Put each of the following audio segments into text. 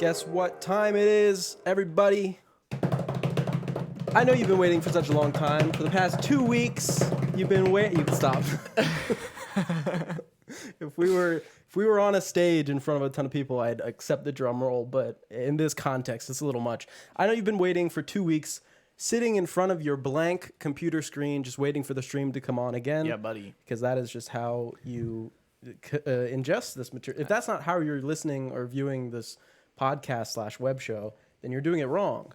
Guess what time it is, everybody? I know you've been waiting for such a long time. For the past 2 weeks, you've been waiting. You can stop. If we were on a stage in front of a ton of people, I'd accept the drum roll. But in this context, it's a little much. I know you've been waiting for 2 weeks, sitting in front of your blank computer screen, just waiting for the stream to come on again. Yeah, buddy. Because that is just how you ingest this material. If that's not how you're listening or viewing this podcast/web show, then you're doing it wrong.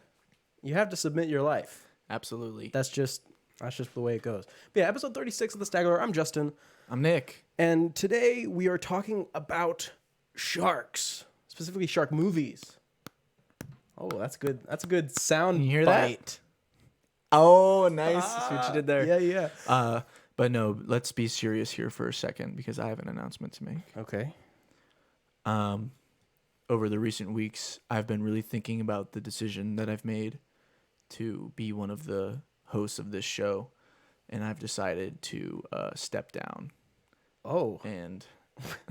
You have to submit your life. Absolutely. That's just the way it goes. But yeah, episode 36 of the Stagler. I'm Justin. I'm Nick. And today we are talking about sharks, specifically shark movies. Oh, that's good. That's a good sound You hear bite. that? Oh, nice. See what you did there. Yeah. But no, let's be serious here for a second because I have an announcement to make. Okay. Over the recent weeks, I've been really thinking about the decision that I've made to be one of the hosts of this show, and I've decided to step down. Oh. And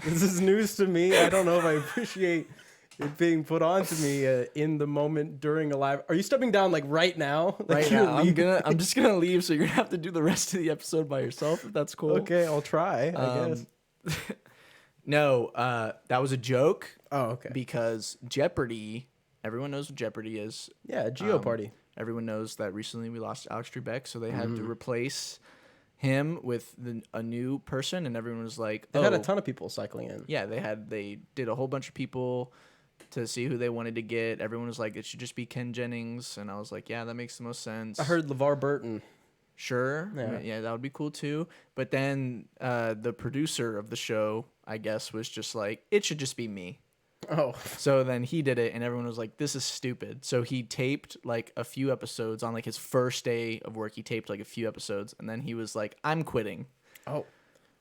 This is news to me. I don't know if I appreciate it being put on to me in the moment during a live. Are you stepping down like right now? Like right now, I'm just gonna leave, so you're gonna have to do the rest of the episode by yourself if that's cool. Okay, I'll try. I guess. No, that was a joke. Oh, okay. Because Jeopardy, everyone knows what Jeopardy is. Yeah, Geopardy. Everyone knows that recently we lost Alex Trebek, so they had to replace him with a new person, and everyone was like, They had a ton of people cycling in. Yeah, they did a whole bunch of people to see who they wanted to get. Everyone was like, it should just be Ken Jennings, and I was like, yeah, that makes the most sense. I heard LeVar Burton. Sure. Yeah, that would be cool too. But then the producer of the show, I guess, was just like, it should just be me. Oh. So then he did it, and everyone was like, this is stupid. So he taped like a few episodes on like his first day of work. He taped like a few episodes, and then he was like, I'm quitting. Oh.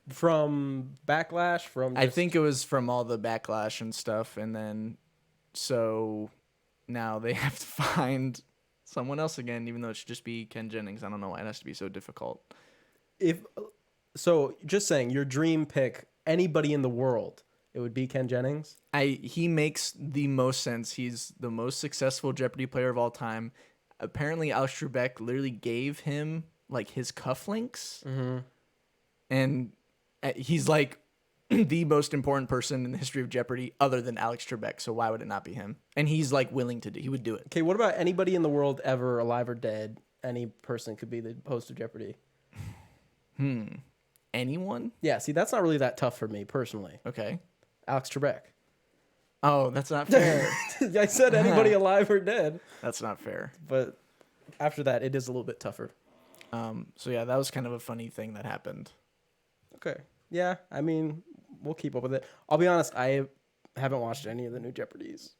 From backlash? I think it was from all the backlash and stuff. And then so now they have to find someone else again, even though it should just be Ken Jennings. I don't know why it has to be so difficult. So just saying, your dream pick, anybody in the world, it would be Ken Jennings? He makes the most sense. He's the most successful Jeopardy player of all time. Apparently, Alex Trebek literally gave him like his cufflinks, and he's like the most important person in the history of Jeopardy, other than Alex Trebek. So why would it not be him? And he's like willing to do. He would do it. Okay, what about anybody in the world ever, alive or dead? Any person could be the host of Jeopardy. Anyone? Yeah. See, that's not really that tough for me personally. Okay. Alex Trebek. Oh, that's not fair. I said anybody alive or dead. That's not fair. But after that, it is a little bit tougher. So yeah, that was kind of a funny thing that happened. Okay. Yeah, I mean, we'll keep up with it. I'll be honest, I haven't watched any of the new Jeopardies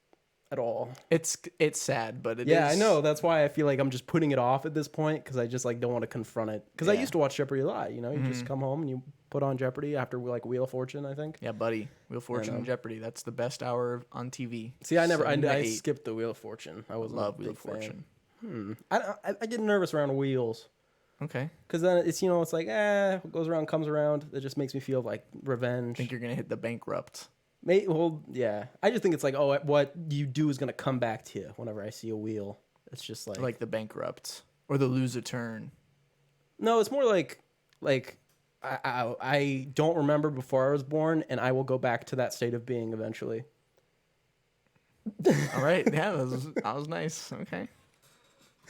at all. It's sad, but it is. Yeah, I know. That's why I feel like I'm just putting it off at this point, because I just like don't want to confront it. Because I used to watch Jeopardy a lot. You know, you just come home and you put on Jeopardy after like Wheel of Fortune, I think. Yeah, buddy. Wheel of Fortune and Jeopardy. That's the best hour on TV. See, I skipped the Wheel of Fortune. I love Wheel of Fortune. I get nervous around wheels. Okay. Because then it's, it's like, what goes around comes around. It just makes me feel like revenge. I think you're going to hit the bankrupt. Well, yeah. I just think it's like, what you do is going to come back to you whenever I see a wheel. It's just like... Like the bankrupt. Or the lose a turn. No, it's more like I don't remember before I was born, and I will go back to that state of being eventually. All right. Yeah, that was nice. Okay.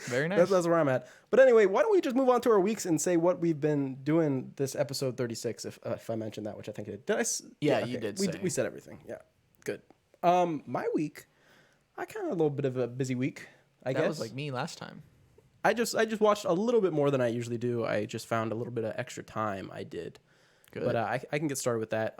Very nice. That's where I'm at. But anyway, why don't we just move on to our weeks and say what we've been doing this episode 36, if I mentioned that, which I think I did. Did I? Yeah, okay. you did We said everything. Yeah. Good. My week, I kind of had a little bit of a busy week, I guess. That was like me last time. I just watched a little bit more than I usually do. I just found a little bit of extra time I did. Good. But I can get started with that.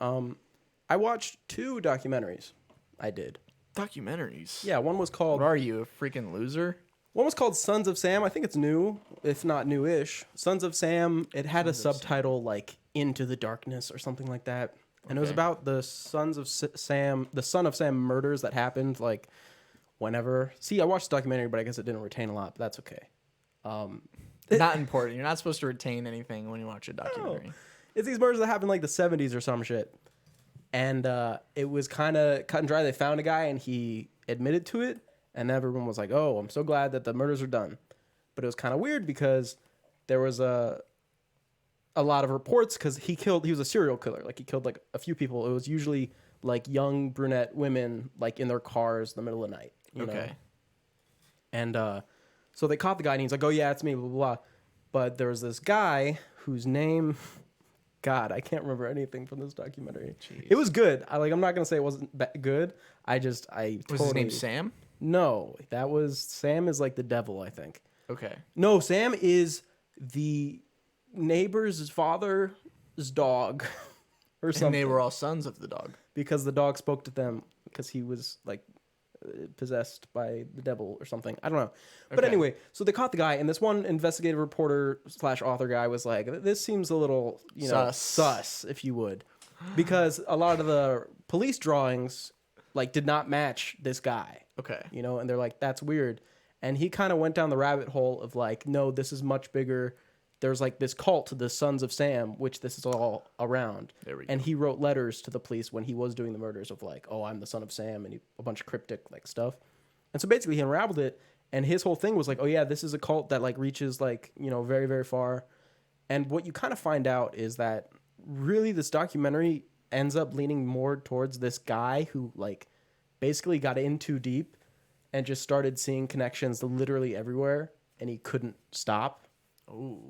I watched 2 documentaries. I did. Documentaries? Yeah, one was called... What are you, a freaking loser? One was called Sons of Sam. I think it's new, if not newish. Sons of Sam. It had a subtitle like Into the Darkness or something like that. And it was about the Sons of Sam, the Son of Sam murders that happened like whenever. See, I watched the documentary, but I guess it didn't retain a lot, but that's okay. Not important. You're not supposed to retain anything when you watch a documentary. No. It's these murders that happened like the 70s or some shit. And it was kind of cut and dry. They found a guy and he admitted to it. And everyone was like, oh, I'm so glad that the murders are done. But it was kind of weird because there was a lot of reports because he was a serial killer. Like he killed like a few people. It was usually like young brunette women like in their cars in the middle of the night. You know? And so they caught the guy and he's like, oh yeah, it's me, blah, blah, blah. But there was this guy whose name, God, I can't remember anything from this documentary. Jeez. It was good. I'm not going to say it wasn't good. Was his name Sam? No, Sam is like the devil, I think. Okay. No, Sam is the neighbor's father's dog or something. And they were all sons of the dog. Because the dog spoke to them because he was like possessed by the devil or something. I don't know. But anyway, so they caught the guy, and this one investigative reporter / author guy was like, this seems a little, sus, if you would. Because a lot of the police drawings like did not match this guy. Okay. And they're like, that's weird. And he kind of went down the rabbit hole of like, no, this is much bigger. There's like this cult, the Sons of Sam, which this is all around. There we go. And he wrote letters to the police when he was doing the murders of like, oh, I'm the son of Sam, and a bunch of cryptic like stuff. And so basically he unraveled it, and his whole thing was like, oh yeah, this is a cult that like reaches like, very, very far. And what you kind of find out is that really this documentary ends up leaning more towards this guy who like basically got in too deep and just started seeing connections literally everywhere, and he couldn't stop. Oh,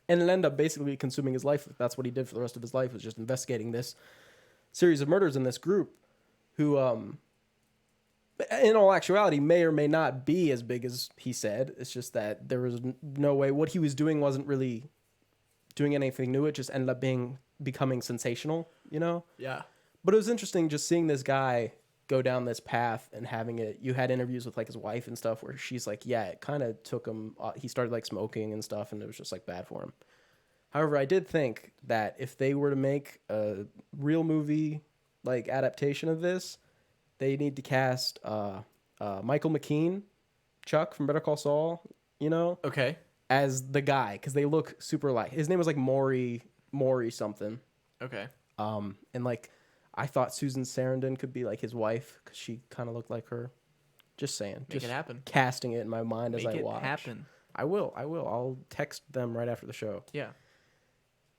and it ended up basically consuming his life. That's what he did for the rest of his life, was just investigating this series of murders in this group who, in all actuality, may or may not be as big as he said. It's just that there was no way. What he was doing wasn't really doing anything new. It just ended up becoming sensational, Yeah. But it was interesting just seeing this guy go down this path and having it. You had interviews with like his wife and stuff where she's like, yeah, it kind of took him, he started like smoking and stuff, and it was just like bad for him. However, I did think that if they were to make a real movie like adaptation of this, they need to cast Michael McKean, Chuck from Better Call Saul, Okay. as the guy, because they look super like, his name was like Maury something. Okay. And like, I thought Susan Sarandon could be like his wife because she kind of looked like her. Just saying. Make it happen. Casting it in my mind as I watch. Make it happen. I will. I'll text them right after the show. Yeah.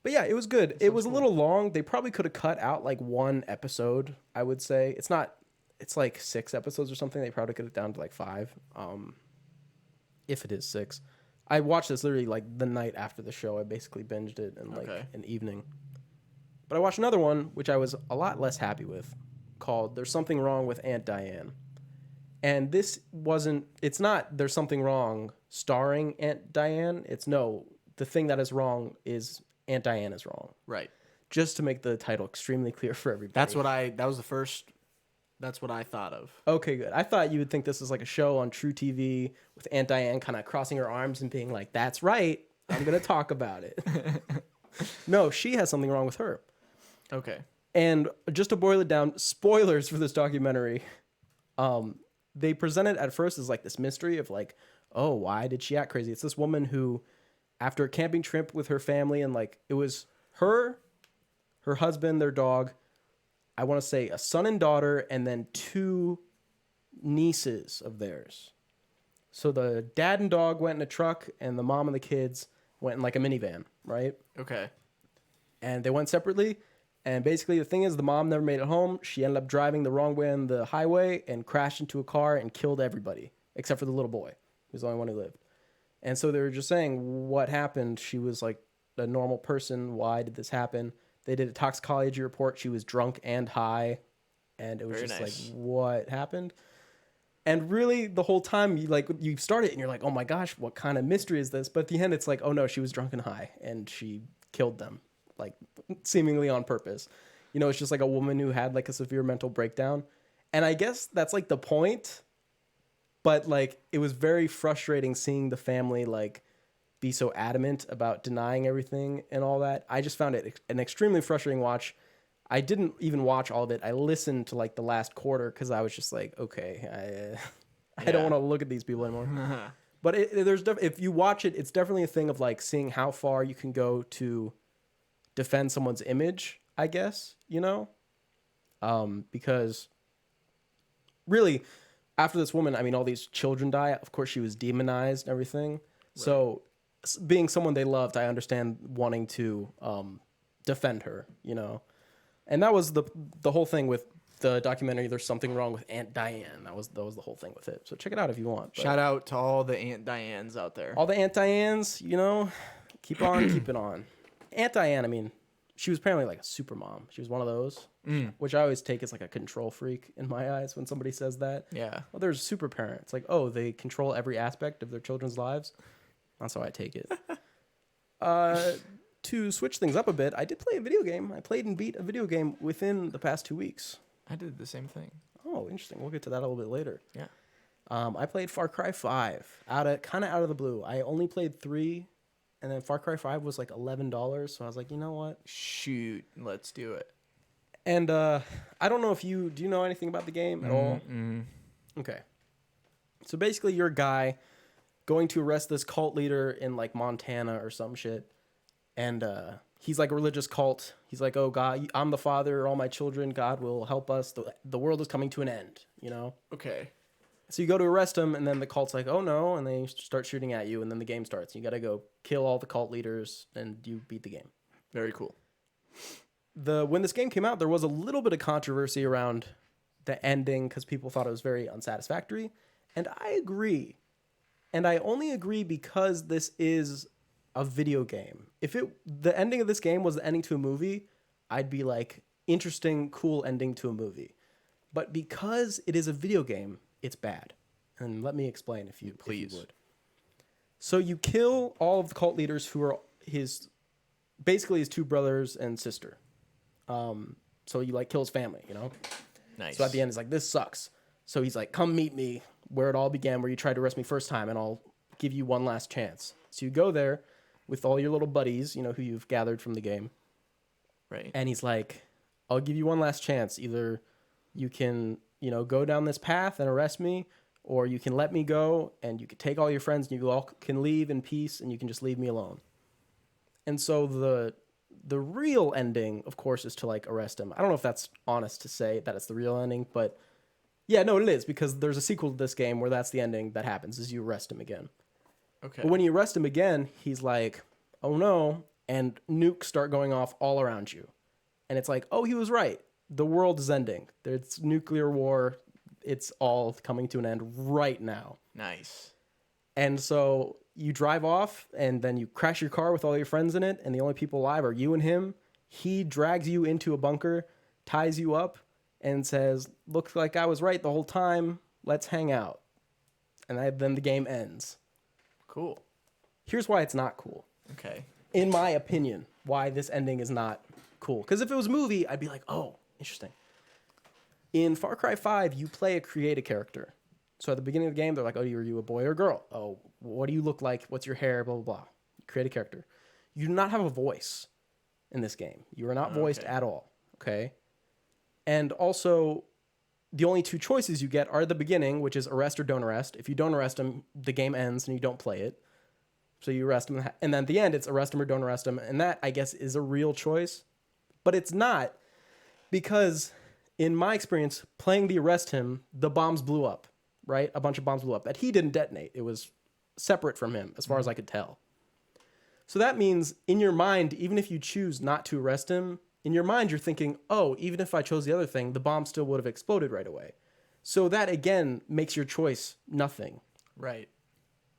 But yeah, it was good. It was a little long. They probably could have cut out like one episode, I would say. It's like 6 episodes or something. They probably could have down to like 5. If it is 6. I watched this literally like the night after the show. I basically binged it in like an evening. But I watched another one, which I was a lot less happy with, called There's Something Wrong with Aunt Diane. And it's not There's Something Wrong starring Aunt Diane. It's no, the thing that is wrong is Aunt Diane is wrong. Right. Just to make the title extremely clear for everybody. That's what I thought of. Okay, good. I thought you would think this is like a show on True TV with Aunt Diane kind of crossing her arms and being like, that's right, I'm going to talk about it. No, she has something wrong with her. Okay. And just to boil it down, spoilers for this documentary. They present it at first as like this mystery of like, oh, why did she act crazy? It's this woman who, after a camping trip with her family, and like it was her husband, their dog, I want to say a son and daughter, and then 2 nieces of theirs. So the dad and dog went in a truck, and the mom and the kids went in like a minivan, right? Okay. And they went separately. And basically the thing is, the mom never made it home. She ended up driving the wrong way on the highway and crashed into a car and killed everybody except for the little boy. He was the only one who lived. And so they were just saying, what happened? She was like a normal person. Why did this happen? They did a toxicology report. She was drunk and high. And it was Very just nice. like, what happened? And really the whole time you start it and you're like, oh my gosh, what kind of mystery is this? But at the end it's like, oh no, she was drunk and high and she killed them. Like seemingly on purpose. It's just like a woman who had like a severe mental breakdown. And I guess that's like the point. But like it was very frustrating seeing the family like be so adamant about denying everything and all that. I just found it an extremely frustrating watch. I didn't even watch all of it. I listened to like the last quarter because I was just like, okay, I don't want to look at these people anymore. But if you watch it, it's definitely a thing of like seeing how far you can go to defend someone's image. I guess, because really after this woman, I mean, all these children die. Of course, she was demonized and everything. Right. So being someone they loved, I understand wanting to defend her, and that was the whole thing with the documentary. There's something wrong with Aunt Diane. That was the whole thing with it. So check it out if you want. But shout out to all the Aunt Dianes out there. All the Aunt Dianes, keep on keeping on. Aunt Diane, I mean, she was apparently like a super mom. She was one of those, which I always take as like a control freak in my eyes when somebody says that. Yeah. Well, there's super parents. Like, oh, they control every aspect of their children's lives. That's how I take it. To switch things up a bit, I did play a video game. I played and beat a video game within the past 2 weeks. I did the same thing. Oh, interesting. We'll get to that a little bit later. Yeah. I played FarCry 5 kind of out of the blue. I only played 3, and then FarCry 5 was like $11. So I was like, you know what? Shoot, let's do it. And I don't know if do you know anything about the game at all? Okay. So basically, you're a guy going to arrest this cult leader in like Montana or some shit. And he's like a religious cult. He's like, oh, God, I'm the father of all my children. God will help us. The world is coming to an end, Okay. So you go to arrest him, and then the cult's like, oh, no. And they start shooting at you, and then the game starts. You got to go kill all the cult leaders, and you beat the game. Very cool. When this game came out, there was a little bit of controversy around the ending because people thought it was very unsatisfactory. And I agree. And I only agree because this is a video game. If the ending of this game was the ending to a movie, I'd be like, interesting, cool ending to a movie. But because it is a video game, it's bad. And let me explain if you would. So you kill all of the cult leaders who are basically his 2 brothers and sister. So you like kill his family, Nice. So at the end, it's like, this sucks. So he's like, come meet me where it all began, where you tried to arrest me first time, and I'll give you one last chance. So you go there with all your little buddies, who you've gathered from the game. Right. And he's like, I'll give you one last chance. Either you can, go down this path and arrest me, or you can let me go and you can take all your friends and you all can leave in peace and you can just leave me alone. And so the real ending, of course, is to like arrest him. I don't know if that's honest to say that it's the real ending, but yeah, no, it is, because there's a sequel to this game where that's the ending that happens, is you arrest him again. Okay. But when you arrest him again, he's like, oh no, and nukes start going off all around you. And it's like, oh, he was right. The world is ending. There's nuclear war. It's all coming to an end right now. Nice. And so you drive off, and then you crash your car with all your friends in it, and the only people alive are you and him. He drags you into a bunker, ties you up, and says, looks like I was right the whole time. Let's hang out. And then the game ends. Cool. Here's why it's not cool. Okay. In my opinion, why this ending is not cool. Because if it was a movie, I'd be like, oh, interesting. In Far Cry 5, you create a character. So at the beginning of the game, they're like, oh, are you a boy or a girl? Oh, what do you look like? What's your hair? Blah, blah, blah. You create a character. You do not have a voice in this game. You are not voiced at all. Okay? And also, the only 2 choices you get are the beginning, which is arrest or don't arrest. If you don't arrest him, the game ends and you don't play it. So you arrest him. And then at the end, it's arrest him or don't arrest him. And that, I guess, is a real choice. But it's not, because in my experience, playing the arrest him, the bombs blew up, right? A bunch of bombs blew up that he didn't detonate. It was separate from him, as far as I could tell. So that means in your mind, even if you choose not to arrest him, in your mind, you're thinking, oh, even if I chose the other thing, the bomb still would have exploded right away. So that, again, makes your choice nothing. Right.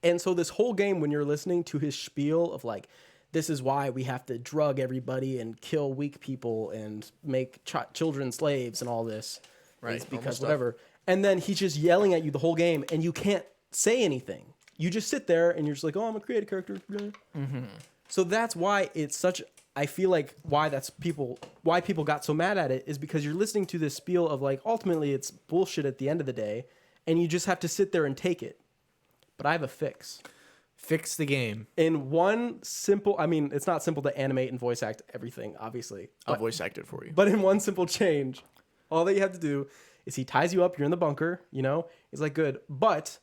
And so this whole game, when you're listening to his spiel of like, this is why we have to drug everybody and kill weak people and make children slaves and all this. Right. It's because whatever. And then he's just yelling at you the whole game, and you can't say anything. You just sit there and you're just like, oh, I'm a creative character. Mm-hmm. So that's why it's such... I feel like why people got so mad at it is because you're listening to this spiel of like, ultimately it's bullshit at the end of the day, and you just have to sit there and take it. But I have a fix. Fix the game. In one simple, I mean, it's not simple to animate and voice act everything, obviously. I'll voice act it for you. But in one simple change, all that you have to do is he ties you up, you're in the bunker, he's like, good. But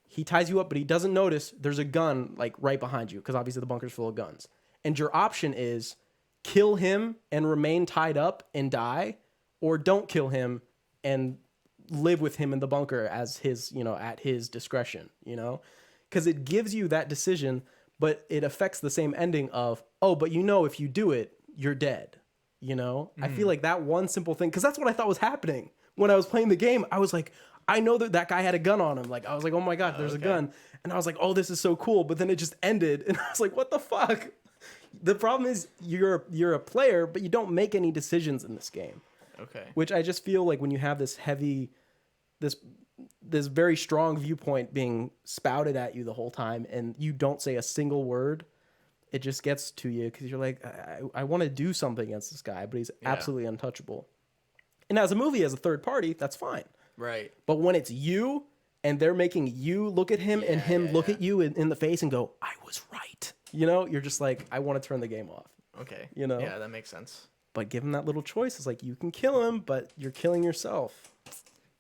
he ties you up, but he doesn't notice there's a gun like right behind you, because obviously the bunker's full of guns. And your option is kill him and remain tied up and die, or don't kill him and live with him in the bunker as his, at his discretion, because it gives you that decision, but it affects the same ending of, oh, but if you do it, you're dead. I feel like that one simple thing, because that's what I thought was happening when I was playing the game. I was like, I know that guy had a gun on him. Like, I was like, oh my God, there's a gun. And I was like, oh, this is so cool. But then it just ended. And I was like, what the fuck? The problem is you're a player, but you don't make any decisions in this game. Okay. Which I just feel like when you have this heavy, this very strong viewpoint being spouted at you the whole time, and you don't say a single word, it just gets to you because you're like, I want to do something against this guy, but he's absolutely untouchable. And as a movie, as a third party, that's fine. Right. But when it's you and they're making you look at him and him look at you in the face and go, I was right. You're just like, I want to turn the game off. Okay. Yeah, that makes sense. But give him that little choice. It's like, you can kill him, but you're killing yourself.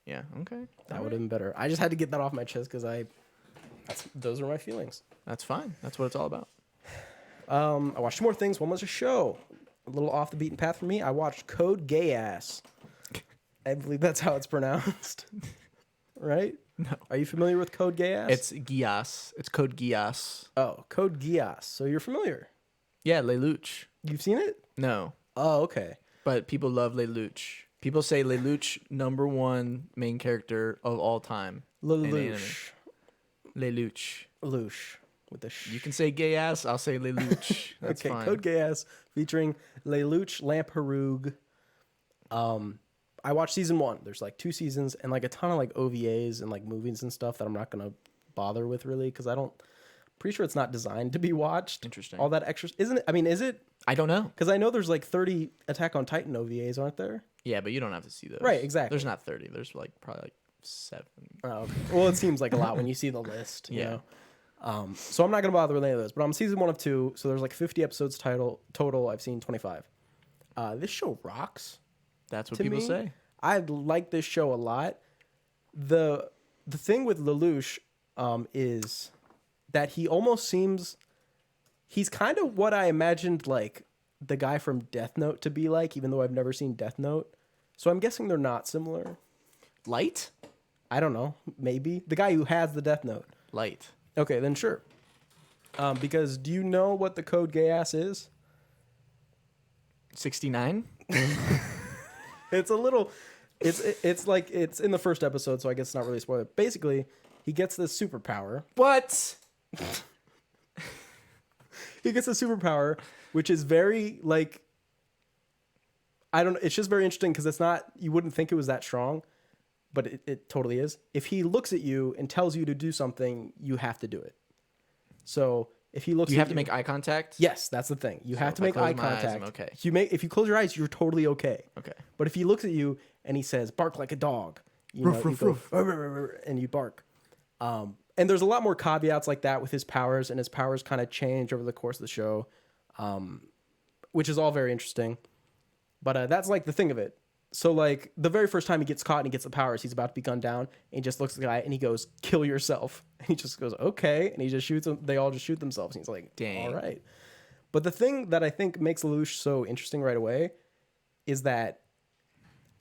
Yeah. Okay. That would have been better. I just had to get that off my chest because those are my feelings. That's fine. That's what it's all about. I watched 2 more things. One was a show. A little off the beaten path for me. I watched Code Geass. I believe that's how it's pronounced. Right? No. Are you familiar with Code Geass? It's Geass. It's Code Geass. Oh, Code Geass. So you're familiar. Yeah, Lelouch. You've seen it? No. Oh, okay. But people love Lelouch. People say Lelouch #1 main character of all time. Lelouch. Lelouch. Lelouch. With the You can say gay ass, I'll say Lelouch. That's okay, fine. Code Geass featuring Lelouch Lamperouge. I watched season 1. There's like 2 seasons and like a ton of like OVAs and like movies and stuff that I'm not gonna bother with really because pretty sure it's not designed to be watched. Interesting. All that extra, isn't it? I mean, is it? I don't know. Because I know there's like 30 Attack on Titan OVAs, aren't there? Yeah, but you don't have to see those. Right, exactly. There's not 30. There's probably 7. Oh, okay. Well, it seems like a lot when you see the list. You know? So I'm not gonna bother with any of those. But I'm season 1 of 2, so there's like 50 episodes total. I've seen 25. This show rocks. That's what to people me. say. I like this show a lot. The thing with Lelouch is that he almost seems he's kind of what I imagined like the guy from Death Note to be like, even though I've never seen Death Note. So I'm guessing they're not similar. Light? I don't know. Maybe the guy who has the Death Note. Light. Okay, then sure. Because do you know what the Code Geass is? 69? It's a little. It's like it's in the first episode, so I guess it's not really a spoiler. Basically, he gets this superpower. What? He gets a superpower, which is very like. I don't know. It's just very interesting because it's not. You wouldn't think it was that strong, but it totally is. If he looks at you and tells you to do something, you have to do it. So if he looks, You at have to make eye contact? Yes, that's the thing. You have to if I make eye close my eyes, contact. I'm okay. If you close your eyes, you're totally okay. Okay. But if he looks at you and he says, "Bark like a dog," you go, "Ruf, ruf, ruf," and you bark. And there's a lot more caveats like that with his powers, and his powers kind of change over the course of the show, which is all very interesting. But that's like the thing of it. So like the very first time he gets caught and he gets the powers, he's about to be gunned down, and he just looks at the guy and he goes, "Kill yourself." And he just goes, "Okay," and he just shoots them. They all just shoot themselves. And he's like, Dang. "All right." But the thing that I think makes Lelouch so interesting right away is that,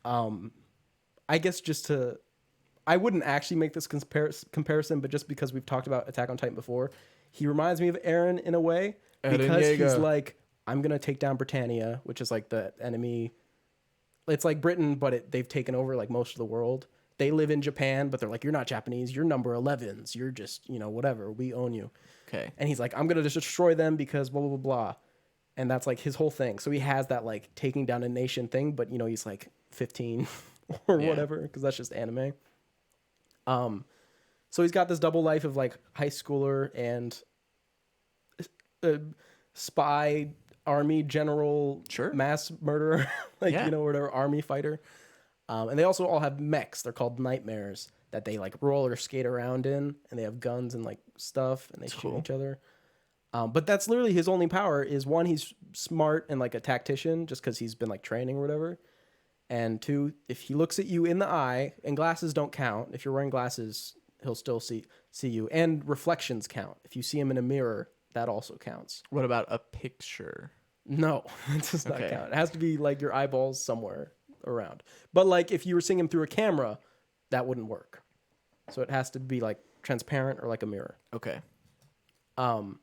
I guess I wouldn't actually make this comparison, but just because we've talked about Attack on Titan before, he reminds me of Eren in a way because he's like, I'm gonna take down Britannia, which is like the enemy. It's like Britain, but they've taken over like most of the world. They live in Japan, but they're like, you're not Japanese. You're number 11s. You're just, whatever. We own you. Okay. And he's like, I'm going to just destroy them because blah, blah, blah, blah. And that's like his whole thing. So he has that like taking down a nation thing, but he's like 15 or whatever, because that's just anime. So he's got this double life of like high schooler and spy, army general, mass murderer, whatever, army fighter. And they also all have mechs. They're called nightmares that they like roller skate around in, and they have guns and like stuff, and they shoot each other. But that's literally his only power is 1, he's smart and like a tactician just because he's been like training or whatever. And 2, if he looks at you in the eye, and glasses don't count. If you're wearing glasses, he'll still see you. And reflections count. If you see him in a mirror, that also counts. What about a picture? No, it does not Okay. count. It has to be like your eyeballs somewhere around. But like if you were seeing him through a camera, that wouldn't work. So it has to be like transparent or like a mirror. Okay. Um,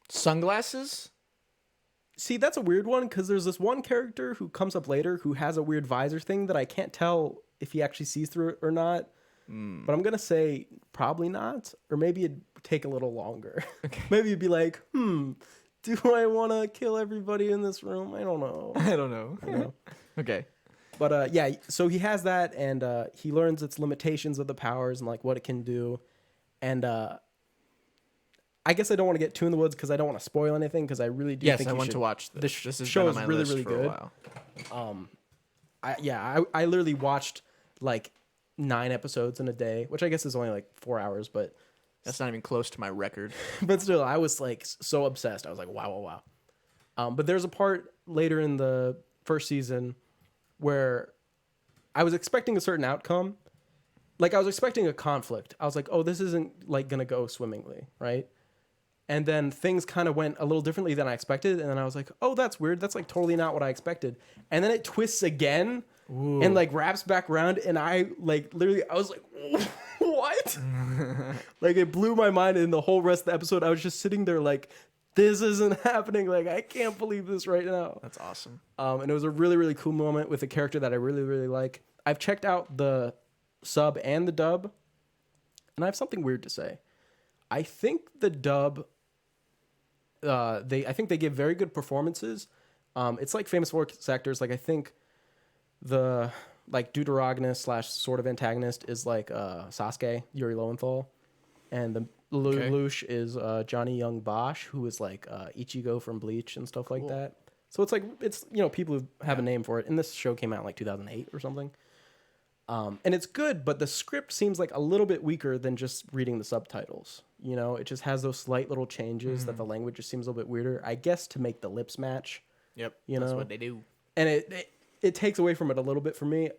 Sunglasses? See, that's a weird one because there's this one character who comes up later who has a weird visor thing that I can't tell if he actually sees through it or not. But I'm gonna say probably not, or maybe it'd take a little longer. Okay. Maybe you'd be like, do I want to kill everybody in this room? I don't know. I don't know. I know. Okay. But yeah, so he has that, and he learns its limitations of the powers and like what it can do. And I guess I don't want to get too in the woods because I don't want to spoil anything because I really do. Yes, think I you want should- to watch this. This has show been is on my really, list really for good. a while. I literally watched like 9 episodes in a day, which I guess is only like 4 hours, but That's not even close to my record. but still, I was like so obsessed. I was like, wow. But there's a part later in the first season where I was expecting a certain outcome. Like I was expecting a conflict. I was like, oh, this isn't like gonna go swimmingly, right? And then things kind of went a little differently than I expected. And then I was like, oh, that's weird. That's like totally not what I expected. And then it twists again and like wraps back around. And I like literally, I was like, what? Like it blew my mind. And the whole rest of the episode, I was just sitting there like, this isn't happening. Like, I can't believe this right now. That's awesome. And it was a really, really cool moment with a character that I really, really like. I've checked out the sub and the dub. And I have something weird to say. I think the dub... I think they give very good performances. It's like famous voice actors. Like I think the like deuteragonist / sort of antagonist is like Sasuke, Yuri Lowenthal, and the Lelouch is Johnny Young Bosch, who is like Ichigo from Bleach and stuff like that. So it's like it's people who have a name for it. And this show came out in like 2008 or something. And it's good, but the script seems like a little bit weaker than just reading the subtitles. It just has those slight little changes that the language just seems a little bit weirder. I guess to make the lips match. Yep. You That's know? what they do. And it takes away from it a little bit for me.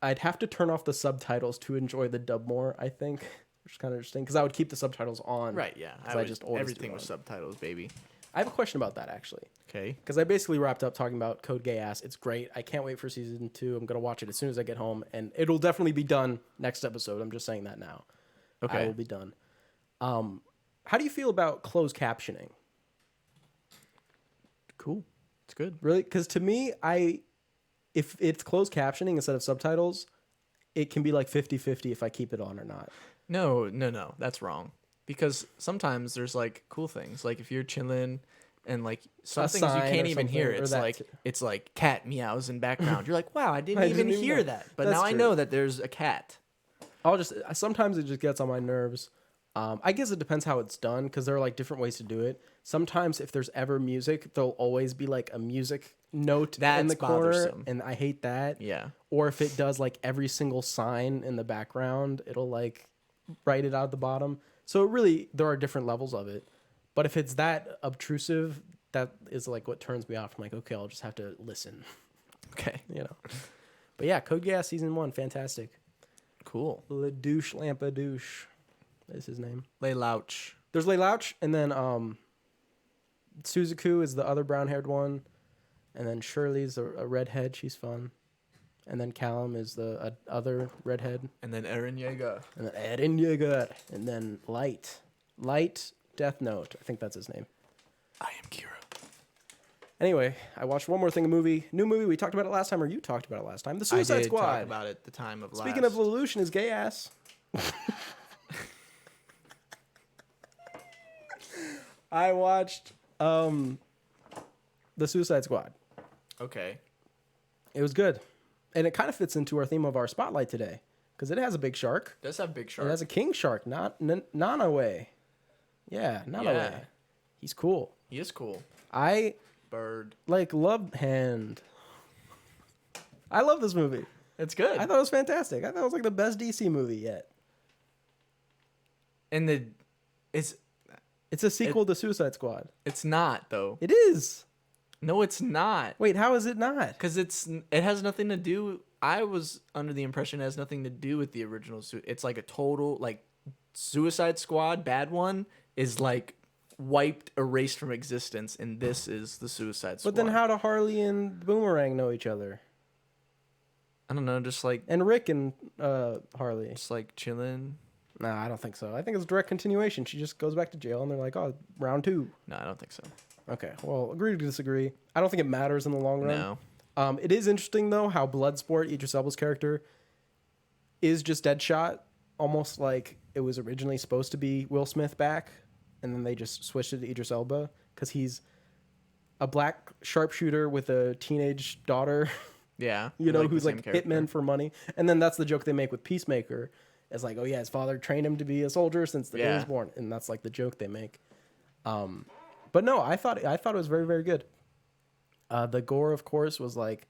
I'd have to turn off the subtitles to enjoy the dub more, I think, which is kind of interesting because I would keep the subtitles on. Right, yeah. I just always everything do with on. subtitles, baby. I have a question about that actually. Okay. Because I basically wrapped up talking about Code Gay Ass. It's great. I can't wait for season 2. I'm going to watch it as soon as I get home. And it'll definitely be done next episode. I'm just saying that now. Okay. I will be done. How do you feel about closed captioning? Cool. It's good. Really? Because to me, if it's closed captioning instead of subtitles, it can be like 50-50 if I keep it on or not. No. That's wrong. Because sometimes there's like cool things. Like if you're chilling and like some A things you sign can't or even hear. something, or It's that like too. it's like cat meows in background. You're like, wow, I didn't I even didn't even hear know. that. But That's now I true. know that there's a cat. Sometimes it just gets on my nerves. I guess it depends how it's done because there are like different ways to do it. Sometimes if there's ever music, there'll always be like a music note in That's the corner, bothersome. and I hate that. Yeah. Or if it does like every single sign in the background, it'll like write it out at the bottom. So really, there are different levels of it. But if it's that obtrusive, that is like what turns me off. I'm like, okay, I'll just have to listen. Okay. But yeah, Code Geass season 1, fantastic. Cool. Ledouche Lampadouche is his name. Laylouch. There's Laylouch, and then Suzaku is the other brown-haired one, and then Shirley's a redhead. She's fun, and then Callum is the other redhead, And then Eren Yeager. and then Eren Yeager, and then Light Death Note. I think that's his name. I am Kira. Anyway, I watched one more thing, new movie. We talked about it last time, or you talked about it last time. The I Suicide did Squad. talk about it the time of Speaking last. of Lelouch and his gay ass. I watched The Suicide Squad. Okay. It was good. And it kind of fits into our theme of our spotlight today. Because it has a big shark. Does have big shark. It has a king shark, not Nanawe. Yeah, Nanawe. Yeah. He's cool. He is cool. I Bird. love Hand. I love this movie. It's good. I thought it was fantastic. I thought it was like the best DC movie yet. And it's It's a sequel to Suicide Squad. it's not though. It is. No, it's not. Wait, how is it not? Because it has nothing to do. I was under the impression it has nothing to do with the original. It's like a total like Suicide Squad, bad one is like wiped, erased from existence, and this is the Suicide Squad. But then how do Harley and Boomerang know each other? I don't know, just like And Rick and Harley. just like chilling. Nah, I don't think so. I think it's a direct continuation. She just goes back to jail, and they're like, "Oh, round 2." No, I don't think so. Okay, well, agree to disagree. I don't think it matters in the long run. No. It is interesting though how Bloodsport, Idris Elba's character, is just Deadshot, almost like it was originally supposed to be Will Smith back, and then they just switched it to Idris Elba because he's a black sharpshooter with a teenage daughter. Yeah. You know, like who's like character. hitman for money. And then that's the joke they make with Peacemaker. It's like, oh yeah, his father trained him to be a soldier since the day he was born. And that's like the joke they make. But no, I thought it was very, very good. The gore, of course, was like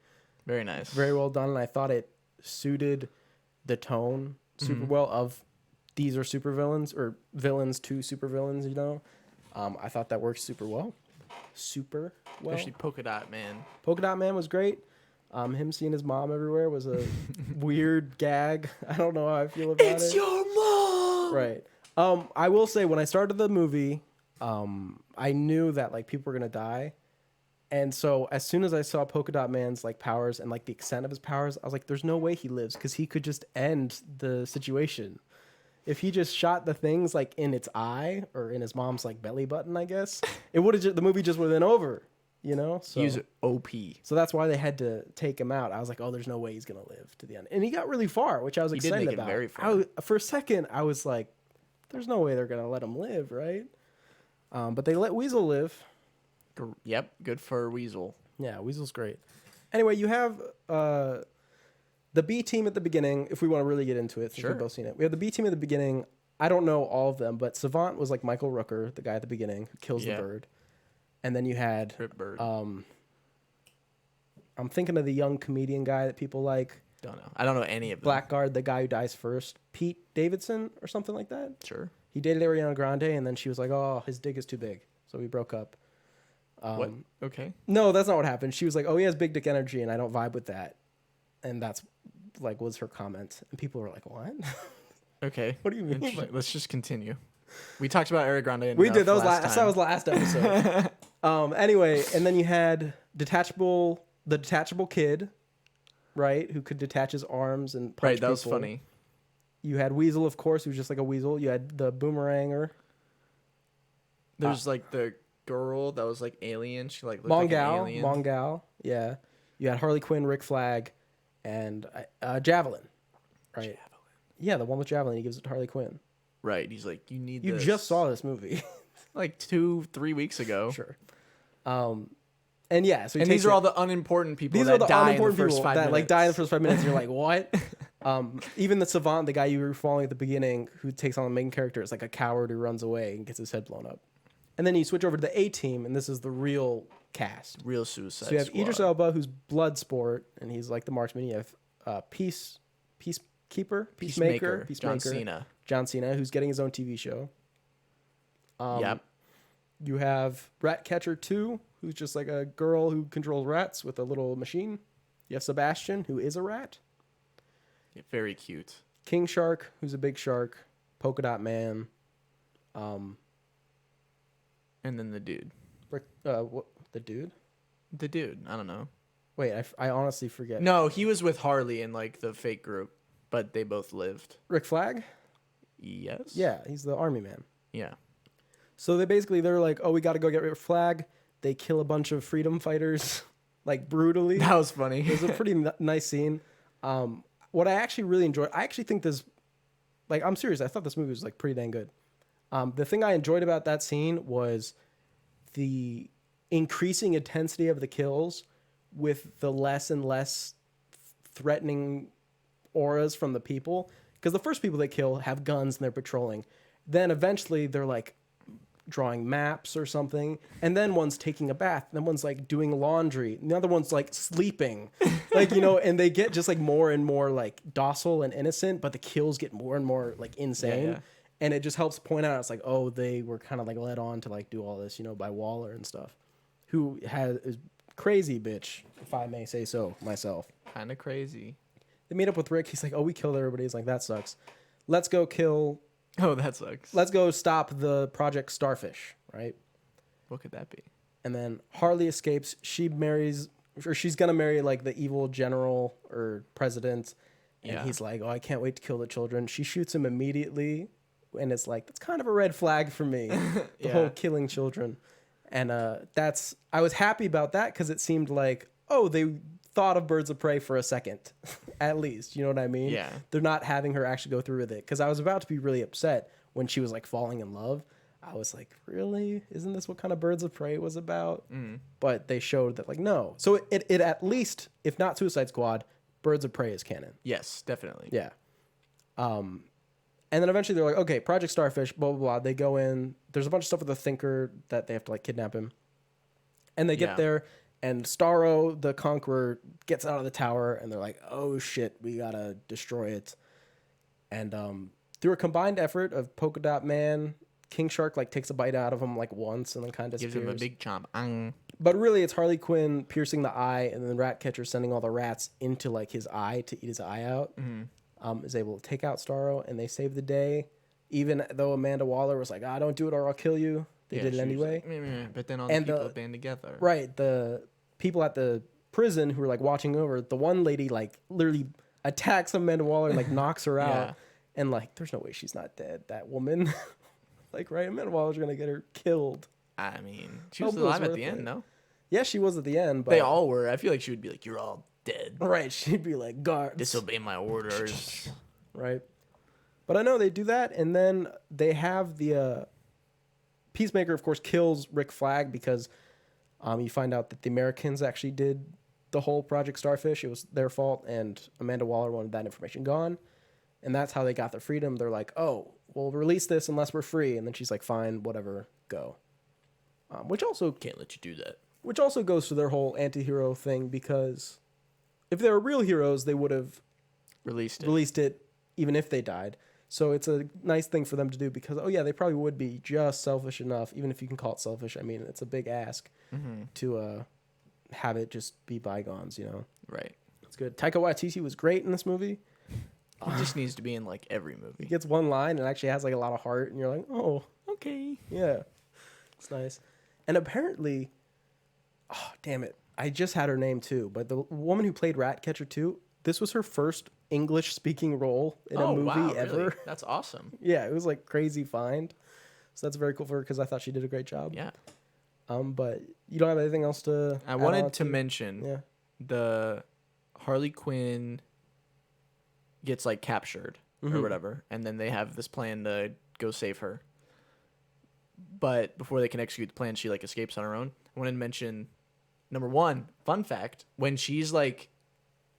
Very nice. very well done. And I thought it suited the tone super well of these are supervillains or villains to supervillains, you know. I thought that worked super well. Super well. Especially Polka Dot Man. Polka Dot Man was great. Him seeing his mom everywhere was a weird gag. I don't know how I feel about it. It's your mom! Right. I will say, when I started the movie, I knew that like people were gonna die. And so as soon as I saw Polka Dot Man's like powers and like the extent of his powers, I was like, there's no way he lives because he could just end the situation. If he just shot the things like in its eye or in his mom's like belly button, I guess, it would have the movie just would have been over, you know? So, He was OP. so that's why they had to take him out. I was like, oh, there's no way he's going to live to the end. And he got really far, which I was He did excited make it about. very far. For a second, I was like, there's no way they're going to let him live, right? But they let Weasel live. Yep. Good for Weasel. Yeah, Weasel's great. Anyway, you have the B team at the beginning, if we want to really get into it, since we've both seen it. We have the B team at the beginning. I don't know all of them, but Savant was like Michael Rooker, the guy at the beginning who kills the bird. And then you had Rip Bird. I'm thinking of the young comedian guy that people like. Don't know. I don't know any of them. Blackguard, the guy who dies first. Pete Davidson or something like that. Sure. He dated Ariana Grande, and then she was like, oh, his dick is too big. So we broke up. What? Okay. No, that's not what happened. She was like, oh, he has big dick energy, and I don't vibe with that. And that's like was her comment. And people were like, what? Okay. What do you mean? Let's just continue. We talked about Ariana Grande. We did. That was last that was last episode. Anyway, and then you had the detachable kid, right, who could detach his arms and punch Right, that people. was funny. You had Weasel, of course, who's just like a weasel. You had the boomeranger. There's like the girl that was like alien. She like looked like an alien. Mongal, yeah. You had Harley Quinn, Rick Flag, and Javelin, right? Javelin. Yeah, the one with Javelin. He gives it to Harley Quinn. Right. He's like, you need. You this. just saw this movie, like 2-3 weeks ago. Sure. And yeah, so and these are all the unimportant people. These that are the die unimportant in the first people 5 that minutes. like die in the first 5 minutes. And you're like, what? Even the Savant, the guy you were following at the beginning, who takes on the main character, is like a coward who runs away and gets his head blown up. And then you switch over to the A team, and this is the real cast. Real Suicide So you have Squad. Idris Elba, who's Bloodsport, and he's like the marksman. You have Peacemaker, John Cena, who's getting his own TV show. Yep. You have Ratcatcher 2, who's just like a girl who controls rats with a little machine. You have Sebastian, who is a rat. Yeah, very cute. King Shark, who's a big shark. Polka Dot Man. And then the dude. What the dude? The dude. I don't know. Wait, I honestly forget. No, he was with Harley in like the fake group, but they both lived. Rick Flag? Yes. Yeah, he's the army man. Yeah. So they're like, oh, we got to go get Rick Flag. They kill a bunch of freedom fighters, like brutally. That was funny. It was a pretty nice scene. What I actually really enjoyed, I actually think this, like, I'm serious. I thought this movie was like pretty dang good. The thing I enjoyed about that scene was the increasing intensity of the kills with the less and less threatening auras from the people. Because the first people they kill have guns and they're patrolling. Then eventually they're like drawing maps or something. And then one's taking a bath. And then one's like doing laundry. And the other one's like sleeping. Like, you know, and they get just like more and more like docile and innocent. But the kills get more and more like insane. Yeah. And it just helps point out, it's like, oh, they were kind of like led on to like do all this, you know, by Waller and stuff. Who is crazy bitch, if I may say so myself. Kind of crazy. They meet up with Rick. He's like, oh, we killed everybody. He's like, that sucks. Let's go kill. Oh, that sucks. Let's go stop the Project Starfish, right? What could that be? And then Harley escapes. She marries, or she's gonna marry like the evil general or president. And he's like, "Oh, I can't wait to kill the children." She shoots him immediately, and it's like that's kind of a red flag for me. The whole killing children, and I was happy about that because it seemed like, oh, they thought of Birds of Prey for a second, at least. You know what I mean? Yeah. They're not having her actually go through with it because I was about to be really upset when she was like falling in love. I was like, really? Isn't this what kind of Birds of Prey was about? But they showed that like, no. So it at least, if not Suicide Squad, Birds of Prey is canon. Yes, definitely. Yeah. And then eventually they're like, okay, Project Starfish, blah, blah, blah. They go in. There's a bunch of stuff with the Thinker that they have to like kidnap him. And they get there, and Starro, the Conqueror, gets out of the tower, and they're like, oh shit, we gotta destroy it. And through a combined effort of Polka Dot Man, King Shark like takes a bite out of him like once and then kind of Gives disappears. him a big chomp. But really, it's Harley Quinn piercing the eye, and then Ratcatcher sending all the rats into like his eye to eat his eye out. Is able to take out Starro, and they save the day. Even though Amanda Waller was like, don't do it or I'll kill you. They did it anyway. Like, but then all the people band together. Right. The people at the prison who were like watching over, the one lady like literally attacks Amanda Waller and like knocks her out. And like, there's no way she's not dead. That woman. Like, right, Amanda Waller's going to get her killed. I mean, she was alive at the end, no? Yeah, she was at the end. But they all were. I feel like she would be like, you're all dead. Right, she'd be like, guards. Disobey my orders. Right. But I know they do that, and then they have the... Peacemaker, of course, kills Rick Flag because you find out that the Americans actually did the whole Project Starfish. It was their fault, and Amanda Waller wanted that information gone. And that's how they got their freedom. They're like, oh, we'll release this unless we're free. And then she's like, fine, whatever, go. Which also can't let you do that. Which also goes to their whole anti-hero thing, because if they were real heroes, they would have released it even if they died. So it's a nice thing for them to do because, oh yeah, they probably would be just selfish enough, even if you can call it selfish. I mean, it's a big ask to have it just be bygones, you know? Right. It's good. Taika Waititi was great in this movie. He just needs to be in like every movie. He gets one line and actually has like a lot of heart, and you're like, oh, okay. Yeah. It's nice. And apparently, oh, damn it. I just had her name too, but the woman who played Ratcatcher 2, this was her first English-speaking role in a movie ever. Really? That's awesome. Yeah, it was like crazy find. So that's very cool for her because I thought she did a great job. Yeah. But you don't have anything else to I wanted to mention the Harley Quinn gets like captured or whatever, and then they have this plan to go save her. But before they can execute the plan, she like escapes on her own. I wanted to mention, number one, fun fact, when she's like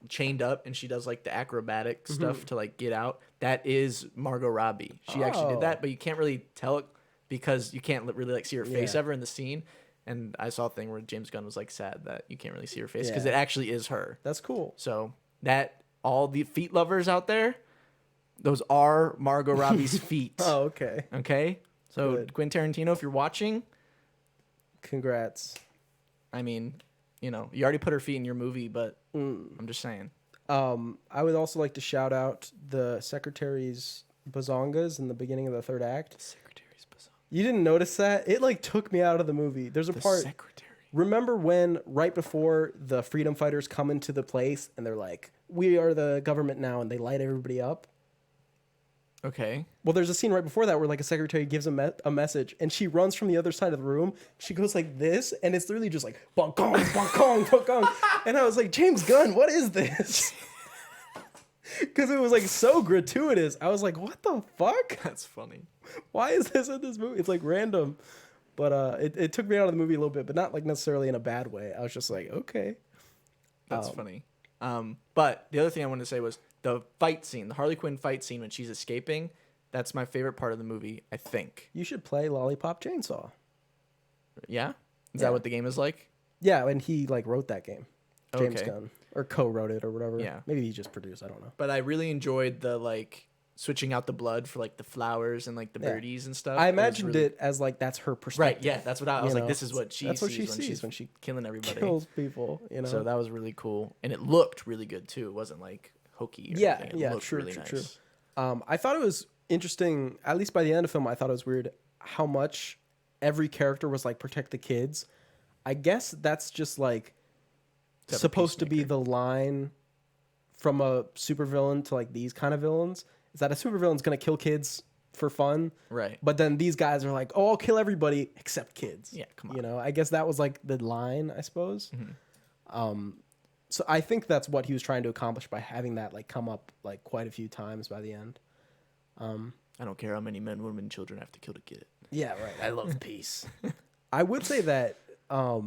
chained up and she does like the acrobatic stuff to like get out, that is Margot Robbie. She actually did that, but you can't really tell it because you can't really like see her face ever in the scene. And I saw a thing where James Gunn was like sad that you can't really see her face because it actually is her. That's cool. So that all the feet lovers out there, those are Margot Robbie's feet. Oh, okay. Okay. So Good. Quentin Tarantino, if you're watching, congrats. I mean, you know, you already put her feet in your movie, but I'm just saying. I would also like to shout out the Secretary's bazongas in the beginning of the third act. Secretary's bazongas. You didn't notice that? It like took me out of the movie. There's a part. Secretary. Remember when right before the freedom fighters come into the place and they're like, "We are the government now," and they light everybody up? Okay. Well, there's a scene right before that where like a secretary gives a message, and she runs from the other side of the room. She goes like this, and it's literally just like bonk gong, bonk gong, bonk gong. And I was like, James Gunn, what is this? Because it was like so gratuitous. I was like, what the fuck? That's funny. Why is this in this movie? It's like random. But it took me out of the movie a little bit, but not like necessarily in a bad way. I was just like, okay. That's funny. But the other thing I wanted to say was the fight scene, the Harley Quinn fight scene when she's escaping. That's my favorite part of the movie, I think. You should play Lollipop Chainsaw. Yeah? Is that what the game is like? Yeah, and he like wrote that game. James Okay. Gunn. Or co-wrote it or whatever. Yeah. Maybe he just produced, I don't know. But I really enjoyed the like switching out the blood for like the flowers and like the birdies and stuff. I It was imagined really... it as like that's her perspective. Right, yeah, that's what I was like, this is what she that's what sees, she sees when she killing everybody. kills people, you know. So that was really cool. And it looked really good too. It wasn't like hokey or anything. It looked true, really true, nice. true. I thought it was interesting, at least by the end of the film, I thought it was weird how much every character was like protect the kids. I guess that's just like Except supposed to be Peacemaker. the line from a supervillain to like these kind of villains. Is that a supervillain's gonna kill kids for fun? Right. But then these guys are like, oh, I'll kill everybody except kids. Yeah, come on. You know, I guess that was like the line, I suppose. Mm-hmm. So I think that's what he was trying to accomplish by having that like come up like quite a few times by the end. I don't care how many men, women, and children have to kill to get it. Yeah, right. I love peace. I would say that, but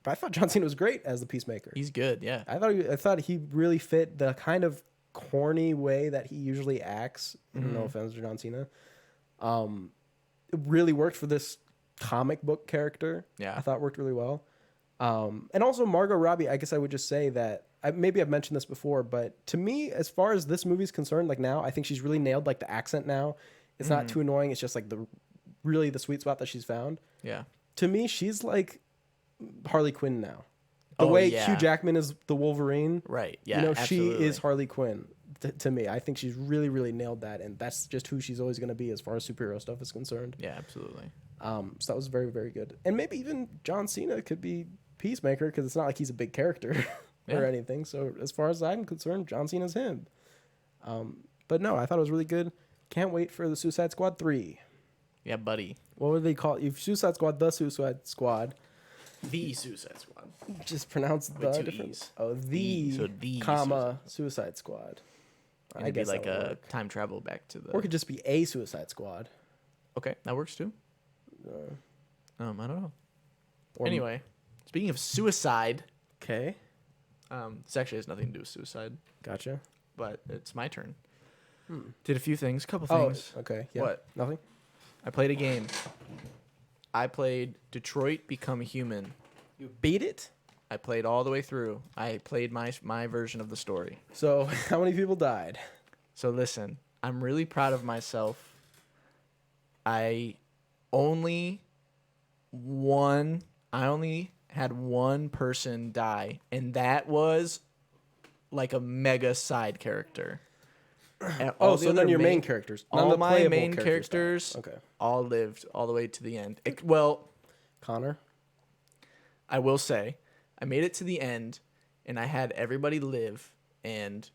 I thought John Cena was great as the Peacemaker. He's good, yeah. I thought he really fit the kind of corny way that he usually acts. No offense to John Cena. It really worked for this comic book character. Yeah. I thought it worked really well. And also Margot Robbie, I guess I would just say that maybe I've mentioned this before, but to me, as far as this movie's concerned, like now, I think she's really nailed like the accent now. It's not too annoying. It's just like the sweet spot that she's found. Yeah. To me, she's like Harley Quinn now. The way Hugh Jackman is the Wolverine. Right. Yeah. You know, absolutely. she is Harley Quinn to me. I think she's really, really nailed that. And that's just who she's always going to be as far as superhero stuff is concerned. Yeah, absolutely. So that was very, very good. And maybe even John Cena could be Peacemaker because it's not like he's a big character or anything. So as far as I'm concerned, John Cena's him. But no, I thought it was really good. Can't wait for the Suicide Squad 3. Yeah, buddy. What would they call it? If Suicide Squad, the Suicide Squad. The Suicide Squad. Just pronounce the two different. E's. Oh, the comma Suicide Squad. I guess like a time travel back to the. Or it could just be a Suicide Squad. Okay, that works too. I don't know. Or- Anyway, speaking of suicide, Okay. this actually has nothing to do with suicide, Gotcha. but it's my turn. Did a few things, couple Oh, things. okay. Yeah. What? Nothing? I played a game. I played Detroit Become Human. You beat it? I played all the way through. I played my version of the story. So, how many people died? So listen, I'm really proud of myself. I only had one person die, and that was like a mega side character. And all the so other then your main characters. None of all the my playable main died. characters Okay. all lived all the way to the end. Well, Connor? I will say, I made it to the end, and I had everybody live, and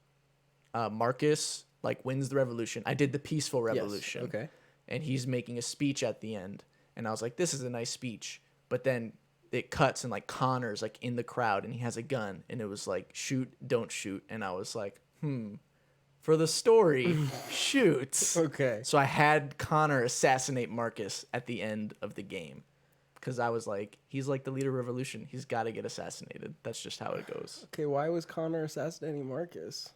Marcus like wins the revolution. I did the peaceful revolution. Yes. Okay. And he's making a speech at the end, and I was like, this is a nice speech. But then it cuts, and like Connor's like in the crowd, and he has a gun, and it was like, shoot, don't shoot. And I was like, for the story, shoot. Okay. So I had Connor assassinate Marcus at the end of the game. Because I was like, he's like the leader of revolution. He's got to get assassinated. That's just how it goes. Okay, why was Connor assassinating Marcus?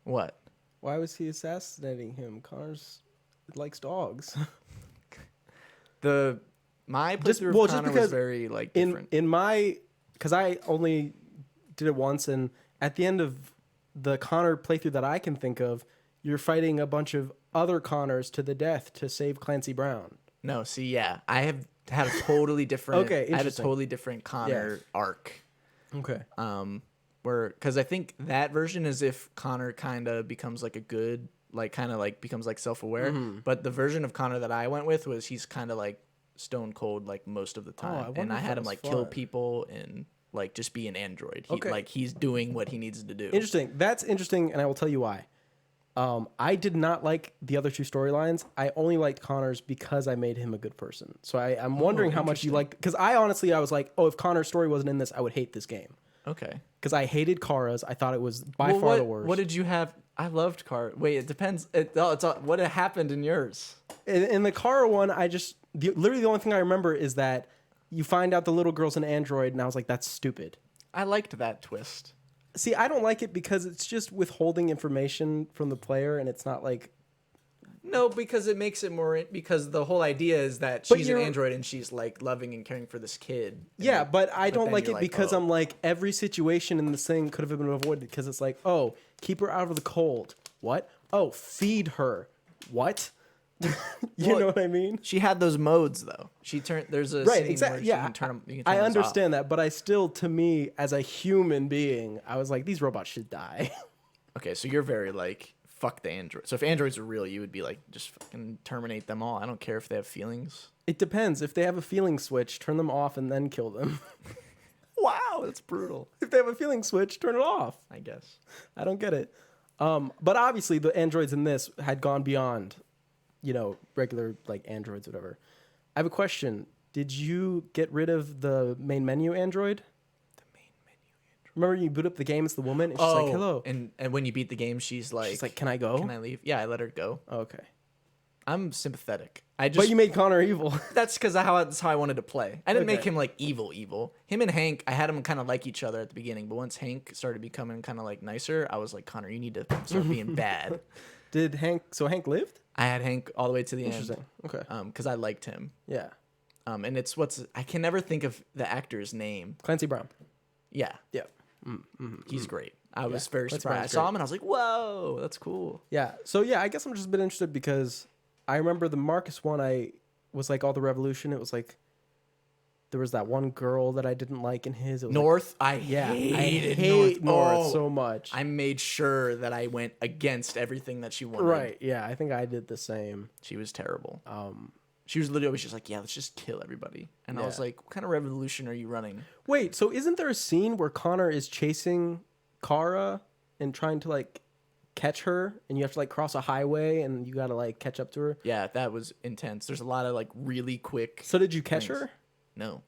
What? Why was he assassinating him? Connor's likes dogs. My playthrough of Connor was very like different. In my, because I only did it once, and at the end of the Connor playthrough that I can think of, you're fighting a bunch of other Connors to the death to save Clancy Brown. No, see, yeah, I have had a totally different. Okay, I had a interesting. totally different Connor arc. Okay. Where because I think that version is if Connor kind of becomes like a good, like kind of like becomes like self-aware. But the version of Connor that I went with was he's kind of like stone cold like most of the time, and I had him like kill people and like just be an android. He's doing what he needs to do. Interesting. That's interesting, and I will tell you why. I did not like the other two storylines. I only liked Connor's because I made him a good person. So I'm wondering how much you liked, because I was like, oh, if Connor's story wasn't in this, I would hate this game. Okay. Because I hated Kara's. I thought it was by far the worst. What did you have? I loved Kara. Wait, it depends. It's all, what happened in yours? In the Kara one, literally the only thing I remember is that you find out the little girl's an android, and I was like, that's stupid. I liked that twist. See, I don't like it because it's just withholding information from the player, and it's not like... No, because it makes it more... Because the whole idea is that she's an android, and she's, like, loving and caring for this kid. Yeah, but I don't like it because I'm like, every situation in this thing could have been avoided, because it's like, oh, keep her out of the cold. What? Oh, feed her. What? You know what I mean? She had those modes though. There's a right, scene exactly. where Yeah, you can turn them. I understand that, but I still, to me, as a human being, I was like, these robots should die. Okay, so you're very like fuck the android. So if androids were real, you would be like, just fucking terminate them all. I don't care if they have feelings. It depends. If they have a feeling switch, turn them off and then kill them. Wow, that's brutal. If they have a feeling switch, turn it off. I guess. I don't get it. But obviously the androids in this had gone beyond, regular like androids, whatever. I have a question. Did you get rid of the main menu android? The main menu android. Remember you boot up the game, it's the woman, and she's like, hello. And when you beat the game, she's like, can I go? Can I leave? Yeah, I let her go. Oh, okay. I'm sympathetic. But you made Connor evil. That's because that's how I wanted to play. I didn't Okay. make him like evil. Him and Hank, I had them kind of like each other at the beginning, but once Hank started becoming kind of like nicer, I was like, Connor, you need to start being bad. So Hank lived? I had Hank all the way to the Interesting. end. Okay. Because I liked him. Yeah. And it's I can never think of the actor's name. Clancy Brown. Yeah. Yeah. He's great. I was very Clancy surprised. I Brown's saw great. him and I was like, whoa, that's cool. Yeah. So yeah, I guess I'm just a bit interested because I remember the Marcus one. I was like all the revolution. It was like there was that one girl that I didn't like in his. It was North, I hate North so much. I made sure that I went against everything that she wanted. Right. Yeah. I think I did the same. She was terrible. She was literally always just like, yeah, let's just kill everybody. And I was Yeah. like, what kind of revolution are you running? Wait. So isn't there a scene where Connor is chasing Kara and trying to like catch her, and you have to like cross a highway and you got to like catch up to her? Yeah, that was intense. There's a lot of like really quick. So did you catch things. her? No.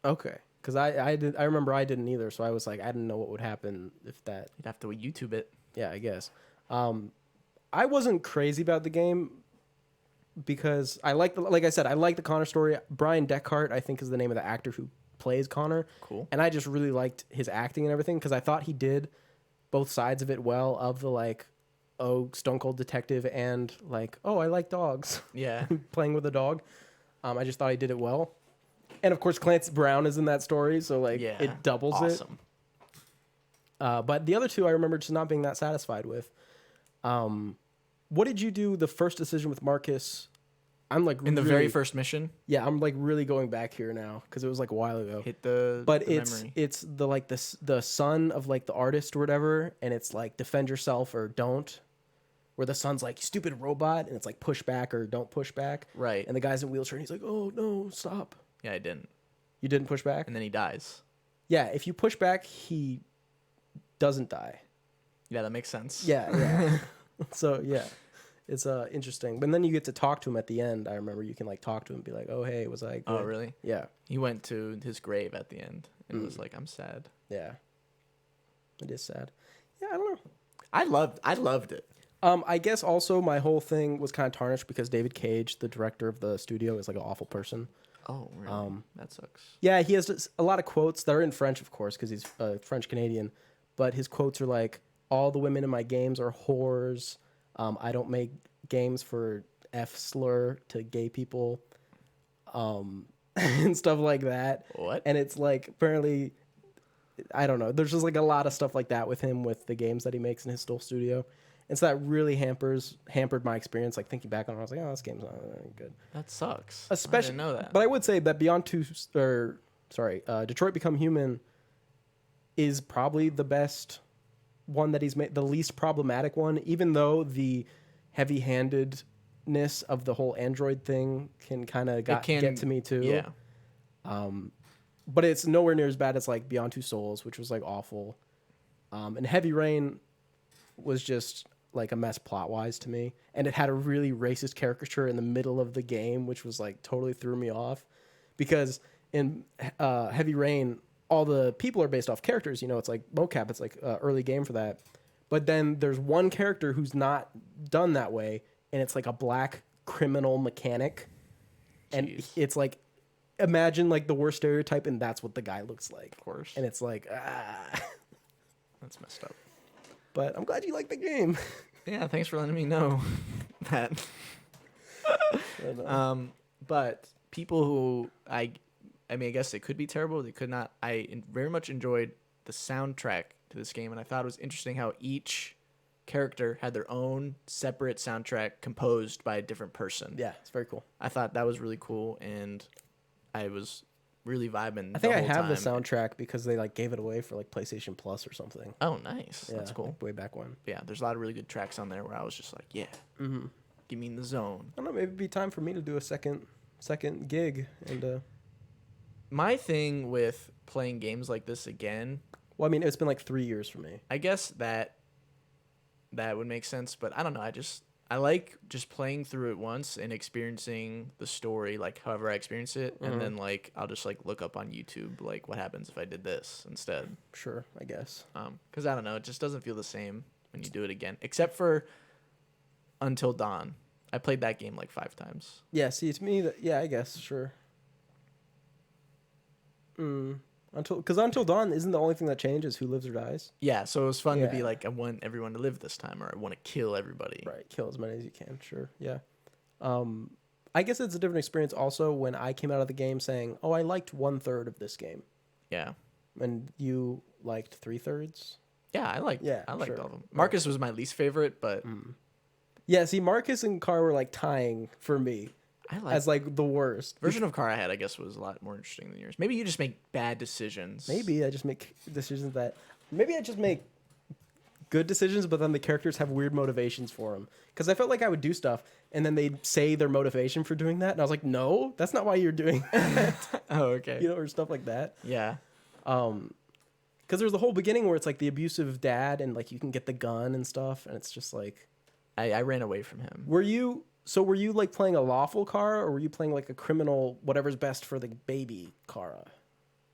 Okay. Because I remember I didn't either. So I was like, I didn't know what would happen if that. You'd have to YouTube it. Yeah, I guess. I wasn't crazy about the game because like I said, I like the Connor story. Brian Deckhart, I think, is the name of the actor who plays Connor. Cool. And I just really liked his acting and everything because I thought he did both sides of it well, of the like, oh, Stone Cold Detective and like, oh, I like dogs. Yeah. Playing with a dog. I just thought he did it well. And of course, Clancy Brown is in that story, so like it doubles awesome. it. But the other two I remember just not being that satisfied with. What did you do the first decision with Marcus? I'm like In the very first mission, Yeah, I'm like really going back here now because it was like a while ago. hit the But the it's memory. it's the like the son of like the artist or whatever, and it's like defend yourself or don't. Where the son's like stupid robot, and it's like push back or don't push back. Right. And the guy's in a wheelchair, and he's like, oh no, stop. Yeah, I didn't. You didn't push back? And then he dies. Yeah, if you push back, he doesn't die. Yeah, that makes sense. Yeah. So yeah, it's interesting. But then you get to talk to him at the end. I remember you can like talk to him and be like, oh hey, was I good? Oh, really? Yeah. He went to his grave at the end and was like, I'm sad. Yeah. It is sad. Yeah, I don't know. I loved it. I guess also my whole thing was kind of tarnished because David Cage, the director of the studio, is like an awful person. Oh, really? That sucks. Yeah, he has a lot of quotes that are in French, of course, because he's French Canadian. But his quotes are like, "All the women in my games are whores. I don't make games for F slur to gay people," and stuff like that. What? And it's like apparently, I don't know. There's just like a lot of stuff like that with him with the games that he makes in his still studio. And so that really hampered my experience. Like thinking back on it, I was like, oh, this game's not very good. That sucks. Especially, I didn't know that. But I would say that Detroit Become Human is probably the best one that he's made, the least problematic one, even though the heavy-handedness of the whole Android thing can kind of get to me too. Yeah. But it's nowhere near as bad as like Beyond Two Souls, which was like awful. And Heavy Rain was just like a mess plot-wise to me. And it had a really racist caricature in the middle of the game, which was like totally threw me off. Because in Heavy Rain, all the people are based off characters. You know, it's like mocap. It's like early game for that. But then there's one character who's not done that way, and it's like a black criminal mechanic. And Jeez. it's like, imagine like the worst stereotype, and that's what the guy looks like. Of course. And it's like, That's messed up. But I'm glad you like the game. Yeah, thanks for letting me know that. But people who I mean, I guess they could be terrible. They could not. Very much enjoyed the soundtrack to this game, and I thought it was interesting how each character had their own separate soundtrack composed by a different person. Yeah, it's very cool. I thought that was really cool, and I was really vibing. I think the I whole have the time. soundtrack because they like gave it away for like PlayStation Plus or something. Oh, nice. Yeah, That's cool. like way back when. But yeah, there's a lot of really good tracks on there where I was just like, yeah, give me in the zone. I don't know. Maybe it'd be time for me to do a second gig. And My thing with playing games like this again, well, I mean, it's been like 3 years for me. I guess that would make sense, but I don't know. I like just playing through it once and experiencing the story like however I experience it, and then like I'll just like look up on YouTube like what happens if I did this instead. Sure, I guess. Because I don't know, it just doesn't feel the same when you do it again, except for Until Dawn. I played that game like 5 times. Yeah. See, it's me that. Yeah, I guess. Sure. Until Dawn isn't the only thing that changes who lives or dies. Yeah, so it was fun to be Yeah. like, I want everyone to live this time, or I want to kill everybody. Right. Kill as many as you can. Sure. Yeah. I guess it's a different experience also when I came out of the game saying, "Oh, I liked 1/3 of this game," Yeah. and you liked 3/3. Yeah, I liked Yeah, all sure. of them. Marcus was my least favorite, but Yeah. See, Marcus and Carr were like tying for me I like as like the worst. version of car I had, I guess, was a lot more interesting than yours. Maybe you just make bad decisions. Maybe I just make decisions that. Maybe I just make good decisions, but then the characters have weird motivations for them. Because I felt like I would do stuff, and then they'd say their motivation for doing that, and I was like, "No, that's not why you're doing that." Oh, okay. You know, or stuff like that. Yeah. Because there's the whole beginning where it's like the abusive dad, and like you can get the gun and stuff, and it's just like, I ran away from him. were you like playing a lawful Kara, or were you playing like a criminal, whatever's best for the baby Kara?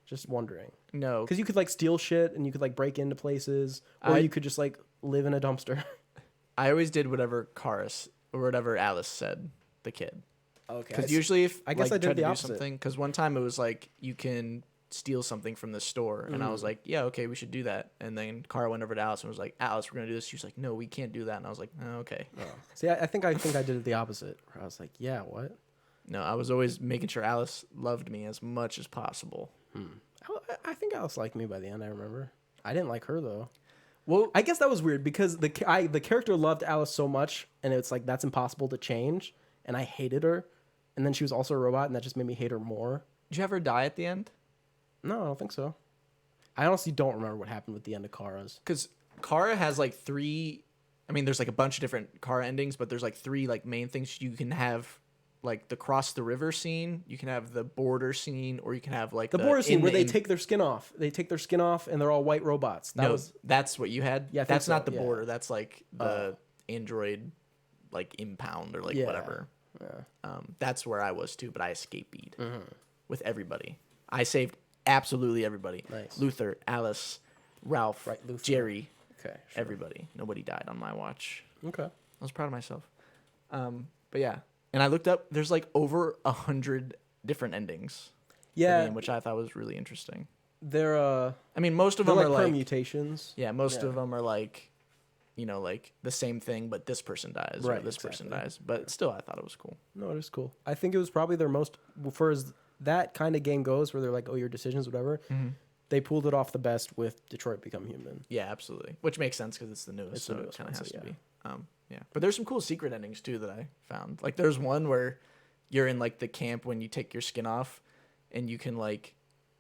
Just wondering. No. Because you could like steal shit and you could like break into places, or you could just like live in a dumpster. I always did whatever Karis or whatever Alice said, the kid. Okay. Because usually if I guess like, I did tried the to do opposite. something, because one time it was like, you can steal something from the store, and I was like, yeah, okay, we should do that. And then Kara went over to Alice and was like, Alice, we're gonna do this. She was like, no, we can't do that. And I was like, oh, okay. See, I think I did it the opposite. Where I was like, yeah, what? No, I was always making sure Alice loved me as much as possible. I think Alice liked me by the end. I remember. I didn't like her though. Well, I guess that was weird because the character loved Alice so much, and it's like that's impossible to change, and I hated her. And then she was also a robot, and that just made me hate her more. did you have her die at the end? No, I don't think so. I honestly don't remember what happened with the end of Kara's. Because Kara has like 3. I mean, there's like a bunch of different Kara endings, but there's like 3 like main things you can have. Like the cross the river scene, you can have the border scene, or you can have like The border scene where they take their skin off. They take their skin off, and they're all white robots. That's what you had. Yeah, I think that's not so, the yeah. border. That's like the android, like impound or like Yeah. whatever. Yeah. That's where I was too, but I escaped with everybody. I saved absolutely everybody. Nice. Luther, Alice, Ralph, Right, Luther. Jerry, Okay. Sure. everybody. Nobody died on my watch. Okay. I was proud of myself. But yeah, and I looked up. There's like over 100 different endings. Yeah, Which I thought was really interesting. they're I mean, most of they're them like are like permutations. yeah, most Yeah. of them are like, you know, like the same thing, but this person dies or Right, this person exactly. dies. But still, I thought it was cool. No, it is cool. I think it was probably their most, for as that kind of game goes, where they're like, oh, your decisions, whatever. They pulled it off the best with Detroit Become Human. Yeah, absolutely. Which makes sense because it's the newest, It's the so it newest kind one, of has so to yeah. be. Yeah, but there's some cool secret endings too that I found. Like there's one where you're in like the camp when you take your skin off, and you can like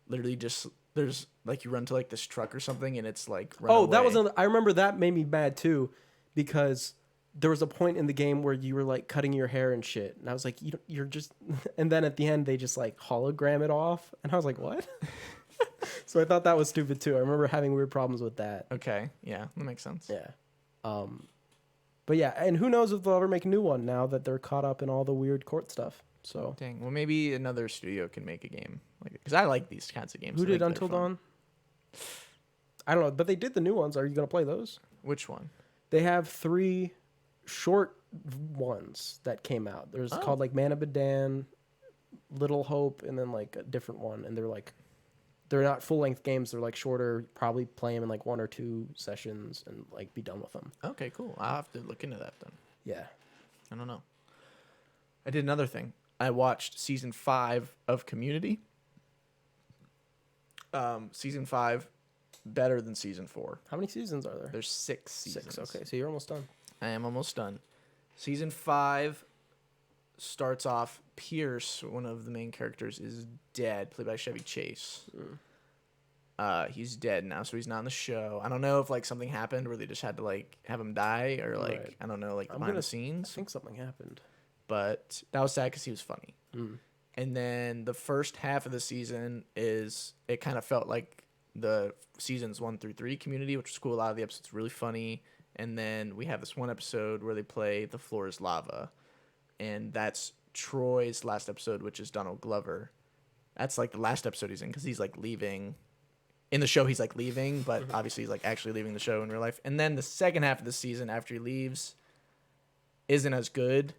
literally just there's like you run to like this truck or something, and it's like run Oh, that away. was I remember that made me mad too, because there was a point in the game where you were like cutting your hair and shit, and I was like, you're just, and then at the end they just like hologram it off, and I was like, what? So I thought that was stupid too. I remember having weird problems with that. Okay, yeah, that makes sense. Yeah. But yeah, and who knows if they'll ever make a new one now that they're caught up in all the weird court stuff. So Dang. Well, maybe another studio can make a game like because I like these kinds of games. who I think did they're Until fun. Dawn? I don't know, but they did the new ones. Are you gonna play those? Which one? They have 3 short ones that came out. There's called like Man of Medan, Little Hope, and then like a different one. And they're not full length games. They're like shorter. Probably play them in like 1 or 2 sessions and like be done with them. Okay, cool. I'll have to look into that then. Yeah. I don't know. I did another thing. I watched season 5 of Community. Season 5 better than season 4. How many seasons are there? There's 6 seasons. 6. Okay, so you're almost done. I am almost done. Season 5 starts off, Pierce, one of the main characters, is dead, played by Chevy Chase. He's dead now, so he's not in the show. I don't know if like something happened where they just had to like have him die, or like Right. I don't know, like behind the I scenes. think something happened. But that was sad because he was funny. And then the first half of the season it kind of felt like the seasons 1 through 3 Community, which was cool. A lot of the episodes really funny. And then we have this one episode where they play The Floor is Lava, and that's Troy's last episode, which is Donald Glover. That's like the last episode he's in because he's like leaving. In the show, he's like leaving, but obviously he's like actually leaving the show in real life. And then the second half of the season after he leaves isn't as good,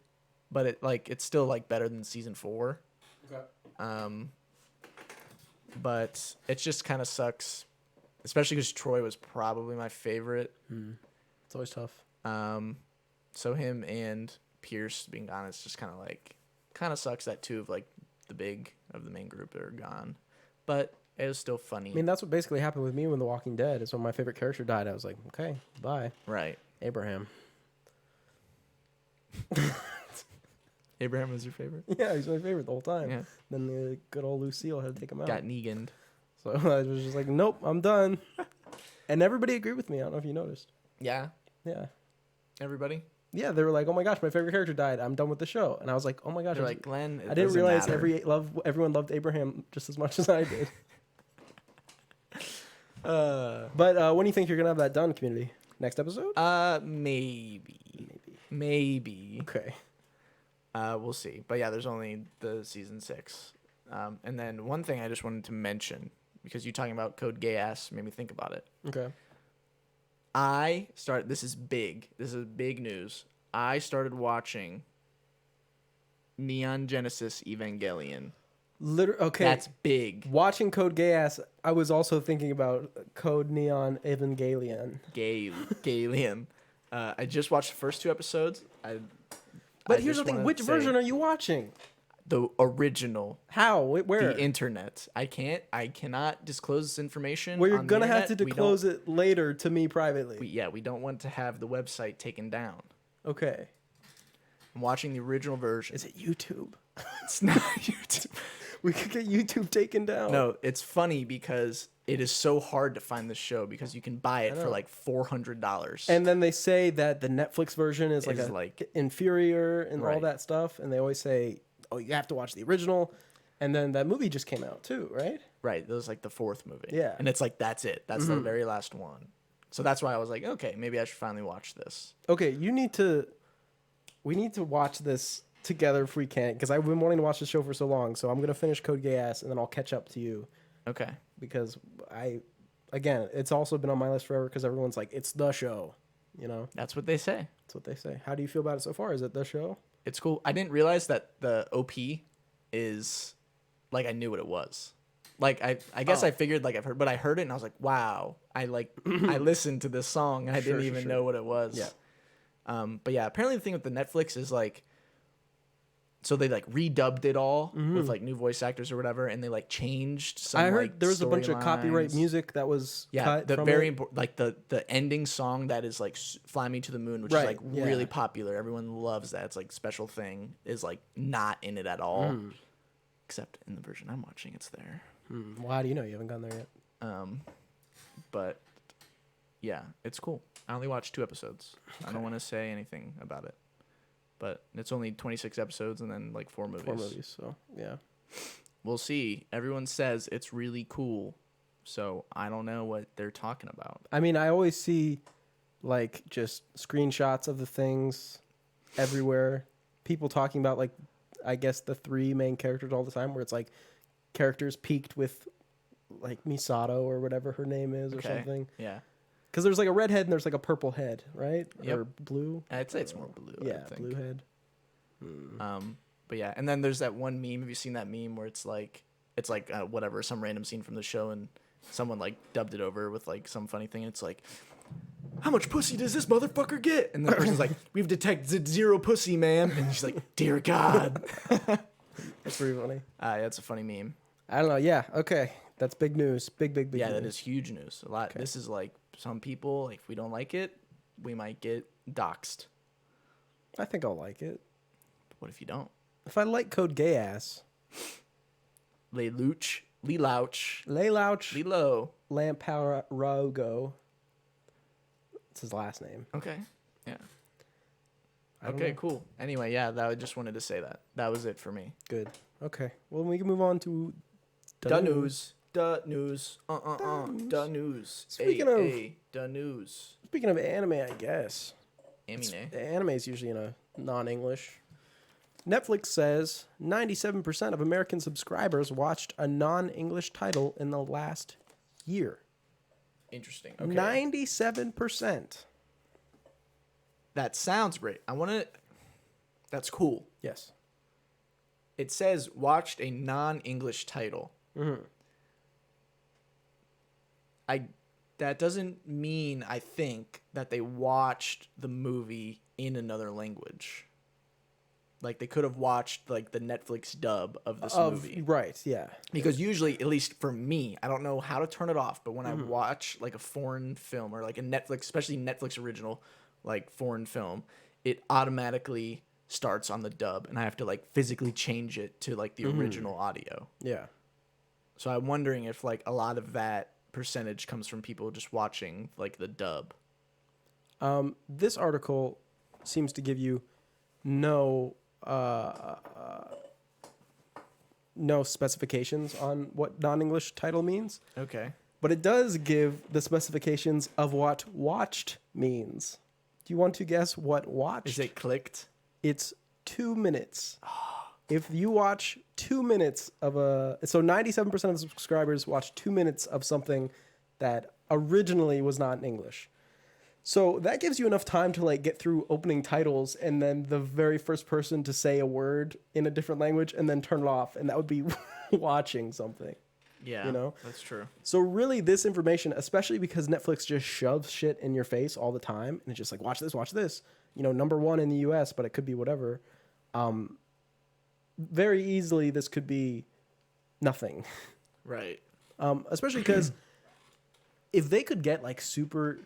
but it's still like better than season 4. Okay. But it just kind of sucks, especially because Troy was probably my favorite. It's always tough. So him and Pierce being gone, it's just kind of sucks that 2 of like the main group are gone. But it was still funny. I mean, that's what basically happened with me when The Walking Dead is when my favorite character died. I was like, okay, bye. Right. Abraham. Abraham was your favorite? Yeah, he's my favorite the whole time. Yeah. Then the good old Lucille had to take him out. Got Negan'd. So I was just like, nope, I'm done. And everybody agreed with me. I don't know if you noticed. Yeah. Yeah. Everybody? Yeah, they were like, oh my gosh, my favorite character died. I'm done with the show. And I was like, oh my gosh. They're like, Glenn, I didn't realize everyone loved Abraham just as much as I did. But when do you think you're going to have that done, Community? Next episode? Maybe. Okay. We'll see. But yeah, there's only the season 6. And then one thing I just wanted to mention, because you talking about Code Geass made me think about it. Okay. This is big news. I started watching Neon Genesis Evangelion. Okay. That's big. Watching Code Geass, I was also thinking about Code Neon Evangelion. Galian. I just watched the first 2 episodes. But here's the thing, which version are you watching? The original. How? Where? The internet. I cannot disclose this information. Well, you're on the going to have to internet. disclose it later to me privately. We don't want to have the website taken down. Okay. I'm watching the original version. Is it YouTube? It's not YouTube. We could get YouTube taken down. No, it's funny because it is so hard to find this show because you can buy it for like $400. And then they say that the Netflix version is Is like inferior and all Right. that stuff. And they always say, oh, you have to watch the original. And then that movie just came out too, right? Right. That was like the 4th movie. Yeah. And it's like, that's it. That's the very last one. So that's why I was like, okay, maybe I should finally watch this. Okay, we need to watch this together if we can, because I've been wanting to watch the show for so long. So I'm going to finish Code Geass and then I'll catch up to you. Okay. Because it's also been on my list forever because everyone's like, it's the show, you know? That's what they say. That's what they say. How do you feel about it so far? Is it the show? It's cool. I didn't realize that the OP is like, I knew what it was. Like, I guess I figured like I've heard, but I heard it and I was like, wow, I listened to this song and I didn't even know what it was. Yeah. But yeah, apparently the thing with the Netflix is like, so they like redubbed it all with like new voice actors or whatever, and they like changed some. I heard like, there was a bunch of copyright storylines. music that was cut the from very it. like the ending song that is like "Fly Me to the Moon," which Right, is like yeah. really popular. Everyone loves that. It's like special thing is like not in it at all, except in the version I'm watching, it's there. Well, how do you know? You haven't gone there yet. But yeah, it's cool. I only watched 2 episodes. I don't want to say anything about it. But it's only 26 episodes and then like 4 movies. 4 movies, so yeah. We'll see. Everyone says it's really cool. So I don't know what they're talking about. I mean, I always see like just screenshots of the things everywhere. People talking about like, I guess the 3 main characters all the time, where it's like characters peaked with like Misato or whatever her name is or something. Yeah. Because there's like a red head and there's like a purple head, right? Yep. Or blue. I'd say it's more blue. I Yeah, think. blue head. But yeah, and then there's that one meme. Have you seen that meme where it's like whatever, some random scene from the show, and someone like dubbed it over with like some funny thing. And it's like, how much pussy does this motherfucker get? And the person's like, we've detected 0 pussy, ma'am. And she's like, dear God. That's pretty funny. That's a funny meme. I don't know. Yeah. Okay. That's big news. Big Yeah, news. that is huge news. A lot. Okay. This is like some people. Like, if we don't like it, we might get doxxed. I think I'll like it. But what if you don't? If I like code gay ass, Lelouch, Lelouch, Leilouch Lilo. Lamparogo. It's his last name. Okay. Yeah. I don't Okay, know. cool. Anyway, yeah, I just wanted to say that. That was it for me. Good. Okay. Well, we can move on to Da news. Da news. news. Da news. Speaking of- Da news. Speaking of anime, I guess. Anime. Anime is usually in a non-English. Netflix says 97% of American subscribers watched a non-English title in the last year. Interesting. Okay. 97%. That sounds great. That's cool. Yes. It says watched a non-English title. Mm-hmm. That doesn't mean, I think, that they watched the movie in another language. Like, they could have watched, like, the Netflix dub of this movie. Right, yeah. Because usually, at least for me, I don't know how to turn it off, but when I watch, like, a foreign film or, like, a Netflix, especially Netflix original, like, foreign film, it automatically starts on the dub, and I have to, like, physically change it to, like, the original audio. Yeah. So I'm wondering if, like, a lot of that percentage comes from people just watching, like, the dub. This article seems to give you no specifications on what non-English title means, Okay. but it does give the specifications of what watched means. Do you want to guess what watched? Is it clicked? It's 2 minutes. If you watch 2 minutes of so 97% of subscribers watch 2 minutes of something that originally was not in English. So that gives you enough time to like get through opening titles and then the very first person to say a word in a different language and then turn it off, and that would be watching something. Yeah. You know? That's true. So really this information, especially because Netflix just shoves shit in your face all the time and it's just like watch this. You know, #1 in the US, but it could be whatever. Very easily this could be nothing. Right. Especially because if they could get like super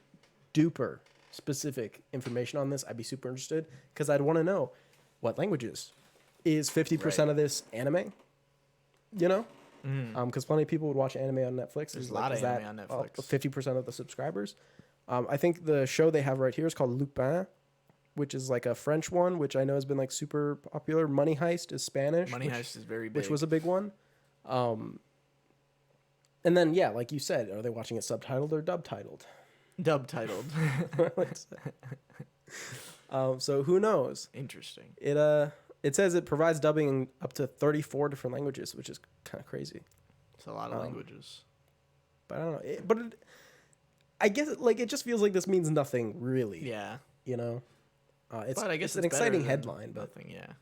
duper specific information on this, I'd be super interested because I'd want to know what languages. Is 50% of this anime? You know? Because plenty of people would watch anime on Netflix. There's a lot of anime on Netflix. 50% of the subscribers. I think the show they have right here is called Lupin, which is like a French one, which I know has been like super popular. Money Heist is Spanish. Money Heist is very big. Which was a big one. And then, yeah, like you said, are they watching it subtitled or dub-titled? Dub-titled. So who knows? Interesting. It says it provides dubbing in up to 34 different languages, which is kind of crazy. It's a lot of languages. But I don't know. I guess it just feels like this means nothing really. Yeah. You know? It's, But I guess it's an it's exciting better than headline, but nothing. Yeah.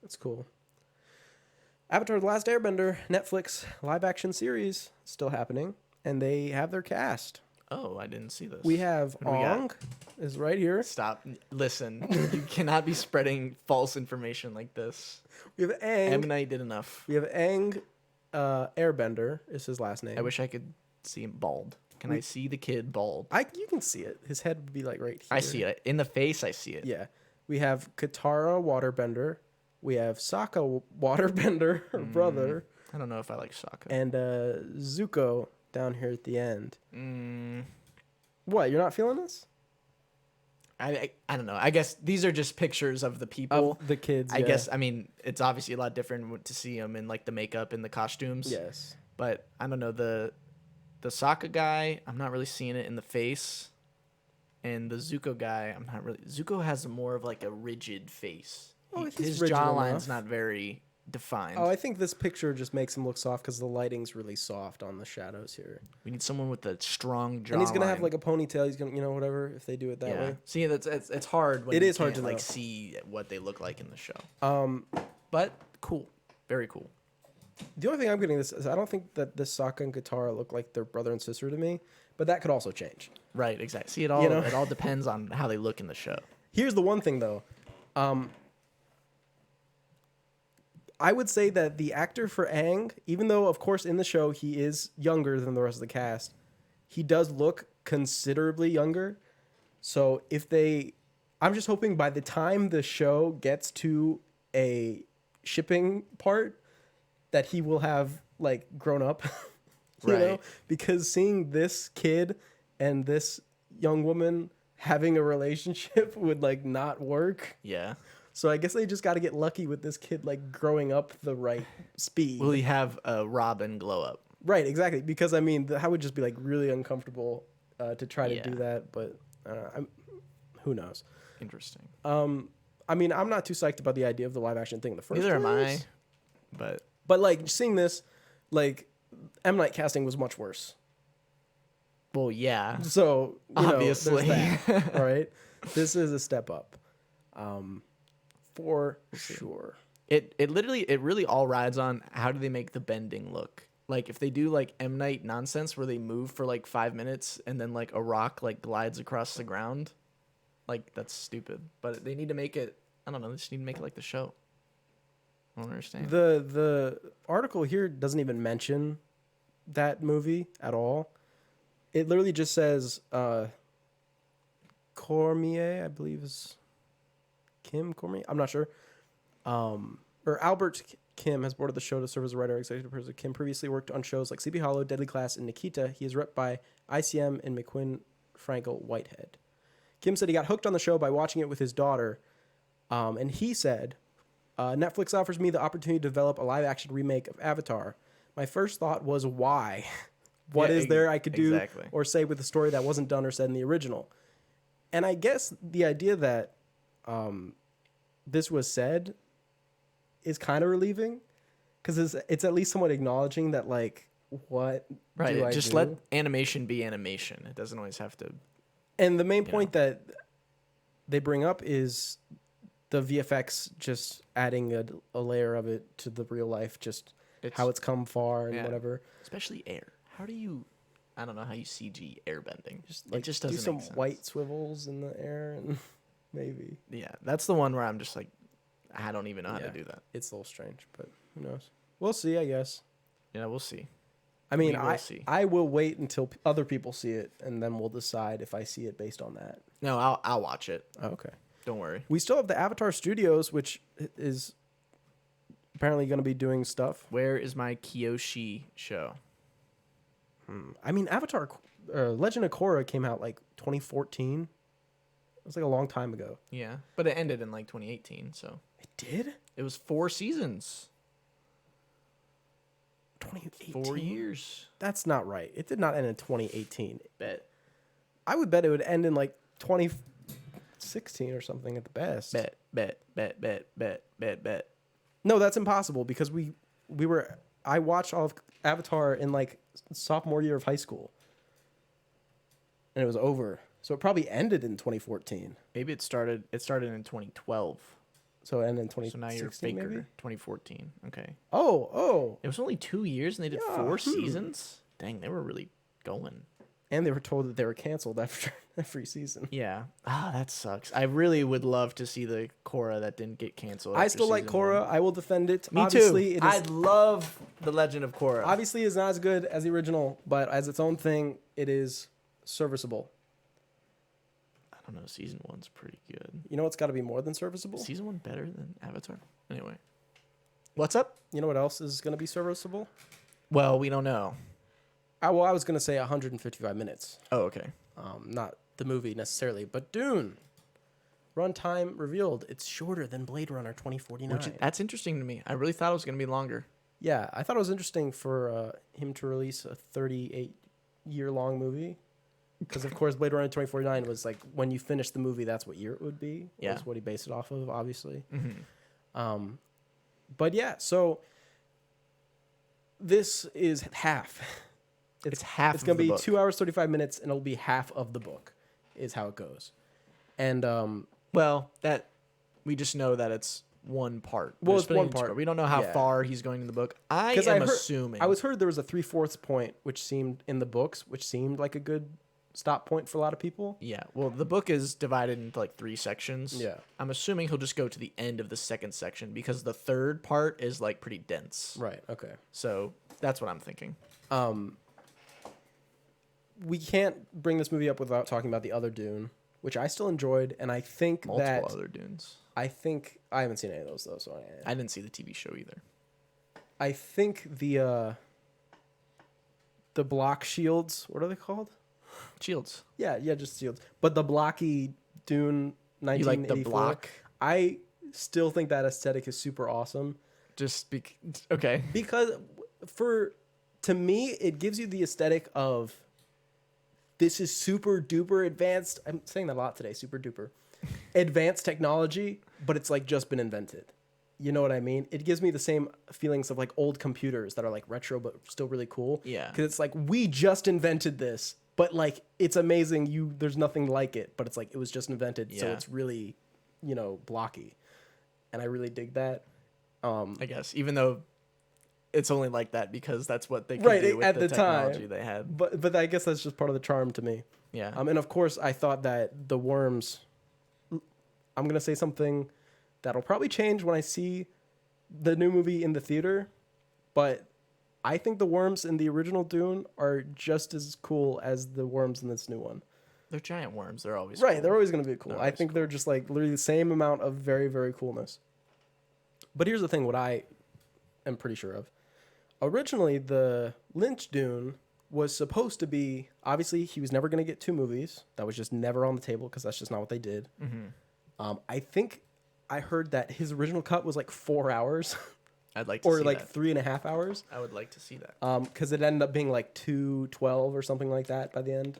it's cool. Avatar: The Last Airbender Netflix live action series still happening, and they have their cast. Oh, I didn't see this. We have What do we got? Ong is right here. Stop. Listen, you cannot be spreading false information like this. We have Aang. M. Night did enough. We have Aang Airbender is his last name. I wish I could see him bald. Can I see the kid bald? You can see it. His head would be like right here. I see it. In the face, I see it. Yeah. We have Katara Waterbender. We have Sokka Waterbender, her brother. I don't know if I like Sokka. And Zuko down here at the end. What, you're not feeling this? I don't know. I guess these are just pictures of the people. Of the kids, I yeah. guess, I mean, it's obviously a lot different to see them in, like, the makeup and the costumes. Yes. But, I don't know, the Sokka guy, I'm not really seeing it in the face. And the Zuko guy, I'm not really... Zuko has more of, like, a rigid face. Oh, he's His rigid jawline's enough. not very defined. Oh, I think this picture just makes him look soft because the lighting's really soft on the shadows here. We need someone with a strong jawline. And he's going to have like a ponytail. He's going to, whatever, if they do it that way. See, it's hard when It you is hard can't, to like know. see what they look like in the show. But cool. Very cool. The only thing I'm getting this is I don't think that this Sokka and Katara look like their brother and sister to me, but that could also change. Right, exactly. See, it all it all depends on how they look in the show. Here's the one thing though. I would say that the actor for Aang, even though of course in the show he is younger than the rest of the cast, he does look considerably younger. So if they I'm just hoping by the time the show gets to a shipping part that he will have like grown up, you know, Right. because seeing this kid and this young woman having a relationship would like not work. Yeah. So I guess they just got to get lucky with this kid like growing up the right speed. Will he have a Robin glow up? Right, exactly. Because I mean, that would just be like really uncomfortable to try Yeah. to do that. But who knows? Interesting. I mean, I'm not too psyched about the idea of the live action thing in the first Neither am I. place. But like seeing this, like M Night casting was much worse. Well, yeah. So Obviously. there's that, all right. This is a step up, for sure. It really all rides on how do they make the bending look. Like if they do like M Night nonsense where they move for like 5 minutes and then like a rock like glides across the ground, like that's stupid. But they need to make it. I don't know. They just need to make it like the show. I don't understand. The article here doesn't even mention that movie at all. It literally just says Cormier, I believe is Kim Cormier. I'm not sure. Or Albert Kim has boarded the show to serve as a writer and executive producer. Kim previously worked on shows like Sleepy Hollow, Deadly Class, and Nikita. He is rep by ICM and McQuinn Frankel Whitehead. Kim said he got hooked on the show by watching it with his daughter. And he said, Netflix offers me the opportunity to develop a live-action remake of Avatar. My first thought was, why? What is there I could do or say with the story that wasn't done or said in the original? And I guess the idea that this was said is kind of relieving because it's at least somewhat acknowledging that, like, what do I just do? let animation be animation. It doesn't always have to. And the main point that they bring up is the VFX just adding a layer of it to the real life, just how it's come far and whatever. Especially air. How do you? I don't know how you CG airbending. Like, it just doesn't do some make sense. white swivels in the air and maybe. Yeah, that's the one where I'm just like, I don't even know how to do that. It's a little strange, but who knows? We'll see, I guess. Yeah, we'll see. I mean, We will see. I will wait until other people see it, and then we'll decide if I see it based on that. No, I'll watch it. Oh, okay. Don't worry. We still have the Avatar Studios, which is apparently going to be doing stuff. Where is my Kyoshi show? I mean, Avatar Legend of Korra came out like 2014. It was like a long time ago. Yeah, but it ended in like 2018, so. It did? It was 4 seasons. 2018? 4 years. That's not right. It did not end in 2018. Bet. I would bet it would end in like 2016 or something at the best. Bet. No, that's impossible because I watched all of Avatar in like sophomore year of high school. And it was over. So it probably ended in 2014. Maybe it started in 2012. So it ended in So now 2016 you're faker. maybe? 2014. Okay. Oh. It was only 2 years and they did Yeah, 4 seasons? Dang, they were really going. And they were told that they were canceled after every season. Yeah. Ah, that sucks. I really would love to see the Korra that didn't get canceled. I still like Korra. I will defend it. Me Obviously, too. It is, I love The Legend of Korra. obviously, it's not as good as the original, but as its own thing, it is serviceable. I don't know. Season 1's pretty good. You know what's got to be more than serviceable? Season 1 better than Avatar? Anyway. What's up? You know what else is going to be serviceable? Well, we don't know. I was going to say 155 minutes. Oh, okay. Not the movie necessarily, but Dune. Runtime revealed. It's shorter than Blade Runner 2049. That's interesting to me. I really thought it was going to be longer. Yeah, I thought it was interesting for him to release a 38-year-long movie. Because, of course, Blade Runner 2049 was like, when you finish the movie, that's what year it would be. Yeah. That's what he based it off of, obviously. Mm-hmm. But, yeah, so this is half. It's half It's going to be book. 2 hours, 35 minutes, and it'll be half of the book is how it goes. And, Well, that we just know that it's one part. Well, They're it's splitting one it into part. part. We don't know how Yeah. far he's going in the book. I 'cause am heard- assuming. I heard there was a 3/4 point, which seemed in the books, which seemed like a good stop point for a lot of people. Yeah. Well, the book is divided into like 3 sections. Yeah. I'm assuming he'll just go to the end of the second section because the third part is like pretty dense. Right. Okay. So that's what I'm thinking. We can't bring this movie up without talking about the other Dune, which I still enjoyed, and I think Multiple other Dunes. I haven't seen any of those though, so I didn't see the TV show either. I think the block shields, what are they called? Shields. Yeah, just shields. But the blocky Dune 1984. You like the block? I still think that aesthetic is super awesome. Okay. Because to me, it gives you the aesthetic of this is super duper advanced. I'm saying that a lot today, super duper. Advanced technology, but it's like just been invented. You know what I mean? It gives me the same feelings of like old computers that are like retro but still really cool. Yeah. Because it's like we just invented this, but like it's amazing. There's nothing like it, but it's like it was just invented, so it's really, blocky, and I really dig that. I guess even though it's only like that because that's what they could do with at the technology time they had. But I guess that's just part of the charm to me. Yeah. And of course I thought that the worms. I'm gonna say something that'll probably change when I see the new movie in the theater, but I think the worms in the original Dune are just as cool as the worms in this new one. They're giant worms. They're always right. Cool. They're always gonna be cool. I think they're just like literally the same amount of very, very coolness. But here's the thing: what I am pretty sure of. Originally, the Lynch Dune was supposed to be, obviously, he was never going to get 2 movies. That was just never on the table because that's just not what they did. Mm-hmm. I think I heard that his original cut was like 4 hours. I'd like to or see like that. 3.5 hours. I would like to see that. Because it ended up being like 2:12 or something like that by the end.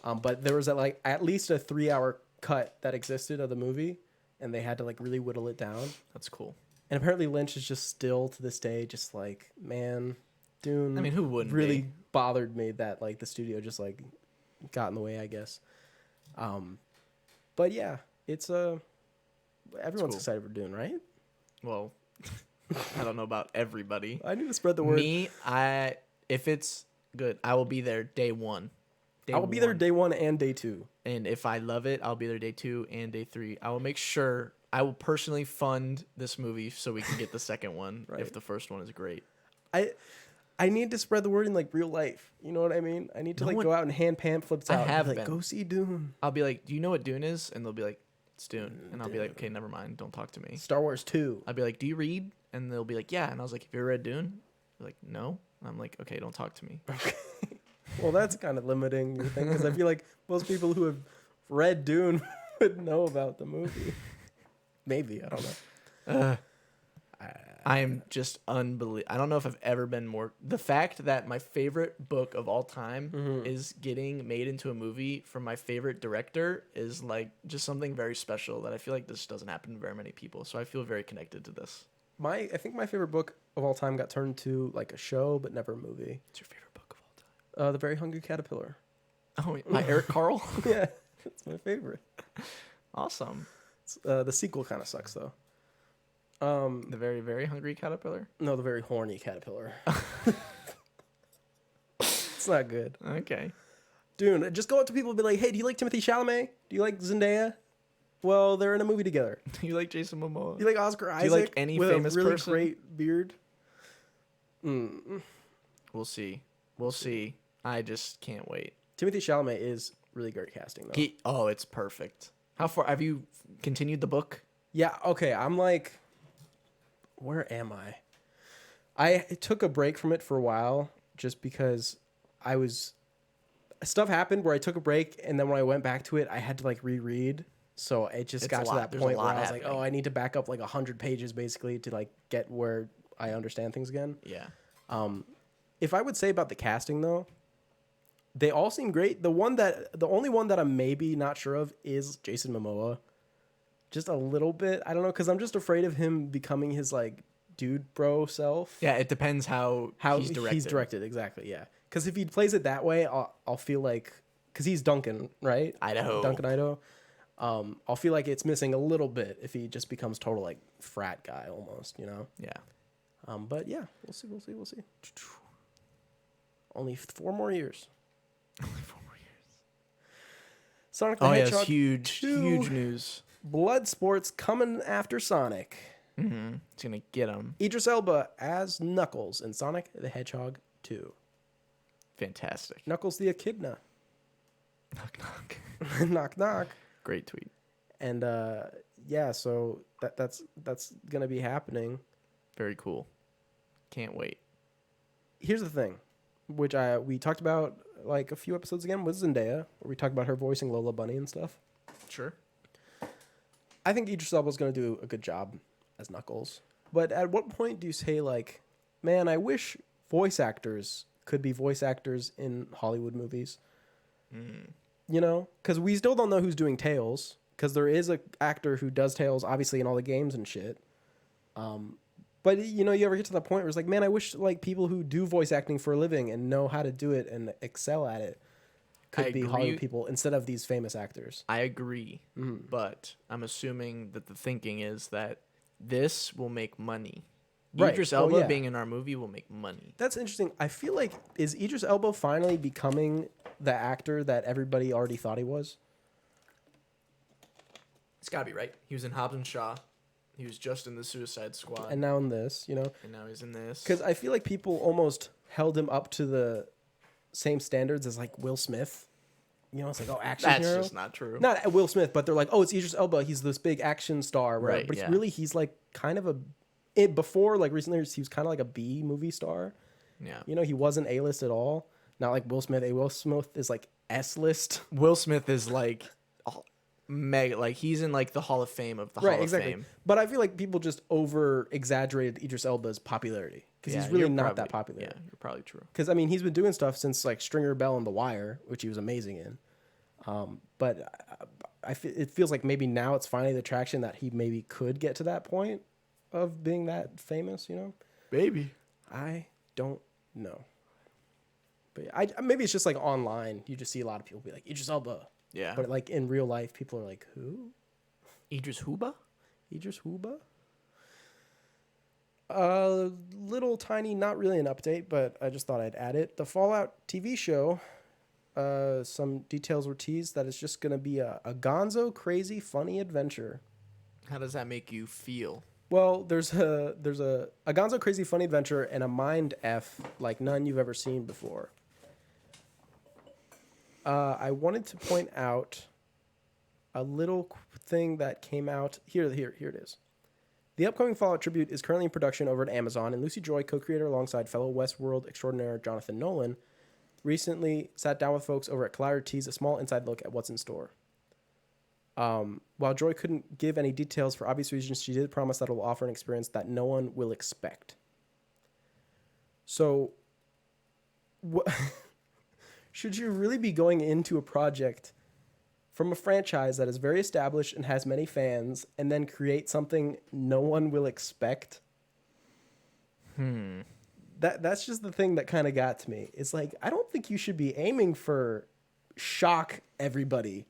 But there was at least a 3-hour cut that existed of the movie, and they had to like really whittle it down. That's cool. And apparently Lynch is just still to this day just like, man, Dune. I mean, who wouldn't really be? bothered me that like the studio just like got in the way, I guess. But yeah, it's everyone's cool. excited for Dune, right? Well, I don't know about everybody. I need to spread the word. Me, if it's good, I will be there day 1. I will be there day 1 and day 2. And if I love it, I'll be there day 2 and day 3. I will make sure I will personally fund this movie so we can get the second one if the first one is great. I need to spread the word in like real life. You know what I mean? I need to go out and hand pamphlets out. I have and go see Dune. I'll be like, do you know what Dune is? And they'll be like, it's Dune. And I'll be like, okay, never mind. Don't talk to me. Star Wars 2. I'll be like, do you read? And they'll be like, yeah. And I was like, have you ever read Dune? They're like, no. And I'm like, okay, don't talk to me. Well, that's kind of limiting your thing because I feel like most people who have read Dune would know about the movie. Maybe, I don't know. I am just unbelievable. I don't know if I've ever been more. The fact that my favorite book of all time is getting made into a movie from my favorite director is like just something very special that I feel like this doesn't happen to very many people. So I feel very connected to this. I think my favorite book of all time got turned to like a show, but never a movie. What's your favorite book of all time? The Very Hungry Caterpillar. Oh, by Eric Carle? Yeah, that's my favorite. Awesome. The sequel kind of sucks though. The Very, Very Hungry Caterpillar? No, The Very Horny Caterpillar. It's not good. Okay. Dude, just go up to people and be like, hey, do you like Timothée Chalamet? Do you like Zendaya? Well, they're in a movie together. Do you like Jason Momoa? Do you like Oscar Isaac? Do you like any with famous a really person? great beard? We'll see. We'll see. I just can't wait. Timothée Chalamet is really great casting, though. It's perfect. How far have you continued the book? Yeah, okay. I'm like, where am I? I took a break from it for a while just because stuff happened where I took a break, and then when I went back to it, I had to like reread. So it just got to that point where I was like, oh, I need to back up like 100 pages basically to like get where I understand things again. Yeah. If I would say about the casting though, they all seem great. The only one that I'm maybe not sure of is Jason Momoa. Just a little bit. I don't know, because I'm just afraid of him becoming his like dude bro self. Yeah, it depends how he's directed. He's directed, exactly, yeah. Because if he plays it that way, I'll feel like, because he's Duncan, right? Duncan Idaho. I'll feel like it's missing a little bit if he just becomes total like frat guy almost, you know? Yeah. But yeah, we'll see. Only 4 more years. Only 4 more years. Sonic the Hedgehog. Yes, huge news. Blood sports coming after Sonic. Mm-hmm. It's gonna get him. Idris Elba as Knuckles in Sonic the Hedgehog 2. Fantastic. Knuckles the Echidna. Knock knock. Knock knock. Great tweet. And yeah, so that's gonna be happening. Very cool. Can't wait. Here's the thing, which we talked about like a few episodes again with Zendaya, where we talked about her voicing Lola Bunny and stuff. Sure. I think Idris Elba's gonna do a good job as Knuckles. But at what point do you say like, man, I wish voice actors could be voice actors in Hollywood movies? You know, because we still don't know who's doing Tails, because there is a actor who does Tails, obviously, in all the games and shit. But, you know, you ever get to the point where it's like, man, I wish, like, people who do voice acting for a living and know how to do it and excel at it could be Hollywood people instead of these famous actors. I agree, but I'm assuming that the thinking is that this will make money. Right. Idris Elba being in our movie will make money. That's interesting. I feel like, is Idris Elba finally becoming the actor that everybody already thought he was? It's gotta be, right? He was in Hobbs and Shaw. He was just in the Suicide Squad. And now in this, you know? And now he's in this. Because I feel like people almost held him up to the same standards as, like, Will Smith. You know, it's like, oh, action hero? That's just not true. Not Will Smith, but they're like, oh, it's Idris Elba. He's this big action star. Right, But yeah. really, he's, like, kind of before, like, recently, he was kind of like a B movie star. Yeah. You know, he wasn't A-list at all. Not like Will Smith. Will Smith is, like, S-list. Will Smith is, like, mega. Like, he's in, like, the Hall of Fame of the Hall of Fame. But I feel like people just over-exaggerated Idris Elba's popularity. Because he's really not that popular. Yeah, you're probably true. Because, I mean, he's been doing stuff since, like, Stringer Bell and The Wire, which he was amazing in. But it feels like maybe now it's finally the traction that he maybe could get to that point of being that famous, you know? Maybe. I don't know. But yeah, maybe it's just like online. You just see a lot of people be like, Idris Elba. Yeah. But like in real life, people are like, who? Idris Huba? Idris Huba? Little tiny, not really an update, but I just thought I'd add it. The Fallout TV show, some details were teased that it's just going to be a gonzo, crazy, funny adventure. How does that make you feel? Well, there's a gonzo, crazy, funny adventure and a mind F like none you've ever seen before. I wanted to point out a little thing that came out. Here it is. The upcoming Fallout tribute is currently in production over at Amazon, and Lucy Joy, co-creator alongside fellow Westworld extraordinaire Jonathan Nolan, recently sat down with folks over at Collider to tease a small inside look at what's in store. While Joy couldn't give any details for obvious reasons, she did promise that it will offer an experience that no one will expect. So, should you really be going into a project from a franchise that is very established and has many fans and then create something no one will expect? That's just the thing that kind of got to me. It's like, I don't think you should be aiming for shock everybody.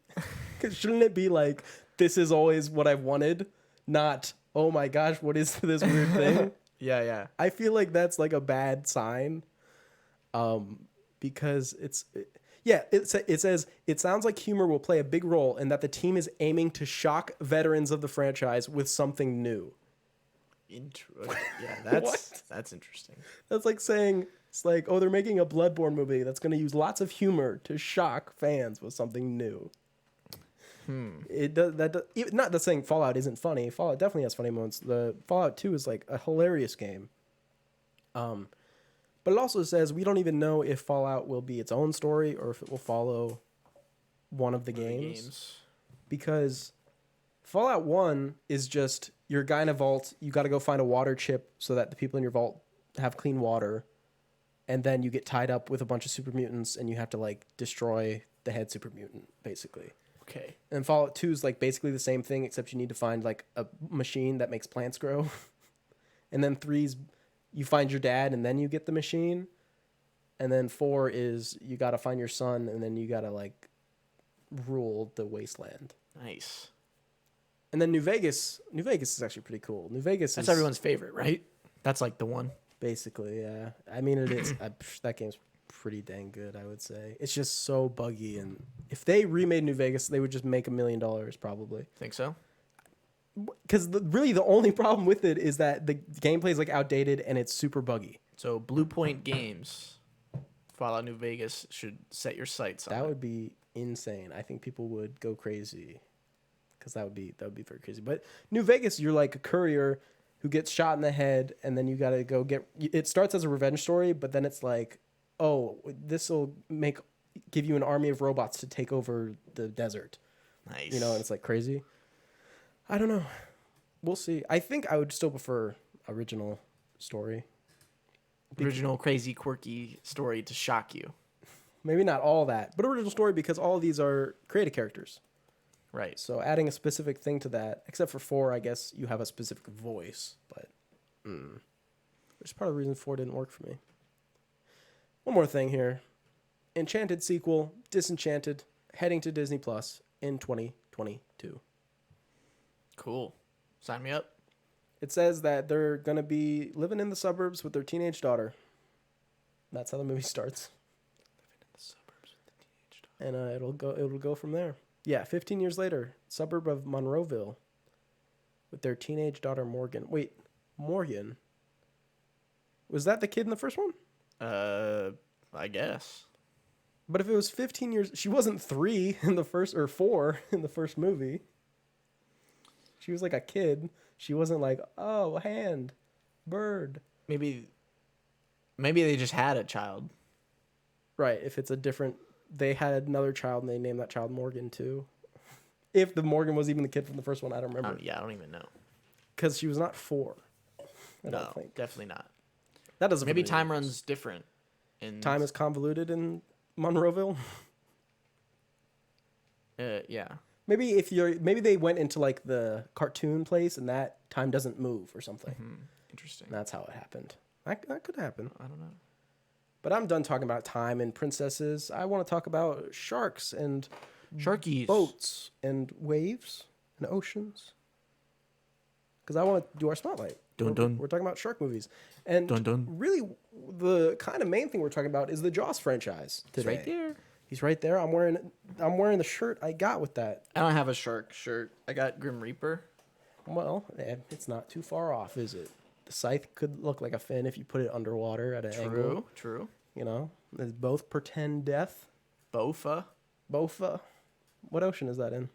Because shouldn't it be like, this is always what I've wanted, not, oh my gosh, what is this weird thing? Yeah. I feel like that's like a bad sign. Because it says it sounds like humor will play a big role and that the team is aiming to shock veterans of the franchise with something new. Yeah, that's interesting. That's like saying, it's like, oh, they're making a Bloodborne movie that's going to use lots of humor to shock fans with something new. It does not that saying Fallout isn't funny. Fallout definitely has funny moments. The Fallout 2 is like a hilarious game. But it also says we don't even know if Fallout will be its own story or if it will follow one of the games. Because Fallout 1 is just you're a guy in a vault. You got to go find a water chip so that the people in your vault have clean water. And then you get tied up with a bunch of super mutants and you have to like destroy the head super mutant, basically. Okay. And Fallout 2 is like basically the same thing, except you need to find like a machine that makes plants grow. And then 3's you find your dad and then you get the machine. And then 4 is you got to find your son and then you got to like rule the wasteland. Nice. And then New Vegas is actually pretty cool. That's everyone's favorite, right? That's like the one. Basically, yeah. I mean, it is. That game's pretty dang good, I would say. It's just so buggy, and if they remade New Vegas, they would just make $1 million probably. Think so? Because really the only problem with it is that the gameplay is like outdated and it's super buggy. So Blue Point Games, Fallout New Vegas should set your sights on That it. would be insane. I think people would go crazy. because that would be very crazy. But New Vegas, you're like a courier who gets shot in the head, and then you got to go get. It starts as a revenge story, but then it's like, oh, this will give you an army of robots to take over the desert. Nice. You know, and it's like crazy. I don't know. We'll see. I think I would still prefer original story. Original, crazy, quirky story to shock you. Maybe not all that, but original story because all of these are created characters. Right. So adding a specific thing to that, except for 4, I guess you have a specific voice, but which is part of the reason 4 didn't work for me. One more thing here. Enchanted sequel, Disenchanted, heading to Disney Plus in 2022. Cool. Sign me up. It says that they're going to be living in the suburbs with their teenage daughter. That's how the movie starts. Living in the suburbs with the teenage daughter. And it'll go from there. Yeah, 15 years later, suburb of Monroeville with their teenage daughter Morgan. Wait, Morgan? Was that the kid in the first one? I guess. But if it was 15 years, she wasn't 3 in the first, or 4 in the first movie. She was like a kid. She wasn't like, oh, hand, bird. Maybe they just had a child. Right. If it's a different, they had another child and they named that child Morgan too. If the Morgan was even the kid from the first one, I don't remember. I don't even know. Because she was not 4. I No, don't think. definitely not. That doesn't. Maybe really time make runs different. Time is convoluted in Monroeville. Yeah. Maybe maybe they went into like the cartoon place and that time doesn't move or something. Interesting. And that's how it happened. That could happen. I don't know. But I'm done talking about time and princesses. I want to talk about sharks and Sharkies. boats and waves and oceans. Because I want to do our spotlight. Dun, dun. We're talking about shark movies. And Dun, dun. really, the kind of main thing we're talking about is the Jaws franchise today. It's right there. He's right there. I'm wearing the shirt I got with that. I don't have a shark shirt. I got Grim Reaper. Well, it's not too far off, is it? The scythe could look like a fin if you put it underwater at an angle. True. You know, they both pretend death. Bofa. Bofa. What ocean is that in?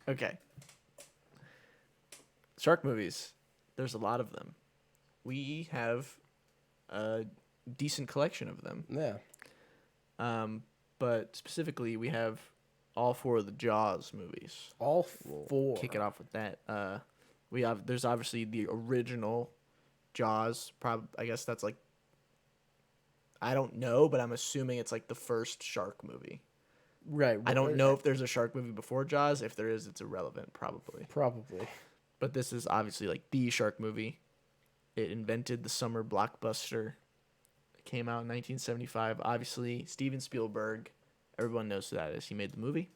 Okay. Shark movies. There's a lot of them. We have a decent collection of them. Yeah. But specifically, we have all 4 of the Jaws movies. All 4. We'll kick it off with that. There's obviously the original Jaws. I guess that's like, I don't know, but I'm assuming it's like the first shark movie. Right. I don't know if there's a shark movie before Jaws. If there is, it's irrelevant, probably. Probably. But this is obviously like the shark movie. It invented the summer blockbuster. It came out in 1975. Obviously, Steven Spielberg. Everyone knows who that is. He made the movie.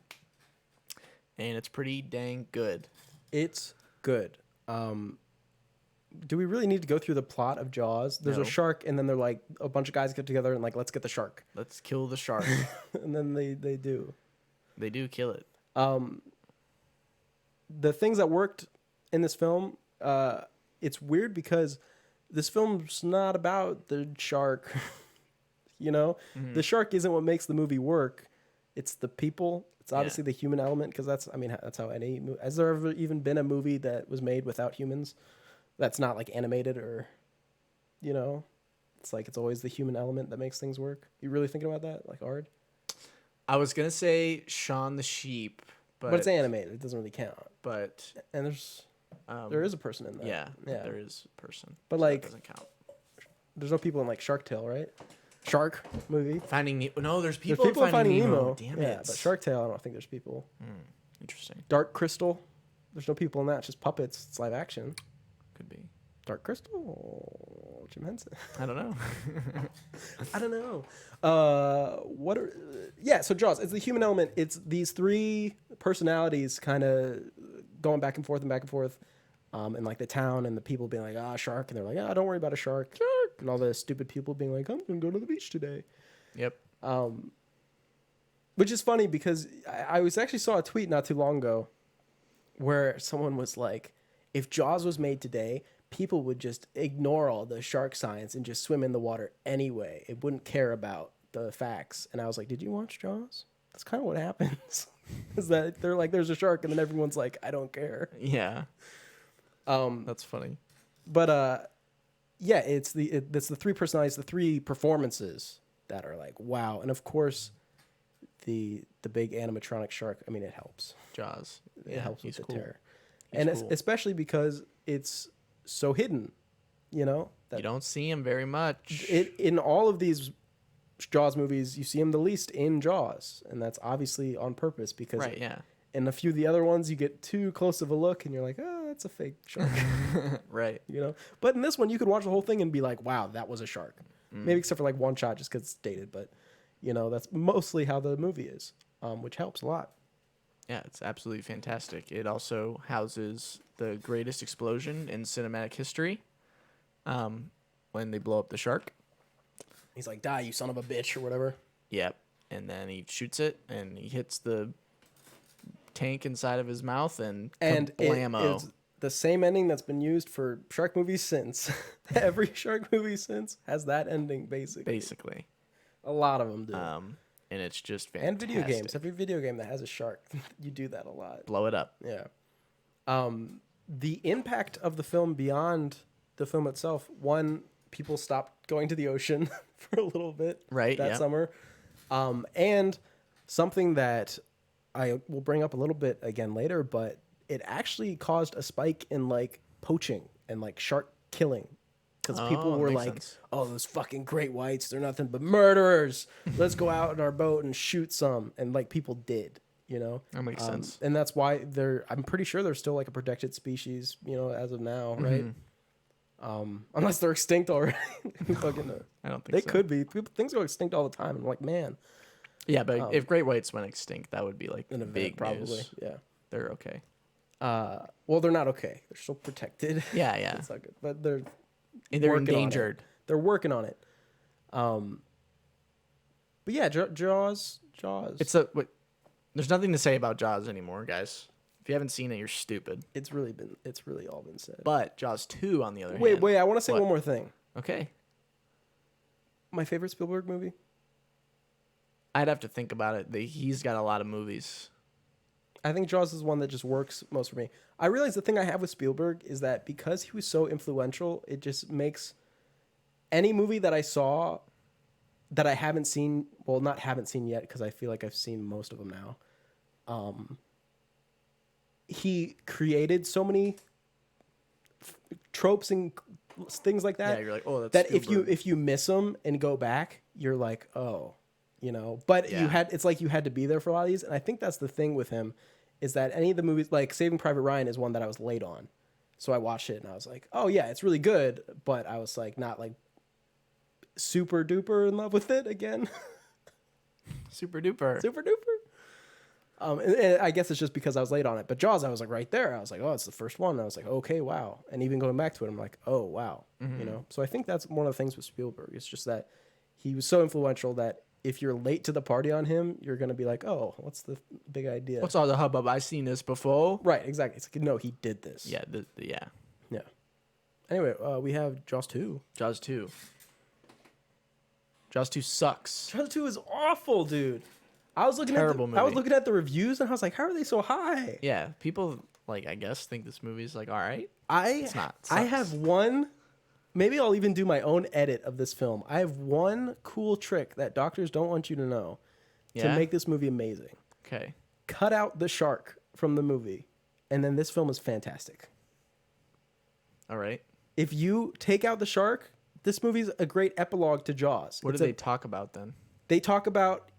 And it's pretty dang good. It's good. Do we really need to go through the plot of Jaws? There's No. a shark, and then they're like, a bunch of guys get together and like, let's get the shark. Let's kill the shark. And then they do. They do kill it. The things that worked in this film, it's weird because this film's not about the shark. You know, the shark isn't what makes the movie work. It's the people. It's obviously the human element because that's how any movie. Has there ever even been a movie that was made without humans? That's not like animated or, you know, it's like it's always the human element that makes things work. You really thinking about that, like Ard? I was gonna say Shaun the Sheep, But it's animated. It doesn't really count. But And there is a person in that. yeah, Yeah. there is a person. But so like, that doesn't count. there's no people in like Shark Tale, right? Shark movie. Finding Nemo. No, there's There's people, people in Finding Nemo. Nemo. Damn Yeah, it. but Shark Tale, I don't think there's people. Interesting. Dark Crystal. There's no people in that. It's just puppets. It's live action. Could be. Dark Crystal. Jim Henson. I don't know. I don't know. So Jaws, it's the human element. It's these 3 personalities kind of going back and forth and back and forth. In like the town and the people being like, shark. And they're like, don't worry about a shark. Shark. And all the stupid people being like, I'm going to go to the beach today. Yep. Which is funny because I actually saw a tweet not too long ago where someone was like, if Jaws was made today, people would just ignore all the shark science and just swim in the water anyway. It wouldn't care about the facts. And I was like, did you watch Jaws? That's kind of what happens. Is that they're like, there's a shark, and then everyone's like, I don't care. Yeah. That's funny. But yeah, it's the three personalities, the three performances that are like, wow. And of course, the big animatronic shark. I mean, it helps. Jaws. It helps with the cool. terror, He's and cool. especially because it's so hidden. You know, You don't see him very much. in all of these Jaws movies, you see him the least in Jaws, and that's obviously on purpose because Right, yeah. in a few of the other ones, you get too close of a look, and you're like, oh, that's a fake shark. Right. You know, but in this one, you could watch the whole thing and be like, wow, that was a shark. Maybe except for like one shot, just because it's dated, but you know, that's mostly how the movie is, which helps a lot. Yeah, it's absolutely fantastic. It also houses the greatest explosion in cinematic history when they blow up the shark. He's like, die, you son of a bitch, or whatever. Yep. And then he shoots it, and he hits the tank inside of his mouth, and blammo. It's the same ending that's been used for shark movies since. Every shark movie since has that ending, basically. A lot of them do. And it's just fantastic. And video games. Every video game that has a shark, you do that a lot. Blow it up. Yeah. The impact of the film beyond the film itself, one, people stopped going to the ocean for a little bit that summer. And something that I will bring up a little bit again later, but it actually caused a spike in like poaching and like shark killing. Because people were like, oh, those fucking great whites, they're nothing but murderers. Let's go out in our boat and shoot some. And like people did, you know? That makes sense. And that's why I'm pretty sure they're still like a protected species, you know, as of now, right? Unless they're extinct already. Fucking, I don't think they so. could be. Things go extinct all the time. I'm like, man. Yeah, but if great whites went extinct, that would be like An event, big probably. news. Yeah. They're okay. Well, they're not okay. They're still protected. Yeah, yeah. It's not good. But they're They're working on it. endangered. They're working on it. But yeah, Jaws. There's nothing to say about Jaws anymore, guys. If you haven't seen it, you're stupid. It's really all been said. But Jaws 2, on the other hand. Wait, I want to say one more thing. Okay. My favorite Spielberg movie? I'd have to think about it. He's got a lot of movies. I think Jaws is one that just works most for me. I realize the thing I have with Spielberg is that because he was so influential, it just makes any movie that I saw that I haven't seen, well, not haven't seen yet, because I feel like I've seen most of them now. He created so many tropes and things like that. Yeah, you're like, oh, that's that Spielberg. if you miss them and go back, you're like, oh, you know. But it's like you had to be there for a lot of these, and I think that's the thing with him, is that any of the movies, like Saving Private Ryan, is one that I was late on, so I watched it and I was like, oh yeah, it's really good, but I was like not like super duper in love with it again. Super duper. Super duper. And I guess it's just because I was late on it. But Jaws, I was like right there. I was like, oh, it's the first one. And I was like, okay, wow. And even going back to it, I'm like, oh, wow. You know. So I think that's one of the things with Spielberg. It's just that he was so influential that if you're late to the party on him, you're gonna be like, oh, what's the big idea? What's all the hubbub? I've seen this before. Right, exactly. It's like, no, he did this. Yeah, yeah. Yeah. Anyway, we have Jaws 2. Jaws 2. Jaws 2 sucks. Jaws 2 is awful, dude. I was looking Terrible movie. I was looking at the reviews and I was like, how are they so high? Yeah, people I guess think this movie's like all right. It's not. It I sucks. have one. Maybe I'll even do my own edit of this film. I have one cool trick that doctors don't want you to know to make this movie amazing. Okay. Cut out the shark from the movie, and then this film is fantastic. All right. If you take out the shark, this movie's a great epilogue to Jaws. What do they talk about then? They talk about,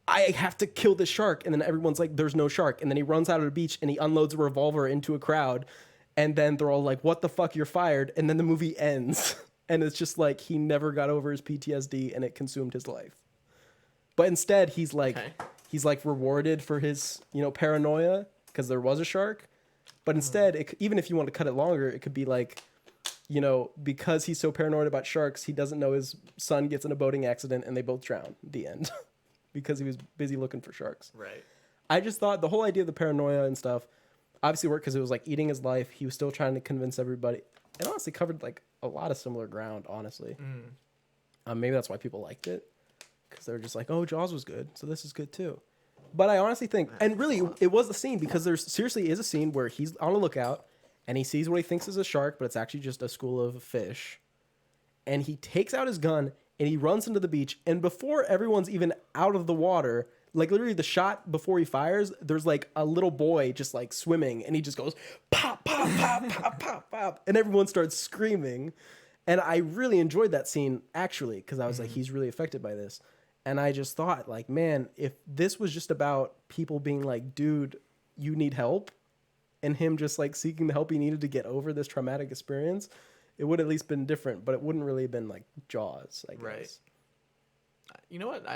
I have to kill this shark, and then everyone's like, there's no shark, and then he runs out of the beach and he unloads a revolver into a crowd, and then they're all like, what the fuck, you're fired, and then the movie ends. And it's just like he never got over his PTSD and it consumed his life. But instead he's like rewarded for his, you know, paranoia because there was a shark. But instead, even if you want to cut it longer, it could be like, you know, because he's so paranoid about sharks, he doesn't know his son gets in a boating accident and they both drown. The end. Because he was busy looking for sharks. Right. I just thought the whole idea of the paranoia and stuff obviously worked because it was like eating his life. He was still trying to convince everybody. It honestly covered like a lot of similar ground, honestly. Maybe that's why people liked it, because they were just like, oh, Jaws was good, so this is good too. But I honestly think, and really, it was the scene because there seriously is a scene where he's on a lookout and he sees what he thinks is a shark, but it's actually just a school of fish. And he takes out his gun and he runs into the beach. And before everyone's even out of the water, like literally the shot before he fires, there's like a little boy just like swimming and he just goes pop, pop, pop, pop, pop, pop. And everyone starts screaming. And I really enjoyed that scene actually because I was like, he's really affected by this. And I just thought like, man, if this was just about people being like, dude, you need help, and him just like seeking the help he needed to get over this traumatic experience, it would at least been different, but it wouldn't really have been like Jaws, I guess. Right. You know what?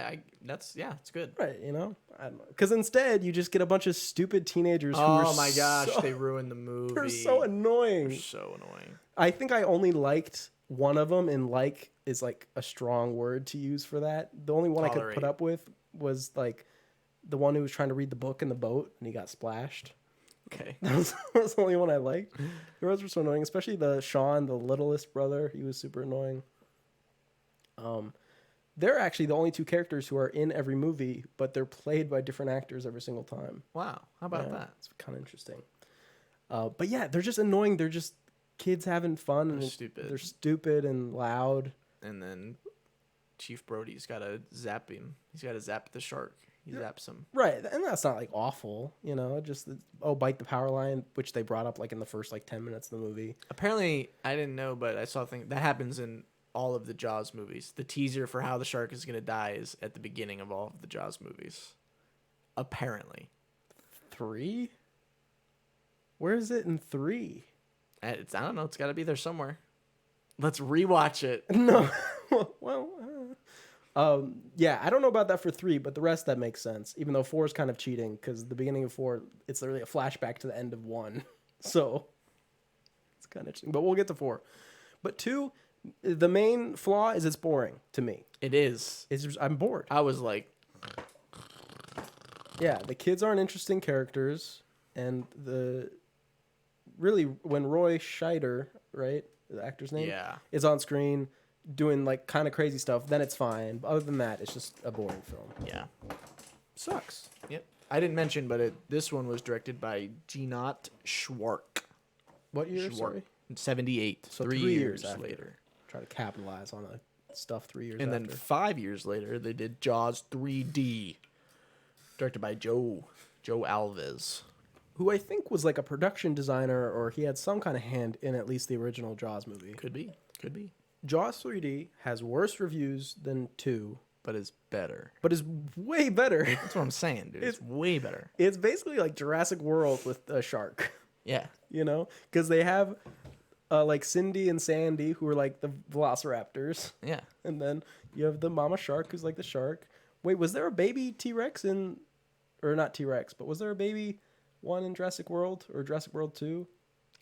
That's it's good. Right, you know? I don't know. Because instead, you just get a bunch of stupid teenagers who Oh my gosh, they ruined the movie. They're so annoying. They're so annoying. I think I only liked one of them, and like is like a strong word to use for that. The only one I could put up with was like the one who was trying to read the book in the boat and he got splashed. Okay. That was the only one I liked. The rest were so annoying, especially the Sean, the littlest brother. He was super annoying. They're actually the only two characters who are in every movie, but they're played by different actors every single time. Wow. How about that? It's kind of interesting. But yeah, they're just annoying. They're just kids having fun. They're and stupid. They're stupid and loud. And then Chief Brody's got to zap him. He's got to zap the shark. He zaps him. Right, and that's not like awful, you know. Just bite the power line, which they brought up like in the first like 10 minutes of the movie. Apparently, I didn't know, but I saw a thing that happens in all of the Jaws movies. The teaser for how the shark is gonna die is at the beginning of all of the Jaws movies. Apparently, 3. Where is it in 3? I don't know. It's got to be there somewhere. Let's rewatch it. No, well. Yeah, I don't know about that for 3, but the rest that makes sense. Even though 4 is kind of cheating because the beginning of 4, it's literally a flashback to the end of 1, so it's kind of interesting. But we'll get to 4. But 2, the main flaw is it's boring to me. It is. It's just, I'm bored. I was like, yeah, the kids aren't interesting characters, and when Roy Scheider, right, the actor's name, is on screen doing like kind of crazy stuff, then it's fine. But other than that, it's just a boring film. Yeah. Sucks. Yep. I didn't mention, but this one was directed by Ginat Schwark. What year? Sorry? 78. So 3 years later. Try to capitalize on stuff 3 years and after. Then 5 years later, they did Jaws 3D. Directed by Joe Alves. Who I think was like a production designer, or he had some kind of hand in at least the original Jaws movie. Could be. Jaws 3D has worse reviews than 2. But is better. But is way better. That's what I'm saying, dude. It's way better. It's basically like Jurassic World with a shark. Yeah. You know? Because they have like Cindy and Sandy, who are like the velociraptors. Yeah. And then you have the mama shark, who's like the shark. Wait, was there a baby T-Rex in... Or not T-Rex, but was there a baby one in Jurassic World? Or Jurassic World 2?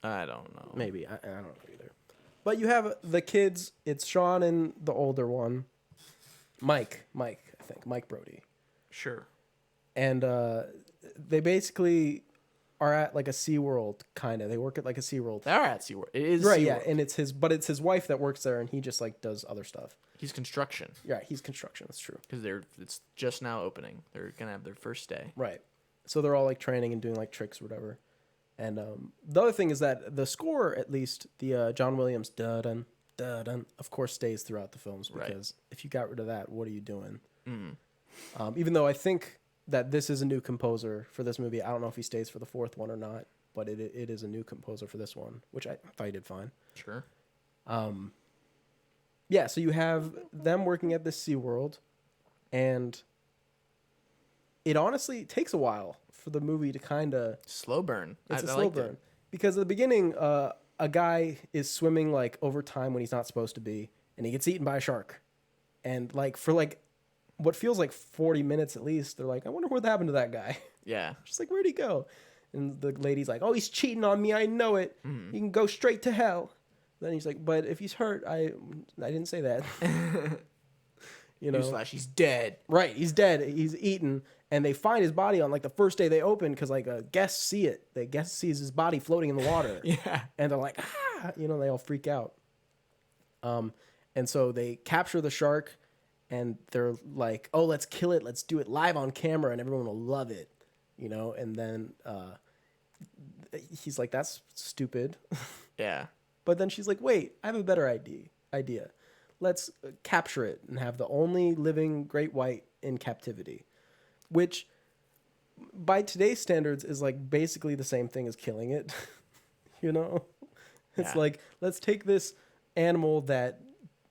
I don't know. Maybe. I don't know either. But you have the kids. It's Sean and the older one. Mike, I think. Mike Brody. Sure. And they basically are at like a SeaWorld, kind of. They work at like a SeaWorld. They are at SeaWorld. It is right, SeaWorld. yeah. And it's his wife that works there, and he just like does other stuff. He's construction. Yeah, he's construction. That's true. Because it's just now opening. They're going to have their first day. Right. So they're all like training and doing like tricks or whatever. And the other thing is that the score, at least, the John Williams, dun, dun, dun, of course, stays throughout the films. Because if you got rid of that, what are you doing? Even though I think that this is a new composer for this movie. I don't know if he stays for the 4th one or not. But it is a new composer for this one, which I thought he did fine. Sure. Yeah, so you have them working at this SeaWorld. And it honestly takes a while for the movie to kind of... Slow burn. It's a slow burn. Because at the beginning, a guy is swimming like over time when he's not supposed to be, and he gets eaten by a shark. And like for like what feels like 40 minutes at least, they're like, I wonder what happened to that guy. Yeah. Just like, where'd he go? And the lady's like, oh, he's cheating on me. I know it. He can go straight to hell. Then he's like, but if he's hurt, I didn't say that. You know, newsflash, he's dead. Right, he's dead. He's eaten, and they find his body on like the first day they open because like a guest see it. The guest sees his body floating in the water. Yeah, and they're like, ah, you know, they all freak out. And so they capture the shark, and they're like, "Oh, let's kill it. Let's do it live on camera, and everyone will love it," you know. And then he's like, "That's stupid." Yeah. But then she's like, "Wait, I have a better idea. Let's capture it and have the only living great white in captivity," which, by today's standards, is like basically the same thing as killing it. You know, it's Yeah. like, let's take this animal that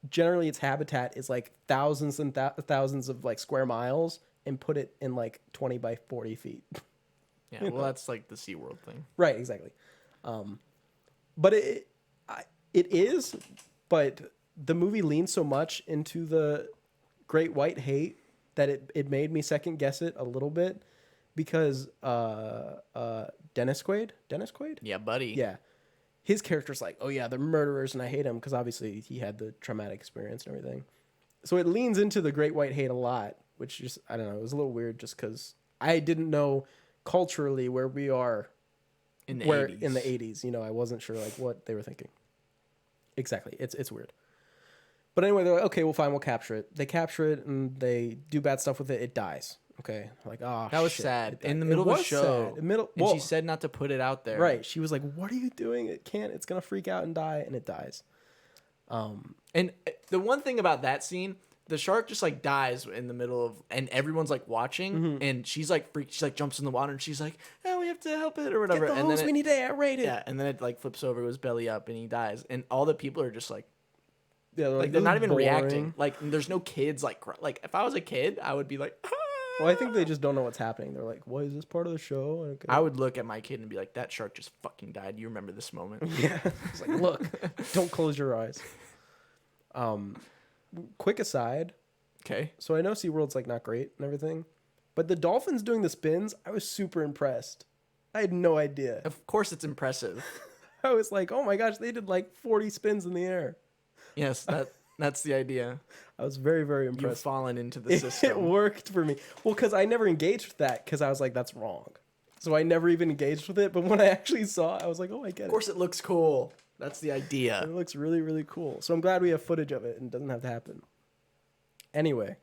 generally its habitat is like thousands and thousands of like square miles and put it in like 20 by 40 feet. Yeah. Well, that's like the SeaWorld thing. Right, exactly. But it is, but the movie leans so much into the great white hate that it made me second guess it a little bit, because Dennis Quaid? Yeah, buddy. Yeah. His character's like, "Oh yeah, they're murderers and I hate them," because obviously he had the traumatic experience and everything. So it leans into the great white hate a lot, which just, I don't know, it was a little weird just because I didn't know culturally where we are In the where 80s. in the 80s, you know. I wasn't sure like what they were thinking. Exactly. It's weird. But anyway, they're like, "Okay, well fine, we'll capture it." They capture it and they do bad stuff with it. It dies. Okay. Like, oh, That was shit, sad. it died. In the It middle of the was show. sad. And she said not to put it out there. Right. She was like, "What are you doing? It can't. It's going to freak out and die," and it dies. And the one thing about that scene, the shark just like dies in the middle of, and everyone's like watching, Mm-hmm. and she's like freaked. She like jumps in the water and she's like, "Oh, we have to help it," or whatever. Get the and hose, then we need to aerate it. yeah, and then it like flips over, goes belly up, and he dies. And all the people are just like Yeah, they're "This not is even boring." reacting. Like there's no kids like like if I was a kid, I would be like. "Ah." Well, I think they just don't know what's happening. They're like, "What is this part of the show?" Okay. I would look at my kid and be like, "That shark just fucking died. You remember this moment?" Yeah. It's like, "Look, don't close your eyes." Quick aside. Okay. So I know SeaWorld's like not great and everything, but the dolphins doing the spins, I was super impressed. I had no idea. Of course, it's impressive. I was like, "Oh my gosh, they did like 40 spins in the air." Yes, that's the idea. I was very, very You've impressed. fallen into the It system. worked for me. Well, because I never engaged with that because I was like, "That's wrong." So I never even engaged with it. But when I actually saw it, I was like, "Oh, I get Of course, it looks cool. That's the it. idea. It looks really, really cool." So I'm glad we have footage of it and it doesn't have to happen. Anyway,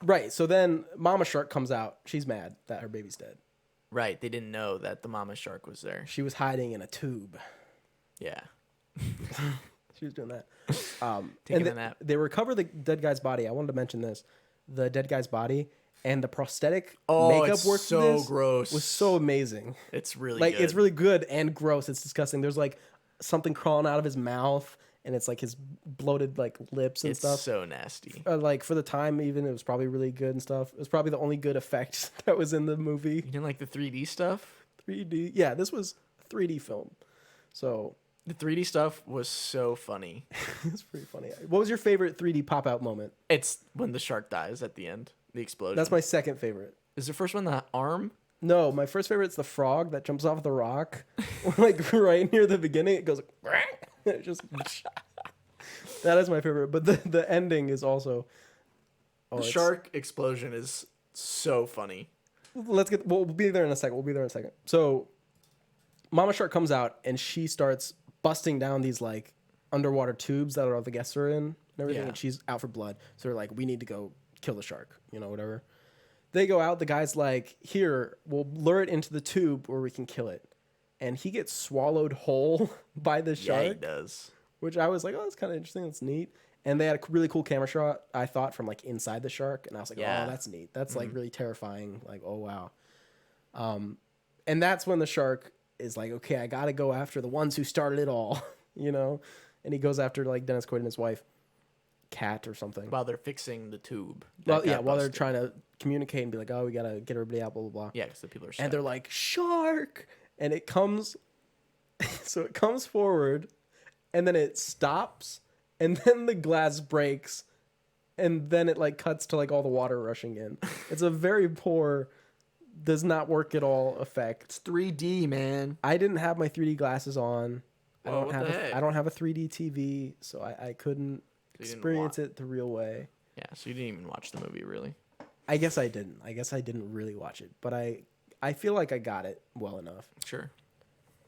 right. So then Mama Shark comes out. She's mad that her baby's dead. Right. They didn't know that the mama shark was there. She was hiding in a tube. Yeah. She was doing that. Taking And a nap. they recover the dead guy's body. I wanted to mention this. The dead guy's body and the prosthetic makeup it's work for so this gross. was so amazing. It's really Like, good. it's really good and gross. It's disgusting. There's like something crawling out of his mouth, and it's like his bloated like lips and It's stuff. so nasty. Like for the time, even it was probably really good and stuff. It was probably the only good effect that was in the movie. You didn't like the 3D stuff? 3D, yeah, this was a 3D film, so The 3D stuff was so funny. it's pretty funny. What was your favorite 3D pop out moment? It's when the shark dies at the end. The explosion. That's my second favorite. Is the first one the arm? No, my first favorite's the frog that jumps off the rock, like right near the beginning. It goes, it just. That is my favorite, but the ending is also. The shark explosion is so funny. We'll be there in a second. So, Mama Shark comes out and she starts busting down these like underwater tubes that all the guests are in and everything. Yeah. And she's out for blood. So they're like, "We need to go kill the shark," you know, whatever. They go out. The guy's like, "Here, we'll lure it into the tube where we can kill it," and he gets swallowed whole by the Yeah, he shark, does. which I was like, "Oh, that's kind of interesting. That's neat." And they had a really cool camera shot, I thought, from like inside the shark, and I was like, Yeah. "Oh, that's neat. That's like really terrifying." Like, "Oh wow." And that's when the shark is like, "Okay, I gotta go after the ones who started it all," you know. And he goes after like Dennis Quaid and his wife, Kat or something. While they're fixing the tube. Well, that yeah, got while they're busted. trying to communicate and be like, "Oh, we gotta get everybody out," blah blah blah. Yeah, because the people are And they're like, "Shark!" And it comes, so it comes forward, and then it stops, and then the glass breaks, and then it like cuts to like all the water rushing in. It's a very poor, does not work at all effect. 3D, man. I didn't have my 3D glasses on. Well, what the heck? I don't have a 3D TV, so I couldn't So you didn't experience it the real way. Yeah, so you didn't even watch the movie, really. I guess I didn't. I guess I didn't really watch it, but I feel like I got it well enough. Sure.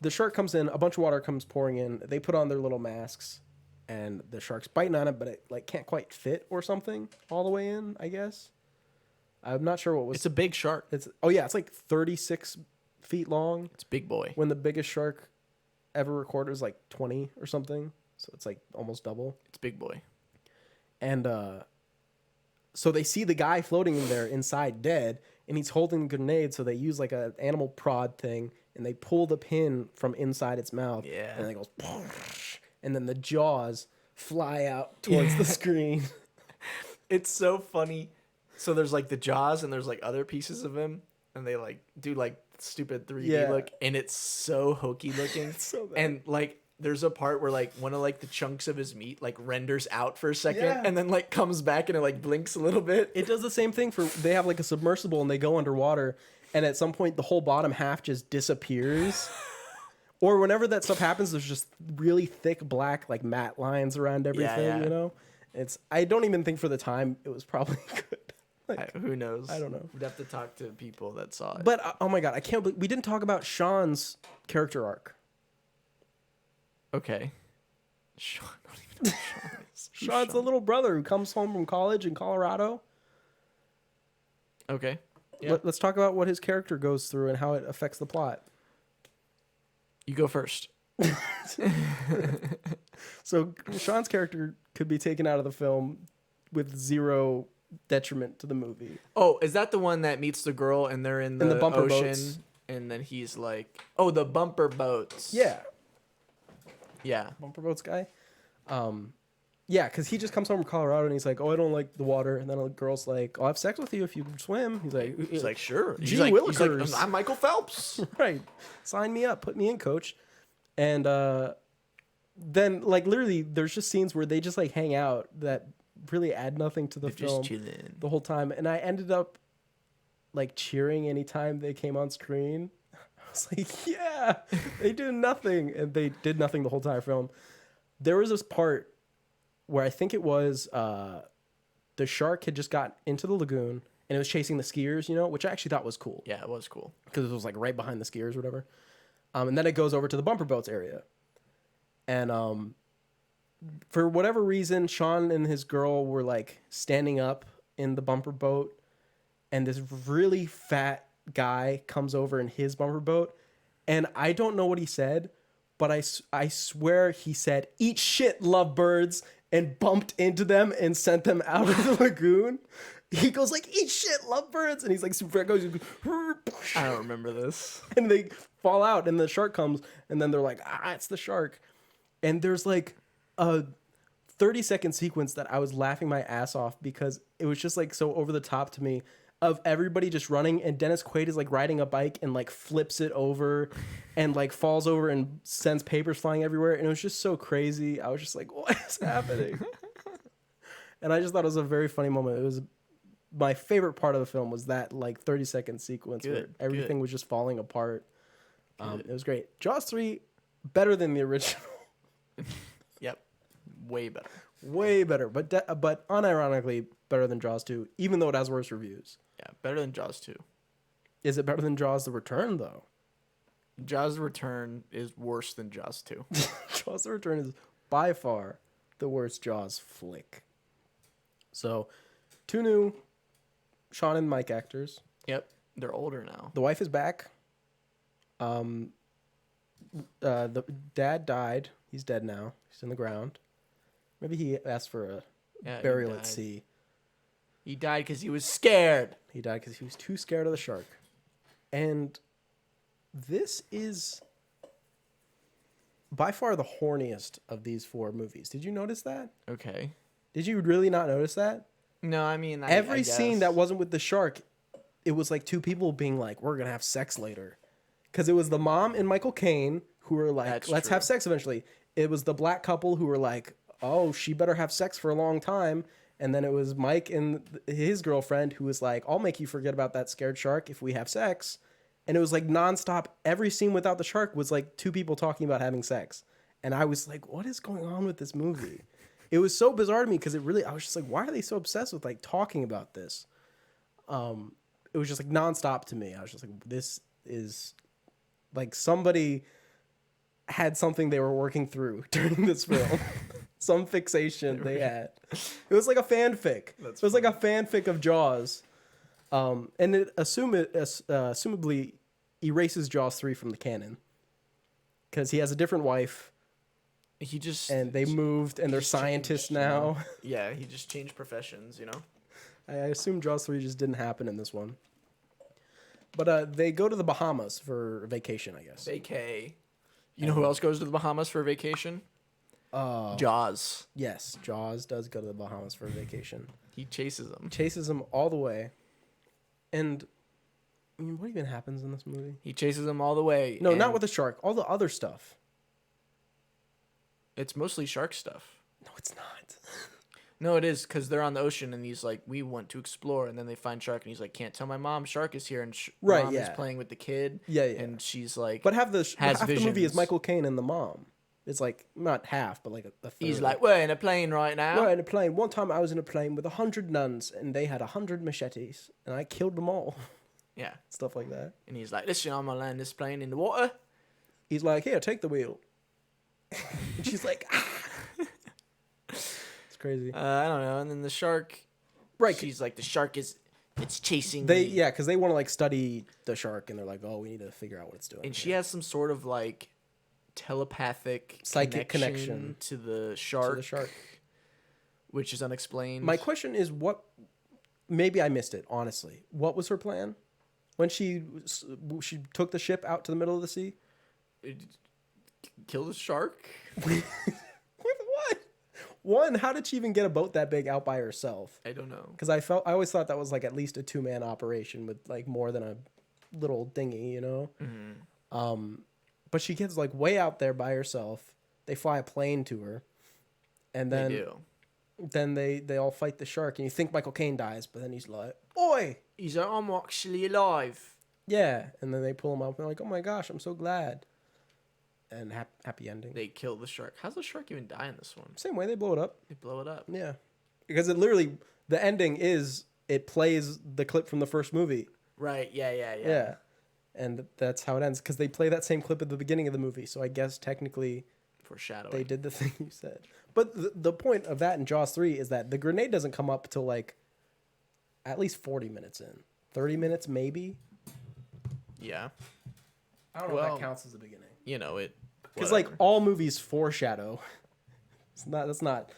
The shark comes in, a bunch of water comes pouring in. They put on their little masks, and the shark's biting on it, but it like can't quite fit or something all the way in, I guess. I'm not sure what was. It's a big shark. It's like 36 feet long. It's big boy. When the biggest shark ever recorded was like 20 or something, so it's like almost double. It's big boy. And so they see the guy floating in there inside dead, and he's holding a grenade. So they use like an animal prod thing, and they pull the pin from inside its mouth. Yeah. And it goes, and then the jaws fly out towards the screen. It's so funny. So there's like the jaws, and there's like other pieces of him, and they like do like stupid 3D look, and it's so hokey looking. So bad. And like there's a part where like one of like the chunks of his meat like renders out for a second, and then like comes back and it like blinks a little bit. It does the same thing for, they have like a submersible and they go underwater, and at some point the whole bottom half just disappears. Or whenever that stuff happens, there's just really thick black like matte lines around everything, you know? I don't even think for the time it was probably good. Like, Who knows? I don't know. We'd have to talk to people that saw it. But oh my god, I can't believe we didn't talk about Sean's character arc. Okay. Sean, I don't even know who Sean is. Who's Sean's the little brother who comes home from college in Colorado. Okay. Yeah. Let's talk about what his character goes through and how it affects the plot. You go first. So Sean's character could be taken out of the film with zero detriment to the movie. Oh, is that the one that meets the girl and they're in the bumper ocean? boats. And then he's like, oh, the bumper boats. Yeah. Yeah. Bumper boats guy. Yeah, because he just comes home from Colorado and he's like, oh, I don't like the water. And then a girl's like, I'll have sex with you if you can swim. He's like, sure. Gee He's like, willikers. I'm Michael Phelps. Right. Sign me up. Put me in, coach. And then, like, literally, there's just scenes where they just, like, hang out that really add nothing to the film Just chilling. the whole time. And I ended up, like, cheering anytime they came on screen. I was like, yeah, they do nothing. And they did nothing the whole entire film. There was this part where I think it was the shark had just got into the lagoon and it was chasing the skiers, you know, which I actually thought was cool. Yeah, it was cool. Because it was like right behind the skiers or whatever. And then it goes over to the bumper boats area. And for whatever reason, Sean and his girl were like standing up in the bumper boat. And this really fat guy comes over in his bumper boat. And I don't know what he said, but I swear he said, "Eat shit, lovebirds," and bumped into them and sent them out of the lagoon. He goes like, "Eat shit, lovebirds," and he's like super goes. I don't remember this. And they fall out, and the shark comes, and then they're like, it's the shark. And there's like a 30-second sequence that I was laughing my ass off because it was just like so over the top to me of everybody just running, and Dennis Quaid is like riding a bike and like flips it over and like falls over and sends papers flying everywhere. And it was just so crazy. I was just like, what is happening? And I just thought it was a very funny moment. It was my favorite part of the film was that like 30-second sequence where everything was just falling apart. It was great. Jaws 3, better than the original. Yep. Way better. Way better, but unironically better than Jaws 2, even though it has worse reviews. Yeah, better than Jaws 2. Is it better than Jaws the Return, though? Jaws the Return is worse than Jaws 2. Jaws the Return is by far the worst Jaws flick. So, 2 new Sean and Mike actors. Yep. They're older now. The wife is back. The dad died. He's dead now. He's in the ground. Maybe he asked for a burial at sea. He died because he was scared. He died because he was too scared of the shark. And this is by far the horniest of these 4 movies. Did you notice that? Okay. Did you really not notice that? No, I mean, every scene that wasn't with the shark, it was like 2 people being like, we're going to have sex later. Because it was the mom and Michael Caine who were like, let's have sex eventually. It was the black couple who were like, oh, she better have sex for a long time. And then it was Mike and his girlfriend who was like, I'll make you forget about that scared shark if we have sex. And it was like nonstop. Every scene without the shark was like 2 people talking about having sex. And I was like, what is going on with this movie? It was so bizarre to me because I was just like, why are they so obsessed with like talking about this? It was just like nonstop to me. I was just like, this is like somebody had something they were working through during this film. some fixation they had. It was like a fanfic. It was like a fanfic of Jaws. And it assumably erases Jaws 3 from the canon. Because he has a different wife. And they moved, and they're scientists now. Yeah, he just changed professions, you know? I assume Jaws 3 just didn't happen in this one. But they go to the Bahamas for vacation, I guess. Vacay. You know who else goes to the Bahamas for vacation? Jaws. Yes, Jaws does go to the Bahamas for vacation. He chases them. Chases them all the way. And, I mean, what even happens in this movie? He chases them all the way. No, not with the shark. All the other stuff. It's mostly shark stuff. No, it's not. No, it is, because they're on the ocean, and he's like, we want to explore, and then they find shark, and he's like, can't tell my mom shark is here, and mom is playing with the kid. Yeah. And she's like, but half the movie is Michael Caine and the mom. It's like, not half, but like a third. He's like, we're in a plane right now. We're in a plane. One time I was in a plane with 100 nuns, and they had 100 machetes, and I killed them all. Yeah. Stuff like that. And he's like, listen, I'm going to land this plane in the water. He's like, here, take the wheel. And she's like, ah. It's crazy. I don't know. And then the shark, right? She's like, the shark it's chasing me. Yeah, because they want to like study the shark, and they're like, oh, we need to figure out what it's doing. And she has some sort of like telepathic psychic connection to the shark, which is unexplained. My question is, what? Maybe I missed it. honestly. What was her plan when she took the ship out to the middle of the sea? Kill the shark? With what? One, how did she even get a boat that big out by herself? I don't know. Because I always thought that was like at least a 2-man operation with like more than a little dinghy, you know? Mm-hmm. But she gets like way out there by herself. They fly a plane to her, and then they all fight the shark. And you think Michael Caine dies, but then he's like, "Oi!" He's like, "I'm actually alive." Yeah, and then they pull him up, and they're like, "Oh my gosh, I'm so glad." And happy ending. They kill the shark. How's the shark even die in this one? Same way, they blow it up. They blow it up. Yeah, because it literally the ending is it plays the clip from the first movie. Right. Yeah. Yeah. And that's how it ends, because they play that same clip at the beginning of the movie. So I guess technically, foreshadowing, they did the thing you said. But the point of that in Jaws 3 is that the grenade doesn't come up till like at least 40 minutes in. 30 minutes maybe. Yeah. I don't know if that counts as the beginning. You know it. Because like all movies foreshadow. That's not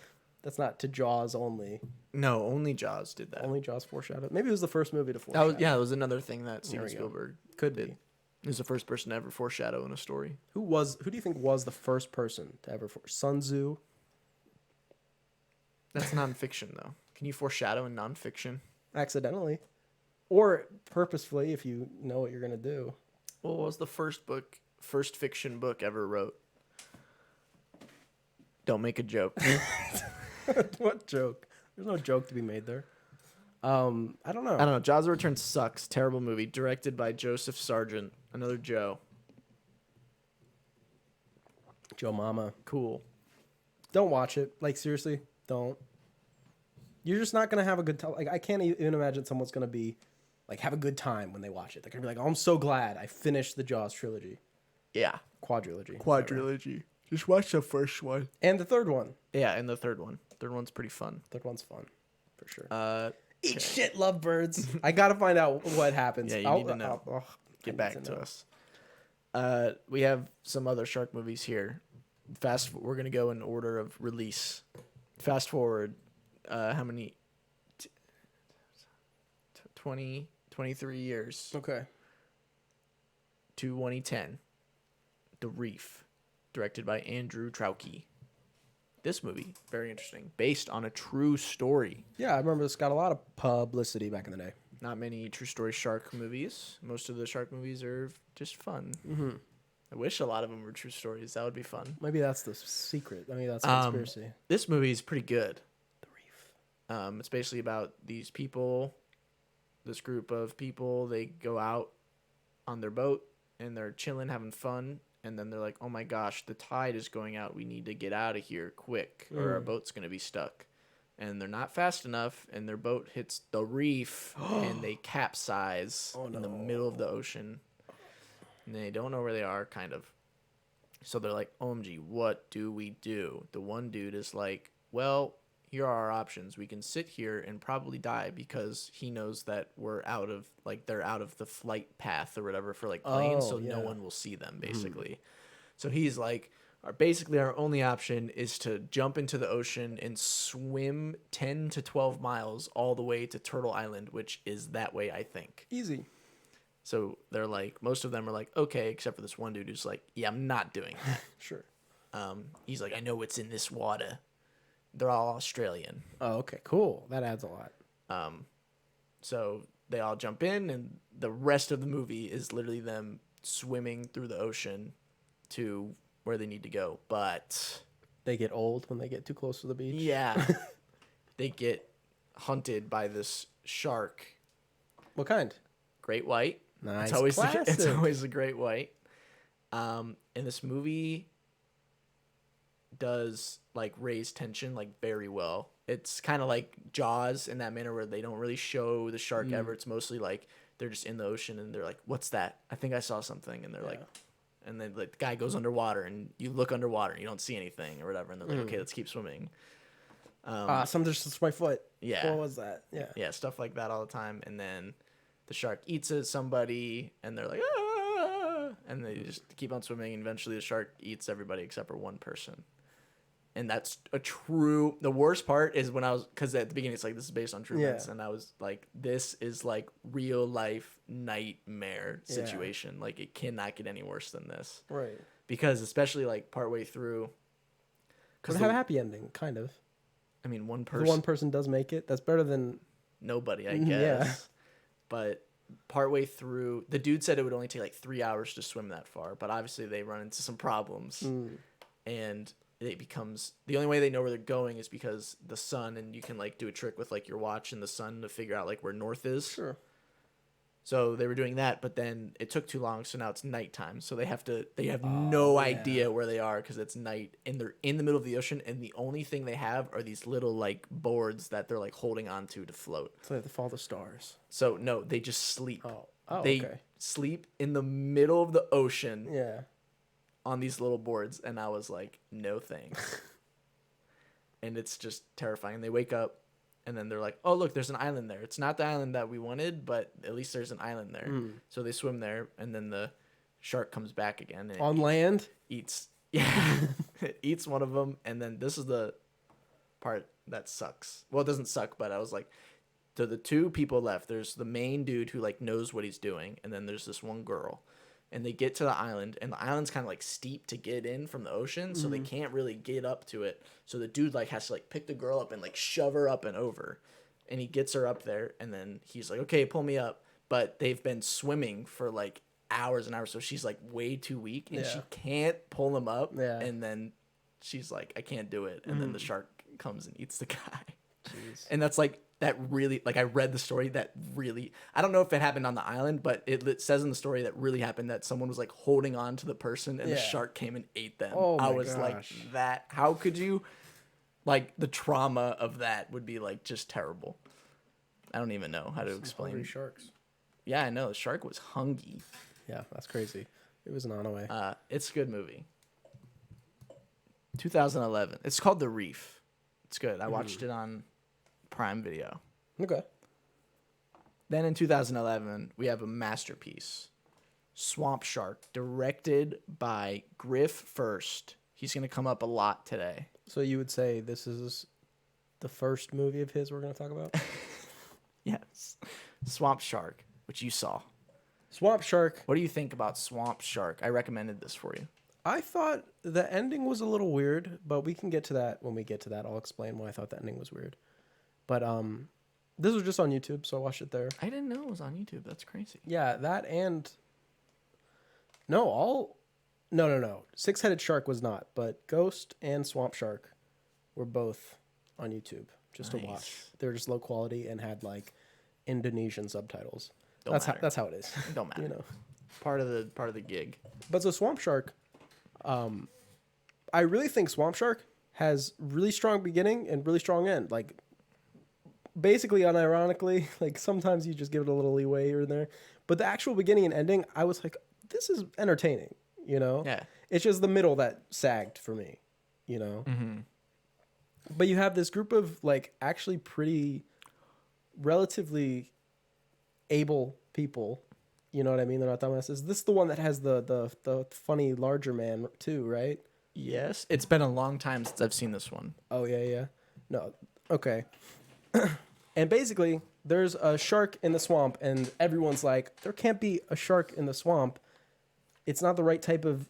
to Jaws only. No, only Jaws did that. Only Jaws foreshadowed. Maybe it was the first movie to foreshadow. That was another thing that Steven Spielberg could did. be. He was the first person to ever foreshadow in a story. Who do you think was the first person to ever Sun Tzu? That's nonfiction though. Can you foreshadow in nonfiction? Accidentally. Or purposefully if you know what you're gonna do. Well, what was the first fiction book ever wrote? Don't make a joke. What joke? There's no joke to be made there. I don't know. Jaws: The Return sucks. Terrible movie. Directed by Joseph Sargent. Another Joe. Joe Mama. Cool. Don't watch it. Like, seriously, don't. You're just not going to have a good time. Like, I can't even imagine someone's going to be, like, have a good time when they watch it. They're going to be like, oh, I'm so glad I finished the Jaws trilogy. Yeah. Quadrilogy. Just watch the first one. And the third one. Yeah, and the third one. Third one's pretty fun. Third one's fun. For sure. Eat shit, lovebirds. I got to find out what happens. Yeah, you need to know. Get back to us. We have some other shark movies here. We're going to go in order of release. Fast forward. How many? 23 years. Okay. To 2010. The Reef. Directed by Andrew Trauke. This movie, very interesting. Based on a true story. Yeah, I remember this got a lot of publicity back in the day. Not many true story shark movies. Most of the shark movies are just fun. Mm-hmm. I wish a lot of them were true stories. That would be fun. Maybe that's the secret. I mean, that's a conspiracy. This movie is pretty good. The Reef. It's basically about these people, this group of people. They go out on their boat and they're chilling, having fun. And then they're like, oh my gosh, the tide is going out. We need to get out of here quick or our boat's going to be stuck. And they're not fast enough, and their boat hits the reef, and they capsize in the middle of the ocean. And they don't know where they are, kind of. So they're like, OMG, what do we do? The one dude is like, well, here are our options. We can sit here and probably die because he knows that we're out of, like, they're out of the flight path or whatever for, like, planes, so no one will see them, basically. So he's like, basically our only option is to jump into the ocean and swim 10 to 12 miles all the way to Turtle Island, which is that way, I think. Easy. So they're like, most of them are like, okay, except for this one dude who's like, yeah, I'm not doing that. Sure. He's like, I know what's in this water. They're all Australian. Oh, okay, cool. That adds a lot. So they all jump in, and the rest of the movie is literally them swimming through the ocean to where they need to go. But They get old when they get too close to the beach. yeah, they get hunted by this shark. What kind? Great white. Nice. It's always a great white. And this movie does like raise tension like very well. It's kind of like Jaws in that manner where they don't really show the shark ever. It's mostly like they're just in the ocean and they're like, "What's that? I think I saw something." And they're like, and then like the guy goes underwater and you look underwater and you don't see anything or whatever. And they're like, "Okay, let's keep swimming." Something just touched my foot. Yeah. What was that? Yeah. Yeah, stuff like that all the time. And then the shark eats somebody and they're like, "Ah!" And they just keep on swimming. And eventually the shark eats everybody except for one person. And that's the worst part is when because at the beginning it's like, this is based on true events. And I was like, this is like real life nightmare situation. Like it cannot get any worse than this. Right. Because especially like partway through. But have a happy ending, kind of. I mean, one The one person does make it. That's better than nobody, I guess. Yeah. But partway through, the dude said it would only take like 3 hours to swim that far. But obviously they run into some problems. And it becomes the only way they know where they're going is because the sun, and you can like do a trick with like your watch and the sun to figure out like where north is. Sure. So they were doing that, but then it took too long, so now it's nighttime. So they have no idea where they are because it's night and they're in the middle of the ocean, and the only thing they have are these little like boards that they're like holding onto to float. So they have to follow the stars. So no, they just sleep. They sleep in the middle of the ocean. Yeah. On these little boards, and I was like, no thanks. And it's just terrifying. They wake up and then they're like, oh look, there's an island there. It's not the island that we wanted, but at least there's an island there. So they swim there, and then the shark comes back again and on land eats it eats one of them. And then this is the part that sucks. Well, it doesn't suck, but I was like, so the two people left, there's the main dude who like knows what he's doing, and then there's this one girl. And they get to the island, and the island's kind of like steep to get in from the ocean, so they can't really get up to it. So the dude like has to like pick the girl up and like shove her up and over, and he gets her up there, and then he's like, "Okay, pull me up." But they've been swimming for like hours and hours, so she's like way too weak, and she can't pull him up. Yeah. And then she's like, "I can't do it," and then the shark comes and eats the guy. Jeez. And that's like. That really, like, I read the story that really, I don't know if it happened on the island, but it says in the story that really happened that someone was like holding on to the person and the shark came and ate them. Oh my I was gosh. like, that, how could you, like, the trauma of that would be like just terrible. I don't even know how to explain. Hungry sharks. Yeah, I know. The shark was hungry. Yeah, that's crazy. It was an on away. It's a good movie. 2011. It's called The Reef. It's good. I watched it on Prime Video. Okay. Then in 2011, we have a masterpiece, Swamp Shark, directed by Griff Furst. He's going to come up a lot today. So you would say this is the first movie of his we're going to talk about? Yes. Swamp Shark, which you saw. Swamp Shark. What do you think about Swamp Shark? I recommended this for you. I thought the ending was a little weird, but we can get to that when we get to that. I'll explain why I thought the ending was weird. But this was just on YouTube, so I watched it there. I didn't know it was on YouTube. That's crazy. Yeah, that and no. Six-headed shark was not, but Ghost and Swamp Shark were both on YouTube just to watch. They were just low quality and had like Indonesian subtitles. That's how it is. Don't matter. You know, part of the gig. But so Swamp Shark, I really think Swamp Shark has really strong beginning and really strong end. Like, basically, unironically, like sometimes you just give it a little leeway here and there. But the actual beginning and ending, I was like, this is entertaining. you know? Yeah. It's just the middle that sagged for me, you know? Mm-hmm. But you have this group of like actually pretty relatively able people. You know what I mean? They're not dumbasses. This is the one that has the funny larger man too, right? Yes. It's been a long time since I've seen this one. Oh yeah. No. Okay. And basically, there's a shark in the swamp, and everyone's like, there can't be a shark in the swamp. It's not the right type of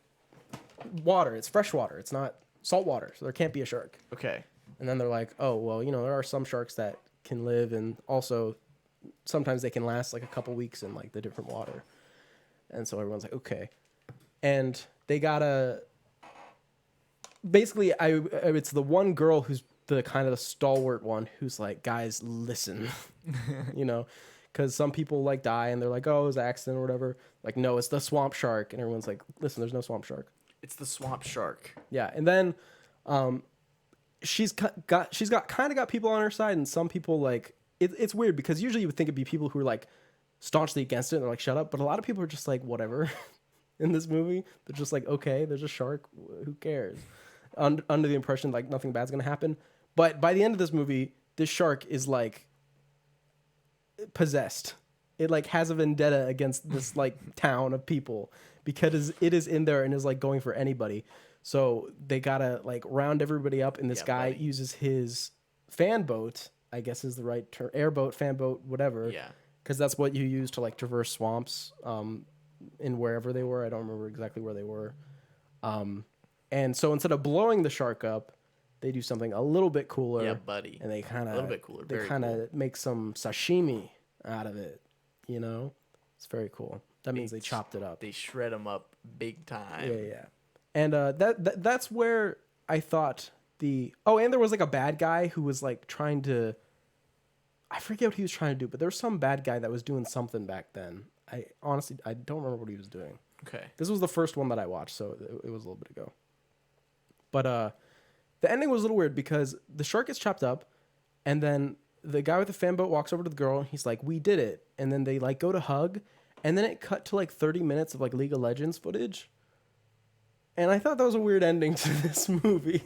water. It's fresh water. It's not salt water, so there can't be a shark. Okay. And then they're like, oh, well, you know, there are some sharks that can live, and also sometimes they can last like a couple weeks in like the different water. And so everyone's like, okay. And they gotta basically, it's the one girl who's the kind of the stalwart one who's like, guys, listen, you know, because some people like die and they're like, oh, it was an accident or whatever. Like, no, it's the swamp shark. And everyone's like, listen, there's no swamp shark. It's the swamp shark. Yeah. And then she's got kind of got people on her side, and some people like it's weird because usually you would think it'd be people who are like staunchly against it and they're like, shut up. But a lot of people are just like, whatever. In this movie, they're just like, okay, there's a shark, who cares? Under the impression like nothing bad's gonna happen. But by the end of this movie, this shark is like possessed. It like has a vendetta against this like town of people because it is in there and is like going for anybody. So they gotta like round everybody up, and this guy uses his fan boat, I guess is the right term, airboat, fan boat, whatever. Yeah. Because that's what you use to like traverse swamps in wherever they were. I don't remember exactly where they were. And so instead of blowing the shark up, they do something a little bit cooler. Yeah, buddy. And they kind of a little bit cooler. They kind of make some sashimi out of it. You know, it's very cool. That means they chopped it up. They shred them up big time. Yeah. And that's where I thought and there was like a bad guy who was like trying to. I forget what he was trying to do, but there was some bad guy that was doing something back then. I honestly don't remember what he was doing. Okay. This was the first one that I watched, so it was a little bit ago. But the ending was a little weird because the shark gets chopped up, and then the guy with the fan boat walks over to the girl, and he's like, we did it. And then they like go to hug, and then it cut to like 30 minutes of like League of Legends footage. And I thought that was a weird ending to this movie.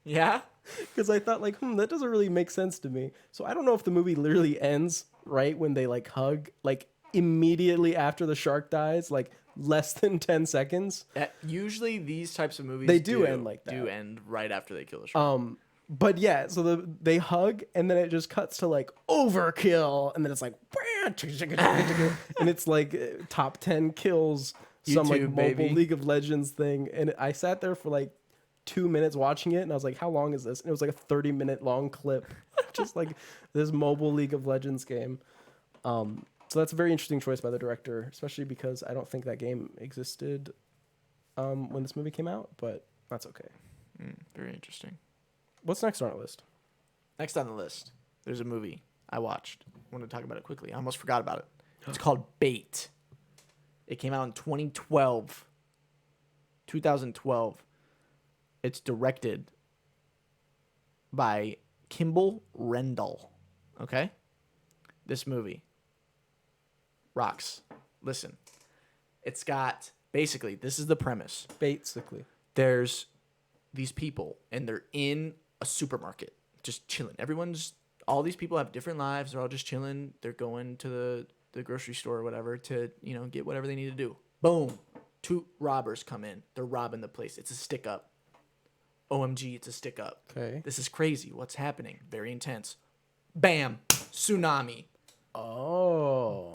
Yeah? Because I thought like, that doesn't really make sense to me. So I don't know if the movie literally ends right when they like hug, like immediately after the shark dies, like less than 10 seconds. Usually these types of movies they do end like that. Do end right after they kill the shark. But yeah, so they hug, and then it just cuts to like overkill, and then it's like, and it's like top 10 kills, some like mobile League of Legends thing. And I sat there for like 2 minutes watching it, and I was like, how long is this? And it was like a 30-minute long clip, just like this mobile League of Legends game. So that's a very interesting choice by the director, especially because I don't think that game existed when this movie came out, but that's okay. Very interesting. What's next on our list? Next on the list, there's a movie I watched. I want to talk about it quickly. I almost forgot about it. It's called Bait. It came out in 2012. It's directed by Kimball Rendell. Okay? This movie rocks. Listen. It's got, basically, this is the premise. Basically. There's these people, and they're in a supermarket, just chilling. All these people have different lives. They're all just chilling. They're going to the grocery store or whatever to, get whatever they need to do. Boom. 2 robbers come in. They're robbing the place. It's a stick up. OMG, it's a stick up. Okay. This is crazy. What's happening? Very intense. Bam. Tsunami. Oh.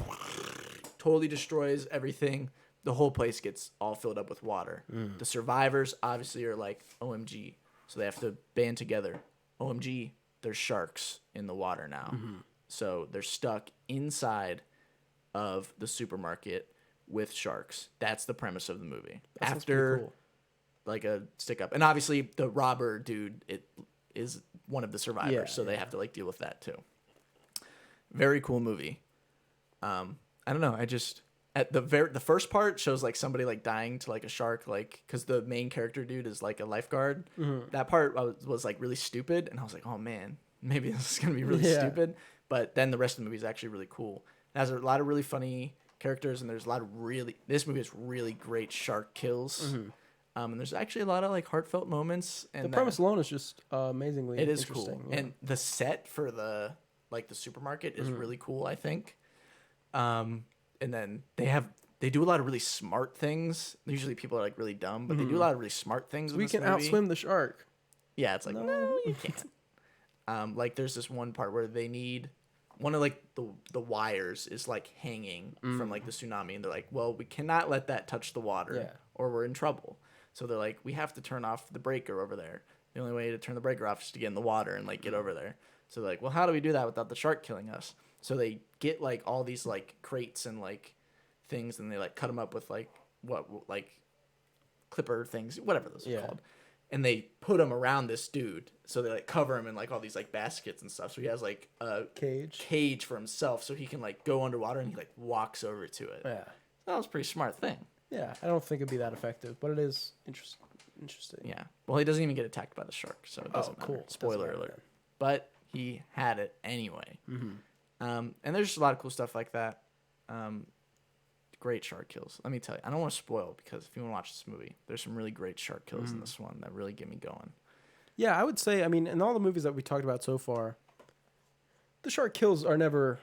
Totally destroys everything. The whole place gets all filled up with water. The survivors obviously are like, OMG. So they have to band together. OMG, there's sharks in the water now. Mm-hmm. So they're stuck inside of the supermarket with sharks. That's the premise of the movie. That After cool. like a stick up. And obviously the robber dude is one of the survivors. So they have to like deal with that too. Very cool movie. I don't know. At the first part shows like somebody like dying to like a shark, like because the main character dude is like a lifeguard. Mm-hmm. That part was like really stupid, and I was like, oh man, maybe this is gonna be really stupid. But then the rest of the movie is actually really cool. It has a lot of really funny characters, and there's a lot of this movie has really great shark kills. And there's actually a lot of like heartfelt moments. And the premise alone is just amazingly it is interesting. cool. Yeah. And the set for the supermarket is really cool, I think. And then they do a lot of really smart things. Usually people are like really dumb, but they do a lot of really smart things. We can outswim the shark. Yeah, it's like no you can't. Like there's this one part where they need one of like the wires is like hanging from like the tsunami, and they're like, well, we cannot let that touch the water or we're in trouble. So they're like, we have to turn off the breaker over there. The only way to turn the breaker off is to get in the water and like get over there. So they're like, well, how do we do that without the shark killing us? So they get like all these like crates and like things, and they like cut them up with like like clipper things, whatever those are called. And they put him around this dude. So they like cover him in like all these like baskets and stuff. So he has like a cage for himself, so he can like go underwater, and he like walks over to it. Yeah. That was a pretty smart thing. Yeah, I don't think it'd be that effective, but it is interesting. Yeah. Well, he doesn't even get attacked by the shark, so it doesn't matter. Cool. Spoiler alert. But he had it anyway. And there's just a lot of cool stuff like that. Great shark kills. Let me tell you. I don't want to spoil, because if you want to watch this movie, there's some really great shark kills in this one that really get me going. Yeah, I would say, I mean, in all the movies that we talked about so far, the shark kills are never...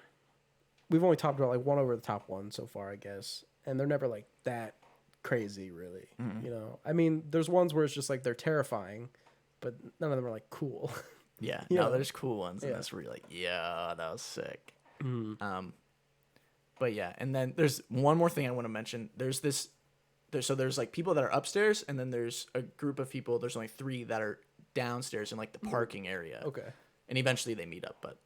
We've only talked about like one over the top one so far, I guess. And they're never like that crazy, really. You know? I mean, there's ones where it's just like they're terrifying, but none of them are like cool. Yeah. No, there's cool ones in this where you're like, yeah, that was sick. But yeah, and then there's one more thing I want to mention. There's like people that are upstairs, and then there's a group of people. There's only 3 that are downstairs in like the parking area. Okay. And eventually they meet up, but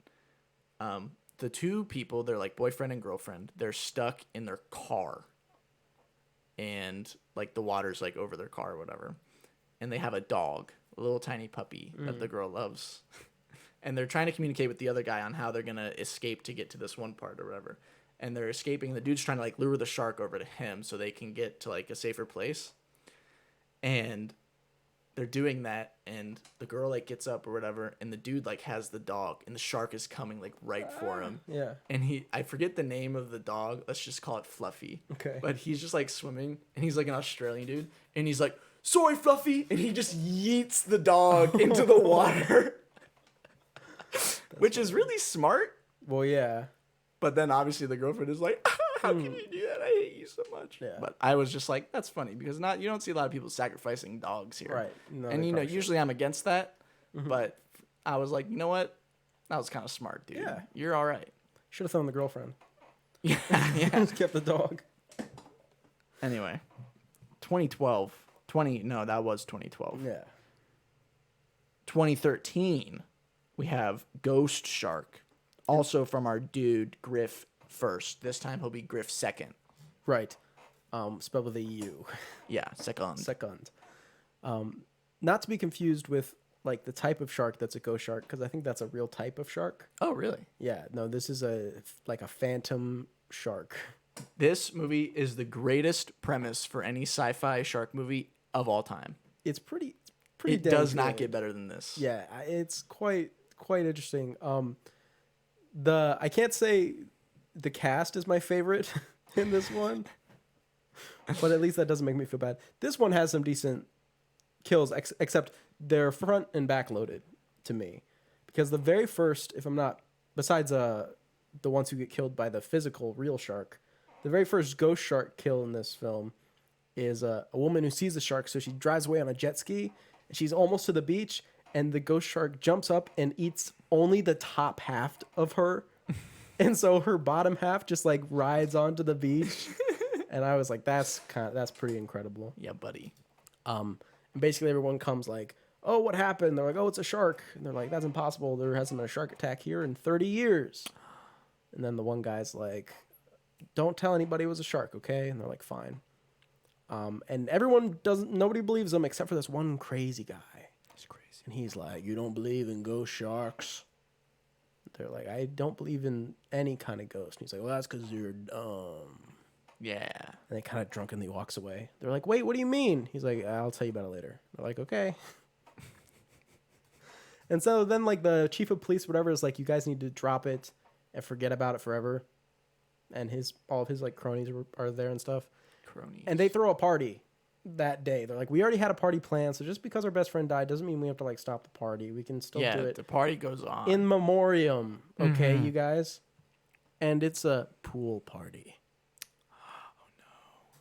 the 2 people, they're like boyfriend and girlfriend. They're stuck in their car, and like the water's like over their car or whatever. And they have a dog, a little tiny puppy that the girl loves. And they're trying to communicate with the other guy on how they're gonna escape to get to this one part or whatever. And they're escaping. The dude's trying to like lure the shark over to him so they can get to like a safer place. And they're doing that, and the girl like gets up or whatever, and the dude like has the dog, and the shark is coming like right for him. Yeah. And I forget the name of the dog. Let's just call it Fluffy. Okay. But he's just like swimming, and he's like an Australian dude, and he's like, "Sorry, Fluffy," and he just yeets the dog into the water, which is really smart. Well, yeah. But then obviously the girlfriend is like, how can you do that? I hate you so much. Yeah. But I was just like, that's funny, because you don't see a lot of people sacrificing dogs here. Right. No, and usually I'm against that. But I was like, you know what? That was kind of smart, dude. Yeah. You're all right. Should have thrown the girlfriend. Yeah. Just kept the dog. Anyway, that was 2012. Yeah. 2013, we have Ghost Shark. Also from our dude, Griff Furst. This time he'll be Griff Second. Right. Spelled with a U. Yeah, Secund. Secund. Not to be confused with like the type of shark that's a ghost shark, because I think that's a real type of shark. Oh, really? Yeah. No, this is a phantom shark. This movie is the greatest premise for any sci-fi shark movie of all time. It's pretty. It does not get better than this. Yeah, it's quite interesting. I can't say the cast is my favorite in this one, but at least that doesn't make me feel bad. This one has some decent kills, except they're front and back loaded to me, because the very first, if I'm not, besides the ones who get killed by the physical real shark, the very first ghost shark kill in this film is a woman who sees the shark, so she drives away on a jet ski, and she's almost to the beach, and the ghost shark jumps up and eats only the top half of her. And so her bottom half just like rides onto the beach. And I was like, that's pretty incredible. Yeah, buddy. And basically everyone comes like, oh, what happened? They're like, oh, it's a shark. And they're like, that's impossible. There hasn't been a shark attack here in 30 years. And then the one guy's like, don't tell anybody it was a shark, okay? And they're like, fine. And nobody believes them except for this one crazy guy. It's crazy. And he's like, you don't believe in ghost sharks? They're like, I don't believe in any kind of ghost. And he's like, well, that's because you're dumb. Yeah. And they kind of drunkenly walks away. They're like, wait, what do you mean? He's like, I'll tell you about it later. They're like, okay. And so then like the chief of police, whatever, is like, you guys need to drop it and forget about it forever. and all of his like cronies are there and stuff. Cronies. And they throw a party that day. They're like, we already had a party planned, so just because our best friend died doesn't mean we have to like stop the party. We can still do it. The party goes on. In memoriam, okay, you guys? And it's a pool party. Oh, no.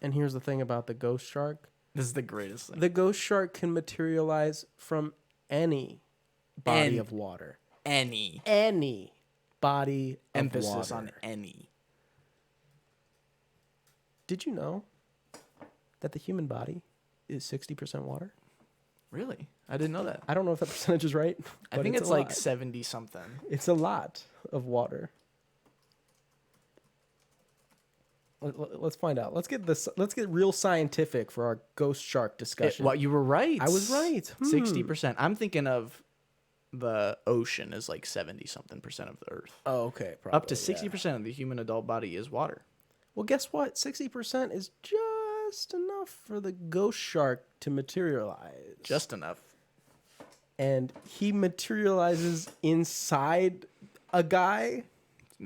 And here's the thing about the ghost shark. This is the greatest thing. The ghost shark can materialize from any body of water. Any body of emphasis water. on any. Did you know that the human body is 60% water? Really? I didn't know that. I don't know if that percentage is right. I think it's like 70 something. It's a lot of water. Let's find out. Let's get real scientific for our ghost shark discussion. You were right. I was right. 60%. I'm thinking of the ocean is like 70 something percent of the earth. Oh, okay. Probably, Up to 60% of the human adult body is water. Well, guess what? 60% is just enough for the ghost shark to materialize. Just enough. And he materializes inside a guy.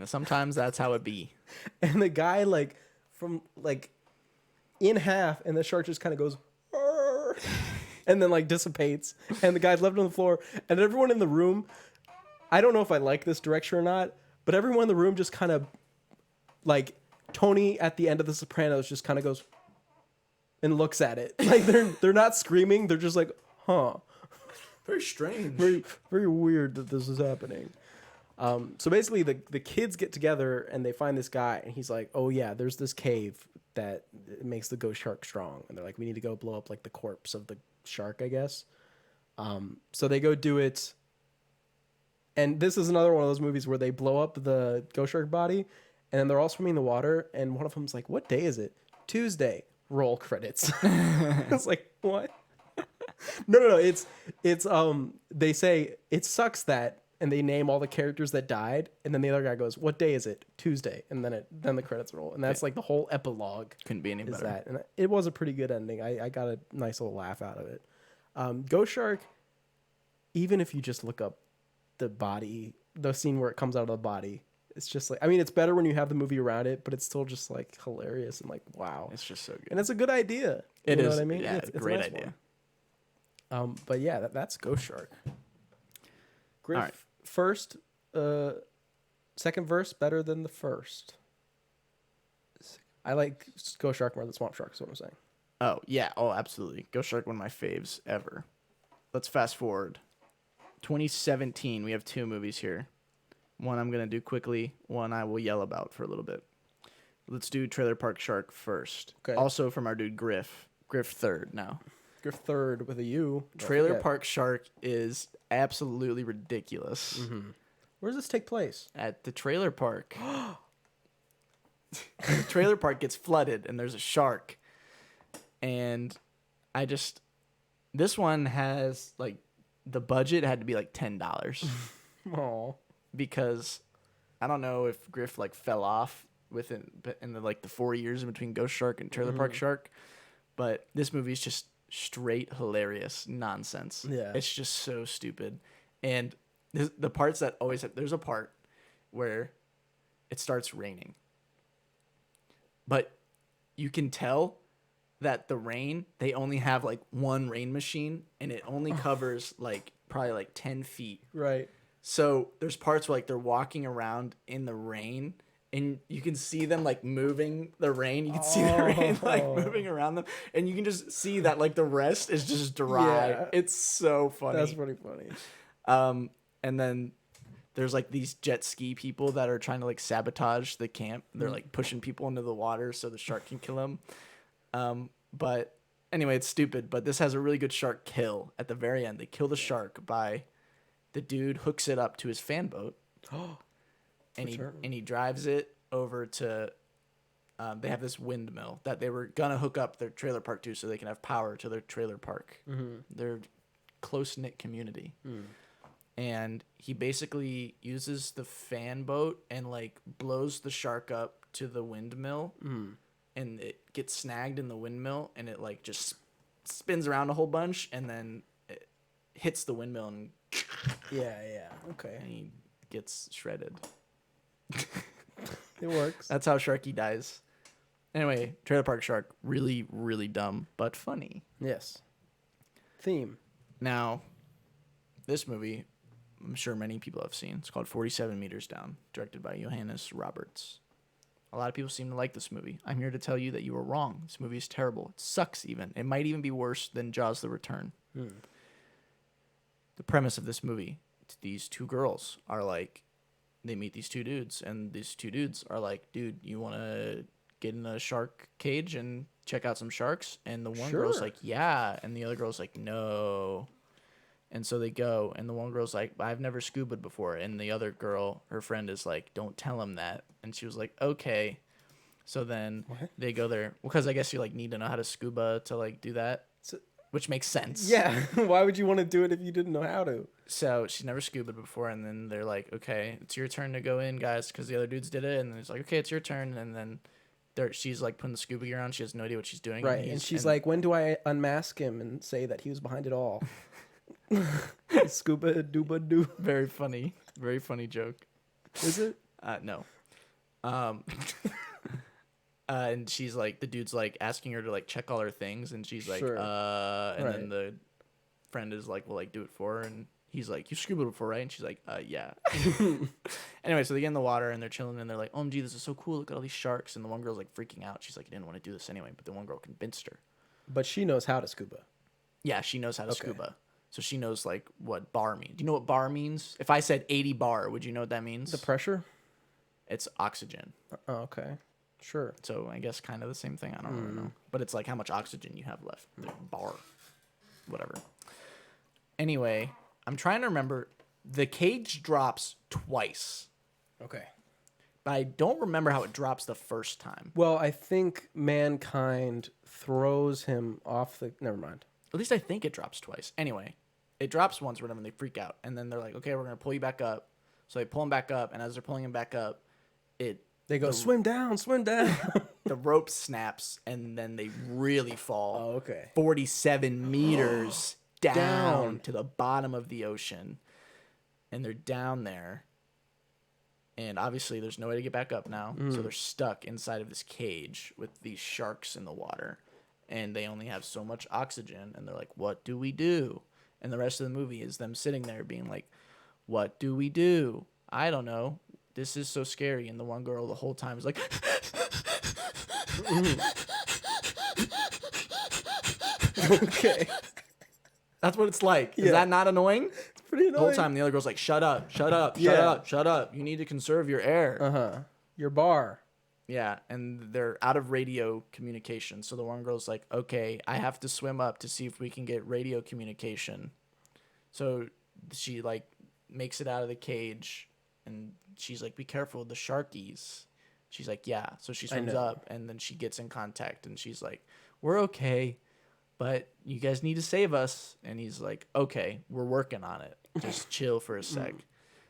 Sometimes that's how it be. And the guy from in half, and the shark just kind of goes "Arr," and then dissipates, and the guy's left on the floor, and everyone in the room, I don't know if I like this direction or not, but everyone in the room just kind of Tony at the end of The Sopranos just kind of goes and looks at it. They're not screaming, they're just like, huh. Very strange. Very, very weird that this is happening. So basically the kids get together and they find this guy, and he's like, oh yeah, there's this cave that makes the ghost shark strong. And they're like, we need to go blow up the corpse of the shark, I guess. So they go do it. And this is another one of those movies where they blow up the ghost shark body, and then they're all swimming in the water. And one of them's like, what day is it? Tuesday. Roll credits. It's like, what? No. It's they say it sucks that, and they name all the characters that died, and then the other guy goes, what day is it? Tuesday. And then the credits roll. And that's the whole epilogue. Couldn't be any better. And it was a pretty good ending. I got a nice little laugh out of it. Ghost Shark, even if you just look up the body, the scene where it comes out of the body, it's just it's better when you have the movie around it, but it's still just hilarious and wow. It's just so good. And it's a good idea. It you is. Know what I mean? Yeah, it's a great idea. But yeah, that's Ghost Shark. Griff, all right. First, second verse better than the first. I like Ghost Shark more than Swamp Shark, is what I'm saying. Oh, yeah. Oh, absolutely. Ghost Shark, one of my faves ever. Let's fast forward. 2017, we have two movies here. One I'm going to do quickly. One I will yell about for a little bit. Let's do Trailer Park Shark first. Okay. Also from our dude Griff. Griff Thurd now. Griff Thurd with a U. Trailer Park Shark is absolutely ridiculous. Mm-hmm. Where does this take place? At the trailer park. The trailer park gets flooded and there's a shark. And this one has the budget had to be $10. Aww. Because I don't know if Griff fell off in the 4 years in between Ghost Shark and Trailer Park Shark, but this movie is just straight hilarious nonsense. Yeah, it's just so stupid. And the parts that always there's a part where it starts raining, but you can tell that the rain, they only have one rain machine, and it only covers probably 10 feet. Right. So there's parts where they're walking around in the rain, and you can see them moving the rain. You can see the rain moving around them, and you can just see that the rest is just dry. Yeah. It's so funny. That's pretty funny. And then there's these jet ski people that are trying to sabotage the camp. They're pushing people into the water so the shark can kill them. But anyway, it's stupid. But this has a really good shark kill at the very end. They kill the shark by the dude hooks it up to his fan boat. And he drives it over to they have this windmill that they were gonna hook up their trailer park to so they can have power to their trailer park. Mm-hmm. Their close-knit community. And he basically uses the fan boat and blows the shark up to the windmill, and it gets snagged in the windmill, and it just spins around a whole bunch, and then it hits the windmill and yeah, okay, and he gets shredded. It works. That's how Sharky dies. Anyway, Trailer Park Shark, really, really dumb, but funny. Yes. Theme. Now, this movie, I'm sure many people have seen. It's called 47 Meters Down, directed by Johannes Roberts. A lot of people seem to like this movie. I'm here to tell you that you were wrong. This movie is terrible. It sucks even. It might even be worse than Jaws the Return. The premise of this movie, these two girls are like, they meet these two dudes, and these two dudes are like, dude, you want to get in a shark cage and check out some sharks? And the one girl's like, yeah. And the other girl's like, no. And so they go, and the one girl's like, I've never scubaed before. And the other girl, her friend, is like, don't tell him that. And she was like, okay. So then they go there. Well, because I guess you like need to know how to scuba to like do that, which makes sense. Yeah. Why would you want to do it if you didn't know how to? So she's never scubaed before, and then they're like, okay, it's your turn to go in, guys, because the other dudes did it. And then it's like, okay, it's your turn. And then she's like putting the scuba gear on. She has no idea what she's doing. Right. And she's like, when do I unmask him and say that he was behind it all? Scuba dooba doo. Very funny. Very funny joke. Is it? No. And she's like, the dude's like asking her to like check all her things, and she's like, and then the friend is like, well, like do it for her, and he's like, you scuba before, right? And she's like, yeah. Anyway, so they get in the water and they're chilling, and they're like, OMG, this is so cool. Look at all these sharks. And the one girl's like freaking out. She's like, I didn't want to do this anyway, but the one girl convinced her. But she knows how to scuba. Yeah, she knows how to scuba. So she knows like what bar means. Do you know what bar means? If I said 80 bar, would you know what that means? The pressure? It's oxygen. Oh, okay. Sure. So I guess kind of the same thing. I don't really know. But it's like how much oxygen you have left. Bar. Whatever. Anyway, I'm trying to remember. The cage drops twice. Okay. But I don't remember how it drops the first time. Well, I think mankind throws him off the... Never mind. At least I think it drops twice. Anyway, it drops once or whatever, and they freak out. And then they're like, okay, we're going to pull you back up. So they pull him back up, and as they're pulling him back up, they go, swim down, swim down. The rope snaps, and then they really fall. Oh, okay. 47 meters down to the bottom of the ocean. And they're down there. And obviously, there's no way to get back up now. So they're stuck inside of this cage with these sharks in the water. And they only have so much oxygen. And they're like, what do we do? And the rest of the movie is them sitting there being like, what do we do? I don't know. This is so scary. And the one girl the whole time is like, Okay. that's what it's like. Yeah. Is that not annoying? It's pretty annoying. The whole time the other girl's like, shut up, shut up, shut up, shut up. You need to conserve your air. Uh-huh. Your bar. Yeah, and they're out of radio communication. So the one girl's like, okay, I have to swim up to see if we can get radio communication. So she like makes it out of the cage, and she's like, be careful, the sharkies. She's like, yeah. So she swims up, and then she gets in contact, and she's like, we're okay, but you guys need to save us. And he's like, okay, we're working on it. Just chill for a sec.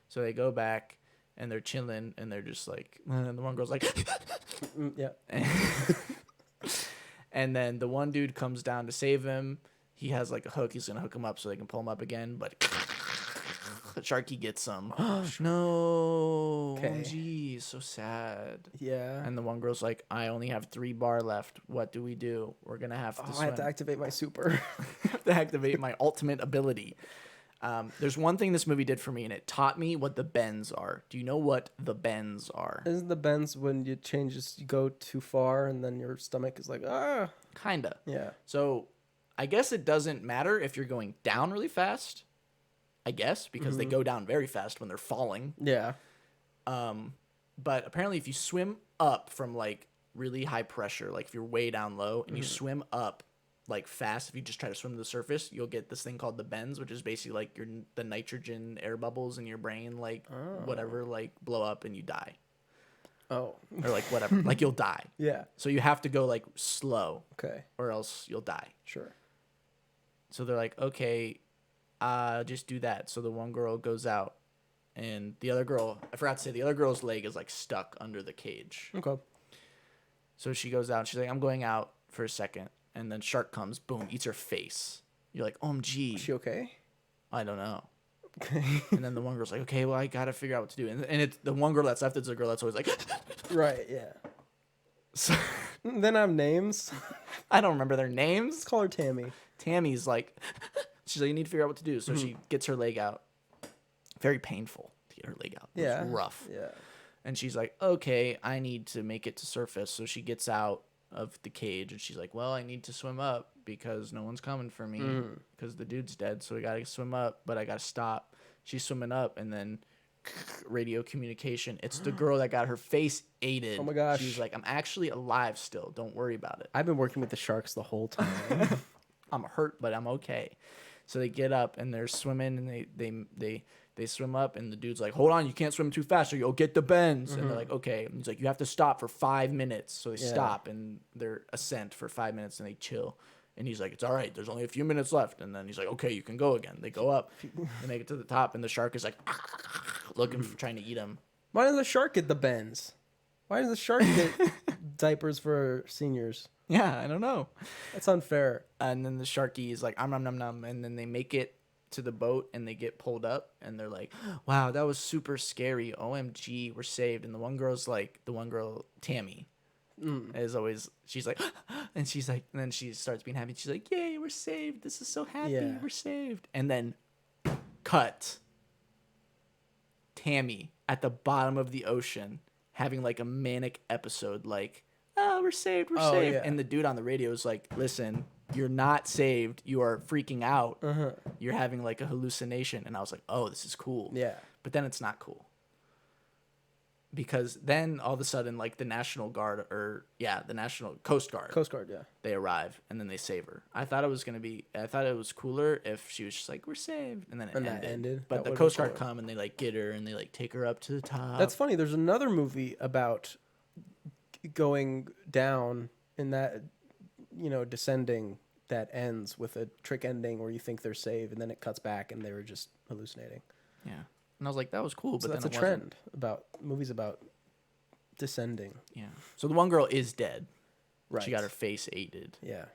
So they go back, and they're chilling, and they're just like, and the one girl's like, Yeah. and then the one dude comes down to save him. He has like a hook. He's gonna hook him up so they can pull him up again, but Sharky gets him. No. Okay. Geez, so sad. Yeah. And the one girl's like, I only have 3 bar left. What do we do? We're gonna have to I swim. have to activate my super. I have to activate my ultimate ability. There's one thing this movie did for me, and it taught me what the bends are. Do you know what the bends are? Isn't the bends when you go too far and then your stomach is like, ah? Kinda. Yeah. So I guess it doesn't matter if you're going down really fast. I guess, because they go down very fast when they're falling. Yeah. But apparently if you swim up from like really high pressure, like if you're way down low and you swim up like fast, if you just try to swim to the surface, you'll get this thing called the bends, which is basically like the nitrogen air bubbles in your brain, like whatever, like blow up and you die. Oh. Or like whatever, like you'll die. Yeah. So you have to go like slow. Okay. Or else you'll die. Sure. So they're like, okay, just do that. So the one girl goes out, and the other girl, I forgot to say, the other girl's leg is like stuck under the cage. Okay. So she goes out, and she's like, I'm going out for a second. And then shark comes, boom, eats her face. You're like, OMG. Is she okay? I don't know. And then the one girl's like, okay, well, I gotta figure out what to do. And it's the one girl that's left is the girl that's always like, Right, yeah. so, Then I have names. I don't remember their names. Let's call her Tammy. Tammy's like, she's like, you need to figure out what to do. So she gets her leg out. Very painful to get her leg out. It was rough. Yeah. And she's like, okay, I need to make it to surface. So she gets out of the cage and she's like, well, I need to swim up because no one's coming for me because the dude's dead. So we got to swim up, but I got to stop. She's swimming up and then radio communication. It's the girl that got her face aided. Oh my gosh. She's like, I'm actually alive still. Don't worry about it. I've been working with the sharks the whole time. I'm hurt, but I'm okay. So they get up and they're swimming and they swim up and the dude's like, hold on, you can't swim too fast or you'll get the bends. And they're like, okay. And he's like, you have to stop for 5 minutes. So they stop and they're ascent for 5 minutes and they chill. And he's like, it's all right. There's only a few minutes left. And then he's like, okay, you can go again. They go up. They make it to the top and the shark is like looking for trying to eat him. Why does the shark get the bends? Why does the shark get diapers for seniors? Yeah, I don't know. That's unfair. And then the sharky is like, nom nom nom. And then they make it to the boat and they get pulled up and they're like, wow, that was super scary. OMG, we're saved. And the one girl, Tammy, is always, she's like, and she's like, and then she starts being happy. She's like, yay, we're saved. This is so happy. Yeah. We're saved. And then cut. Tammy at the bottom of the ocean having like a manic episode, like, oh, we're saved. We're saved. Yeah. And the dude on the radio is like, listen, you're not saved. You are freaking out. You're having like a hallucination. And I was like, oh, this is cool. Yeah. But then it's not cool. Because then all of a sudden, like the National Guard the National Coast Guard. Coast Guard, yeah. They arrive and then they save her. I thought it was cooler if she was just like, we're saved. And then it ended. But the Coast Guard come and they like get her and they like take her up to the top. That's funny. There's another movie about going down in that, descending that ends with a trick ending where you think they're saved and then it cuts back and they were just hallucinating. Yeah. And I was like, that was cool. So but that's then a trend about movies about descending. Yeah. So the one girl is dead. Right. She got her face aided. Yeah.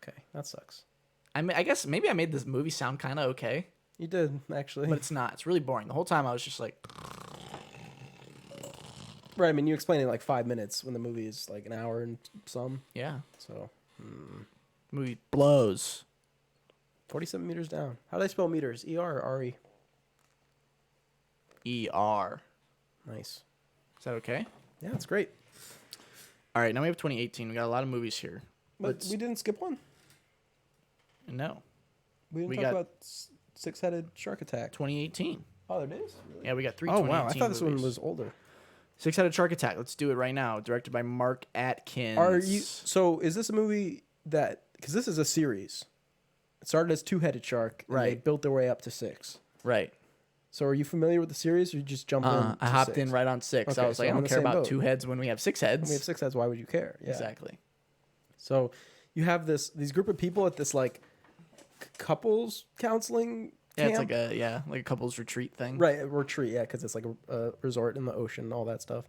Okay. That sucks. I guess maybe I made this movie sound kind of okay. You did, actually. But it's not. It's really boring. The whole time I was just like... Right. I mean, you explained it in like 5 minutes when the movie is like an hour and some. Yeah. So... Movie blows. 47 meters down. How do they spell meters? E-R or R-E? E-R. Nice. Is that okay? Yeah, that's great. All right, now we have 2018. We got a lot of movies here. But we didn't skip one. No. We didn't talk about Six-Headed Shark Attack. 2018. Oh, there it is? Really? Yeah, we got three Oh, 2018 wow. I thought this movies. one was older. Six-Headed Shark Attack. Let's do it right now. Directed by Mark Atkins. So is this a movie that... Because this is a series. It started as Two-Headed Shark. And they built their way up to 6. Right. So are you familiar with the series or you just jumped in? I hopped in right on 6. Okay, I was like, I don't care about 2 heads when we have 6 heads. When we have 6 heads, why would you care? Yeah. Exactly. So you have these group of people at this like couples counseling camp. It's like a couples retreat thing. Right, a retreat, yeah, because it's like a resort in the ocean, all that stuff.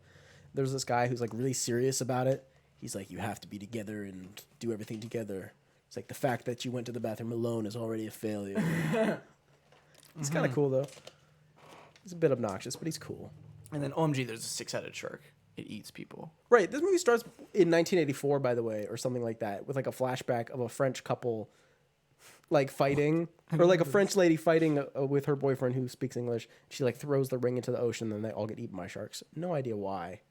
There's this guy who's like really serious about it. He's like, you have to be together and do everything together. It's like the fact that you went to the bathroom alone is already a failure. He's kind of cool though. He's a bit obnoxious, but he's cool. And then OMG, there's a 6-headed shark. It eats people. Right. This movie starts in 1984, by the way, or something like that, with like a flashback of a French couple like fighting, or like a French lady fighting with her boyfriend who speaks English. She like throws the ring into the ocean, and they all get eaten by sharks. No idea why.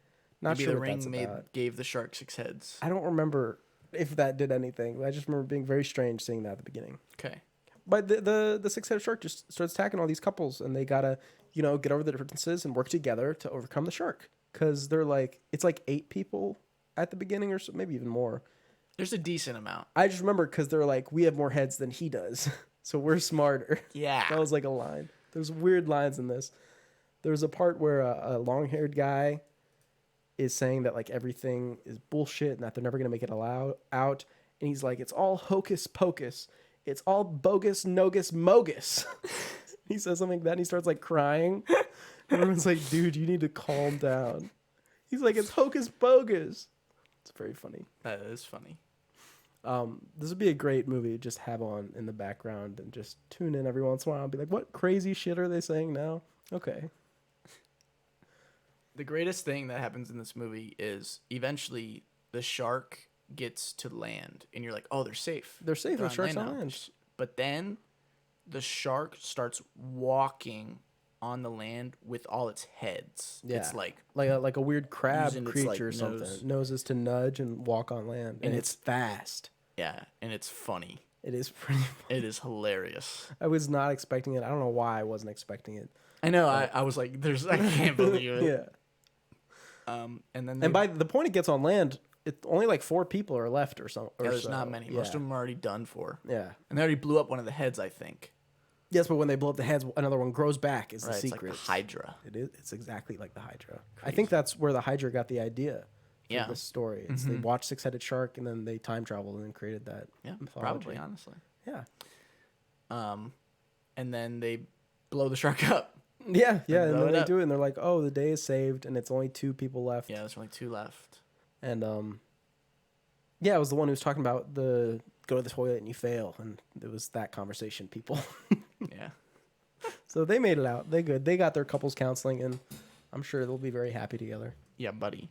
Not Maybe sure the what that's ring about. gave the shark 6 heads. I don't remember if that did anything. I just remember being very strange seeing that at the beginning. Okay. But the 6-headed shark just starts attacking all these couples, and they gotta, get over the differences and work together to overcome the shark. Because they're like, it's like 8 people at the beginning, or so, maybe even more. There's a decent amount. I just remember because they're like, we have more heads than he does, so we're smarter. Yeah. That was like a line. There's weird lines in this. There's a part where a long-haired guy is saying that like everything is bullshit and that they're never gonna make it out, and he's like, it's all hocus pocus. It's all bogus, nogus, mogus. He says something like that and he starts like crying. Everyone's like, dude, you need to calm down. He's like, it's hocus pocus. It's very funny. That is funny. This would be a great movie to just have on in the background and just tune in every once in a while and be like, what crazy shit are they saying now? Okay. The greatest thing that happens in this movie is eventually the shark gets to land, and you're like, oh, they're safe. They're safe. The shark's on now. land. But then the shark starts walking on the land with all its heads. Yeah. It's like a weird crab using its, creature or like, something. nose. Noses to nudge and walk on land. And it's fast. yeah, and it's funny. It is pretty funny. It is hilarious. I was not expecting it. I don't know why I wasn't expecting it. I know. I was like, I can't believe it. Yeah. And then And by the point it gets on land, only like 4 people are left or something. there's not many. Most of them are already done for. Yeah. And they already blew up one of the heads, I think. Yes, but when they blow up the heads, another one grows back. Is the Right, secret? it's like the Hydra. It is. It's exactly like the Hydra. I think that's where the Hydra got the idea. Yeah. This story. It's they watched Six-Headed Shark and then they time traveled and then created that. Yeah, mythology. probably, honestly. Yeah. And then they blow the shark up. Yeah, yeah, and blow then it they up. do it, and they're like, "Oh, the day is saved, and it's only 2 people left." Yeah, there's only 2 left. And yeah, it was the one who was talking about the go to the toilet and you fail, and it was that conversation. People. Yeah. So they made it out. They good. They got their couples counseling, and I'm sure they'll be very happy together. Yeah, buddy.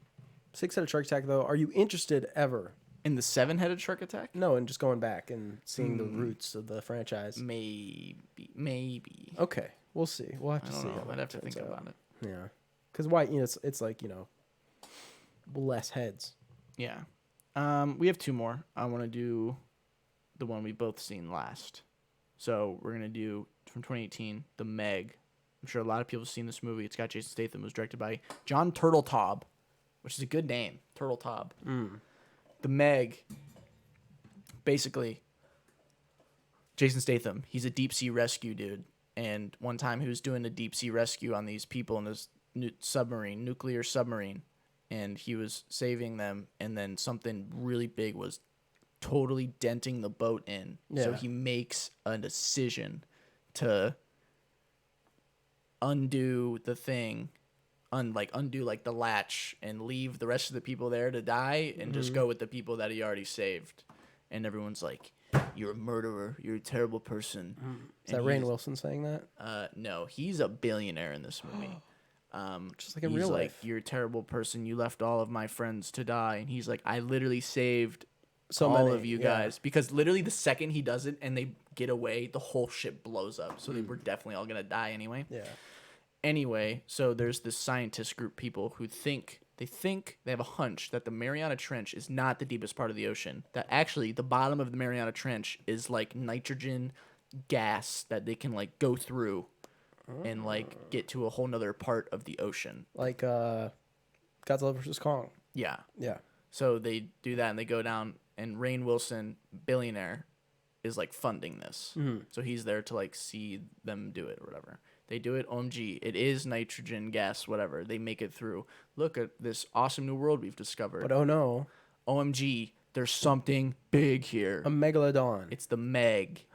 Six-Headed Shark Attack, though, are you interested ever? In the 7-headed shark attack? No, and just going back and seeing the roots of the franchise. Maybe. Okay, we'll see. We'll have I to don't see. know. how I'd that have to turns think out. about it. Yeah, because why? You know, it's like less heads. Yeah. We have 2 more. I want to do the one we both seen last. So we're gonna do from 2018, The Meg. I'm sure a lot of people have seen this movie. It's got Jason Statham. It was directed by John Turteltaub, which is a good name, Turteltaub. The Meg. Basically, Jason Statham. He's a deep sea rescue dude, and one time he was doing a deep sea rescue on these people in this nuclear submarine, and he was saving them, and then something really big was totally denting the boat in. So Yeah. he makes a decision to undo the thing, undo like the latch and leave the rest of the people there to die and just go with the people that he already saved. And everyone's like, "You're a murderer. You're a terrible person." Is that Rainn Wilson saying that? No, he's a billionaire in this movie. Just like in he's real like, life. "You're a terrible person. You left all of my friends to die." And he's like, "I literally saved So all many, of you yeah. guys." Because literally the second he does it and they get away, the whole ship blows up. So they were definitely all going to die anyway. Yeah. Anyway, so there's this scientist group people who think they have a hunch that the Mariana Trench is not the deepest part of the ocean. That actually the bottom of the Mariana Trench is like nitrogen gas that they can like go through and like get to a whole nother part of the ocean. Like Godzilla vs. Kong. Yeah. Yeah. So they do that and they go down, and Rainn Wilson, billionaire, is like funding this. So he's there to like see them do it or whatever. They do it. OMG, it is nitrogen gas, whatever. They make it through. Look at this awesome new world we've discovered. But oh no, OMG, there's something big here. a megalodon. It's the Meg,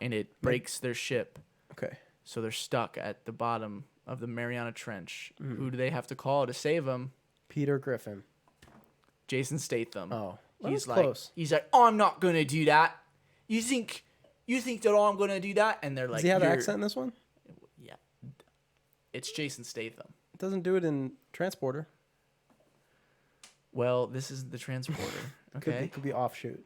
and it breaks their ship. Okay. So they're stuck at the bottom of the Mariana Trench. Who do they have to call to save them? Peter Griffin. Jason Statham. Oh, well, he's that's like, close. I'm not gonna do that. You think that I'm gonna do that? And they're like, Does he have an "You're-" accent in this one? Yeah, it's Jason Statham. It doesn't do it in Transporter. Well, this is the transporter. Okay. Could be offshoot.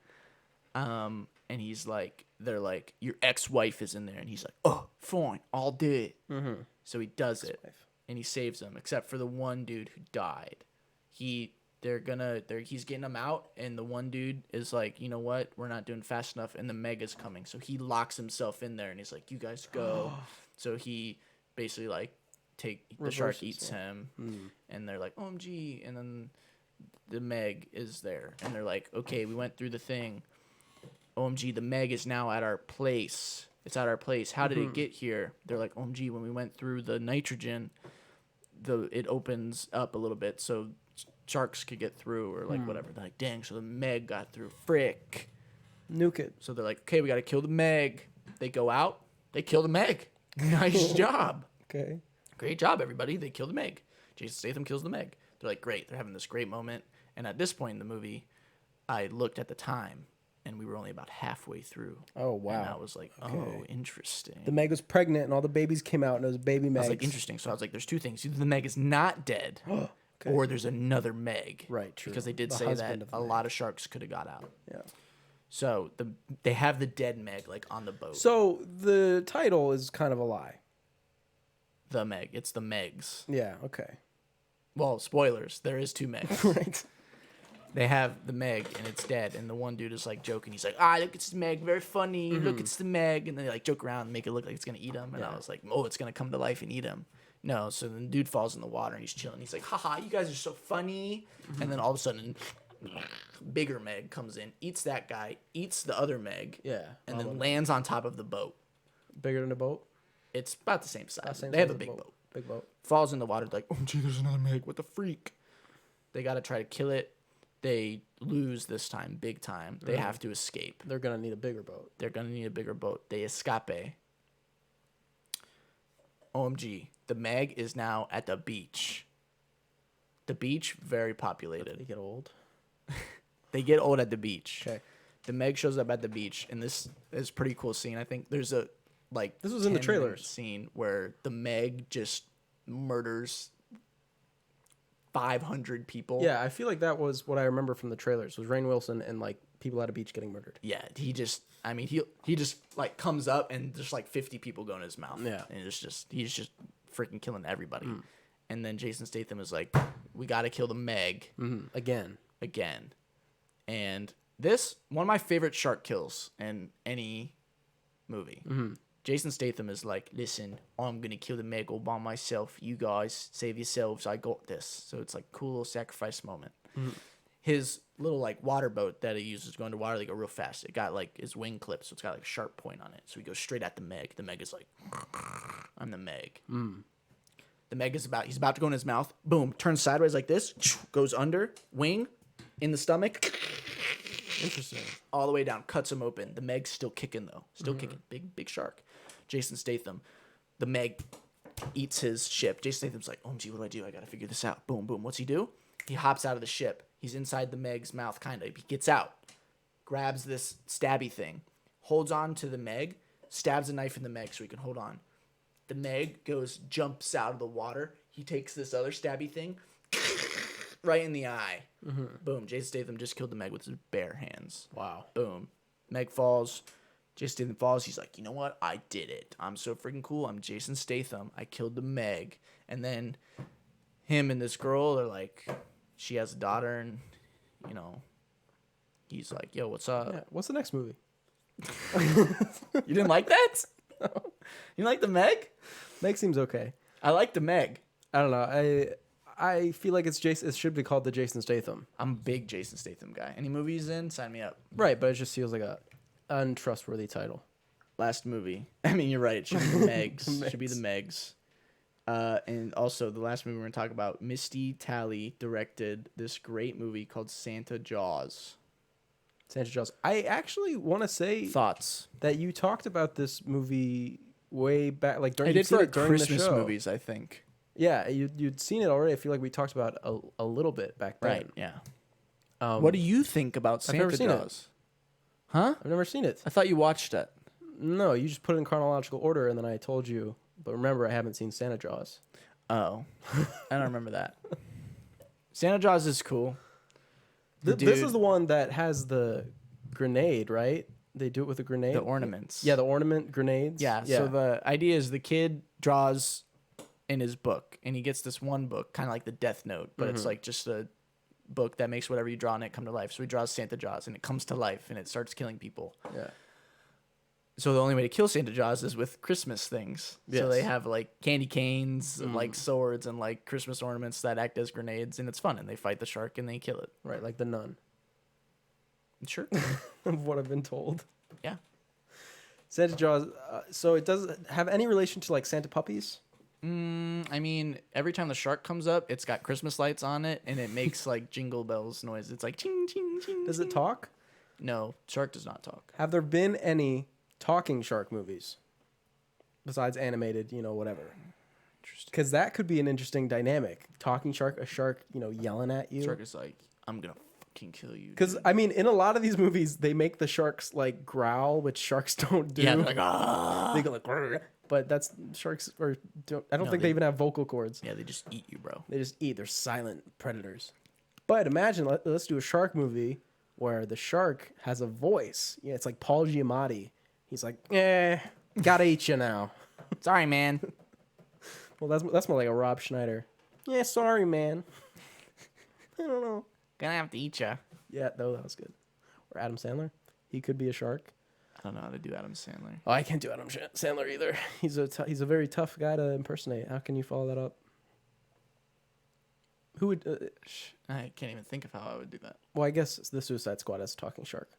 And he's like, they're like, "Your ex-wife is in there," and he's like, "Oh, fine, I'll do it." Mm-hmm. So he does it, and he saves them, except for the one dude who died. He's getting them out, and the one dude is like, "You know what? We're not doing fast enough," and the Mega's coming, so he locks himself in there, and he's like, "You guys go." So he basically like the shark eats him, and they're like, "OMG!" And then the Meg is there, and they're like, "Okay, we went through the thing. OMG, the Meg is now at our place. It's at our place. How did it get here?" They're like, "OMG, when we went through the nitrogen, it opens up a little bit so sharks could get through or like whatever." They're like, "Dang, so the Meg got through. Frick." Nuke it. So they're like, "Okay, we got to kill the Meg." They go out. They kill the Meg. Nice job. Okay. Great job, everybody. They kill the Meg. Jason Statham kills the Meg. They're like, great. They're having this great moment. And at this point in the movie, I looked at the time, and we were only about halfway through. Oh, wow. And I was like, oh, interesting. The Meg was pregnant, and all the babies came out, and it was baby Megs. I was like, interesting. So I was like, there's two things. Either the Meg is not dead, or there's another Meg. Right, true. Because they did The say husband that of the a Meg. lot of sharks could have got out. Yeah. So they have the dead Meg like on the boat. So the title is kind of a lie. The Meg. It's the Megs. Yeah, okay. Well, spoilers. There is two Megs. Right. They have the Meg, and it's dead. And the one dude is like joking. He's like, look, it's the Meg. Very funny. Look, it's the Meg. And they like joke around and make it look like it's going to eat him. And I was like, oh, it's going to come to life and eat him. No. So then the dude falls in the water, and he's chilling. He's like, haha, you guys are so funny. And then all of a sudden, bigger Meg comes in, eats that guy, eats the other Meg. Yeah. And then lands on top of the boat. Bigger than a boat? It's about the same size. Same They have size a as big boat. Big boat. Falls in the water, like, oh, gee, there's another Meg. What the freak? They got to try to kill it. They lose this time, big time. They have to escape. They're going to need a bigger boat. They're going to need a bigger boat. They escape. OMG. The Meg is now at the beach. The beach, very populated. They get old. They get old at the beach. Okay. The Meg shows up at the beach, and this is a pretty cool scene. I think there's a, like... This was in the 10-minute trailers. Scene where the Meg just murders 500 people. Yeah, I feel like that was what I remember from the trailers, was Rainn Wilson and, like, people at a beach getting murdered. Yeah, he just like comes up and just like 50 people go in his mouth. Yeah. And he's just freaking killing everybody. And then Jason Statham is like, we got to kill the Meg Again. And this, one of my favorite shark kills in any movie. Jason Statham is like, listen, I'm going to kill the Meg all by myself. You guys save yourselves. I got this. So it's like cool little sacrifice moment. His little like water boat that he uses going to water, they go real fast. It got like his wing clip, so it's got like a sharp point on it. So he goes straight at the Meg. The Meg is like, I'm the Meg. The Meg is he's about to go in his mouth. Boom, turns sideways like this, goes under, wing, in the stomach. Interesting. All the way down, cuts him open. The Meg's still kicking though, kicking. Big shark. Jason Statham, the Meg eats his ship. Jason Statham's like, OMG, what do? I gotta figure this out. Boom, boom. What's he do? He hops out of the ship. He's inside the Meg's mouth, kind of. He gets out, grabs this stabby thing, holds on to the Meg, stabs a knife in the Meg so he can hold on. The Meg jumps out of the water. He takes this other stabby thing, right in the eye. Boom. Jason Statham just killed the Meg with his bare hands. Wow. Boom. Meg falls. Jason Statham falls. He's like, you know what? I did it. I'm so freaking cool. I'm Jason Statham. I killed the Meg. And then him and this girl are like, she has a daughter, and, you know, he's like, yo, what's up? Yeah. What's the next movie? You didn't like that? You like the Meg? Meg seems okay. I like the Meg. I don't know. I feel like it should be called the Jason Statham. I'm a big Jason Statham guy. Any movie he's in, sign me up. Right, but it just feels like a untrustworthy title. Last movie. I mean, you're right. It should be the Megs. It should be the Megs. And also, the last movie we're going to talk about, Misty Talley directed this great movie called Santa Jaws. Santa Jaws. I actually want to say Thoughts? that you talked about this movie way back, like during I did for during Christmas the show. movies, I think. Yeah, you'd seen it already. I feel like we talked about it a little bit back then. Right, yeah. Um, What do you think about Santa never seen it. Jaws? Huh? I've never seen it. I thought you watched it. No, you just put it in chronological order, and then I told you. But remember, I haven't seen Santa Jaws. Oh. I don't remember that. Santa Jaws is cool. This is the one that has the grenade, right? They do it with a grenade. The ornaments. Yeah, the ornament grenades. Yeah, so the idea is the kid draws in his book, and he gets this one book, kind of like the Death Note, but it's like just a book that makes whatever you draw in it come to life. So he draws Santa Jaws, and it comes to life, and it starts killing people. Yeah. So the only way to kill Santa Jaws is with Christmas things. Yes. So they have like candy canes, and like swords, and like Christmas ornaments that act as grenades, and it's fun. And they fight the shark and they kill it. Right, like the nun. Sure. Of what I've been told. Yeah. Santa Jaws. So it doesn't have any relation to like Santa puppies. I mean, every time the shark comes up, it's got Christmas lights on it, and it makes like jingle bells noise. It's like ching ching ching. Does it talk? No, shark does not talk. Have there been any talking shark movies besides animated? Whatever. Interesting. Because that could be an interesting dynamic. Talking shark, a shark, yelling at you. Shark is like, I'm gonna fuck can kill you. Because Dude. I mean, in a lot of these movies, they make the sharks like growl, which sharks don't do. Yeah, they're like ah. They go like, "Grr." But that's sharks or I don't think they even have vocal cords. Yeah, they just eat you, bro. They just eat. They're silent predators. But imagine let's do a shark movie where the shark has a voice. Yeah, it's like Paul Giamatti. He's like, gotta eat you now. Sorry, man. Well, that's more like a Rob Schneider. Yeah, sorry, man. I don't know. Gonna have to eat you. Yeah, no, that was good. Or Adam Sandler. He could be a shark. I don't know how to do Adam Sandler. Oh, I can't do Adam Sandler either. He's a very tough guy to impersonate. How can you follow that up? Who would? I can't even think of how I would do that. Well, I guess the Suicide Squad has a talking shark.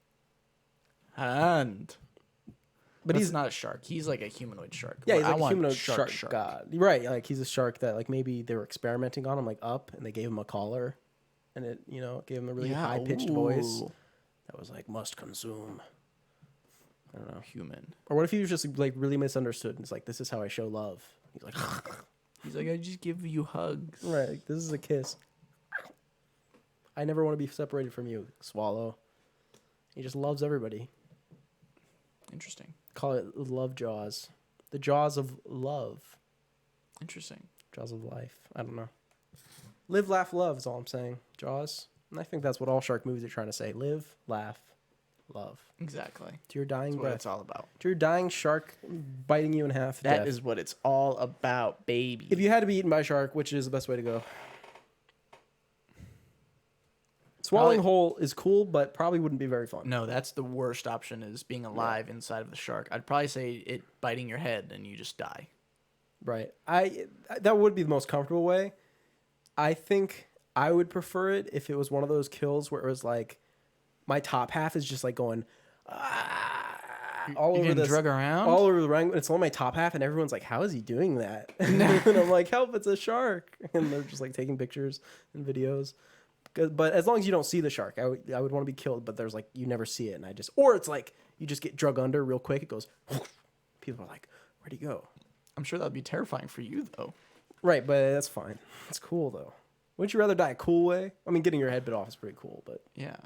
But he's not a shark. He's like a humanoid shark. Yeah, he's I like a want humanoid shark god. Right, like he's a shark that like maybe they were experimenting on him like Up, and they gave him a collar, and it gave him a really high pitched voice that was like must consume. I don't know. Human. Or what if he was just like really misunderstood and it's like this is how I show love. He's like I just give you hugs. right, like, this is a kiss. I never want to be separated from you. Swallow. He just loves everybody. Interesting. Call it love jaws. The jaws of love. Interesting. Jaws of life. I don't know. Live, laugh, love is all I'm saying. Jaws. And I think that's what all shark movies are trying to say. Live, laugh, love. Exactly. To your dying That's breath. what it's all about. To your dying shark biting you in half. to That death. is what it's all about, baby. If you had to be eaten by a shark, which is the best way to go? Swallowing whole is cool, but probably wouldn't be very fun. No, that's the worst option is being alive inside of the shark. I'd probably say it biting your head and you just die. Right. That would be the most comfortable way. I think I would prefer it if it was one of those kills where it was like my top half is just like going all over the drug around all over the ring. It's on my top half, and everyone's like, "How is he doing that?" And I'm like, "Help! It's a shark!" And they're just like taking pictures and videos. But as long as you don't see the shark, I would want to be killed. But there's like you never see it, and or it's like you just get drug under real quick. It goes. People are like, "Where'd he go?" I'm sure that'd be terrifying for you though. Right, but that's fine. It's cool though. Wouldn't you rather die a cool way? I mean, getting your head bit off is pretty cool, but yeah.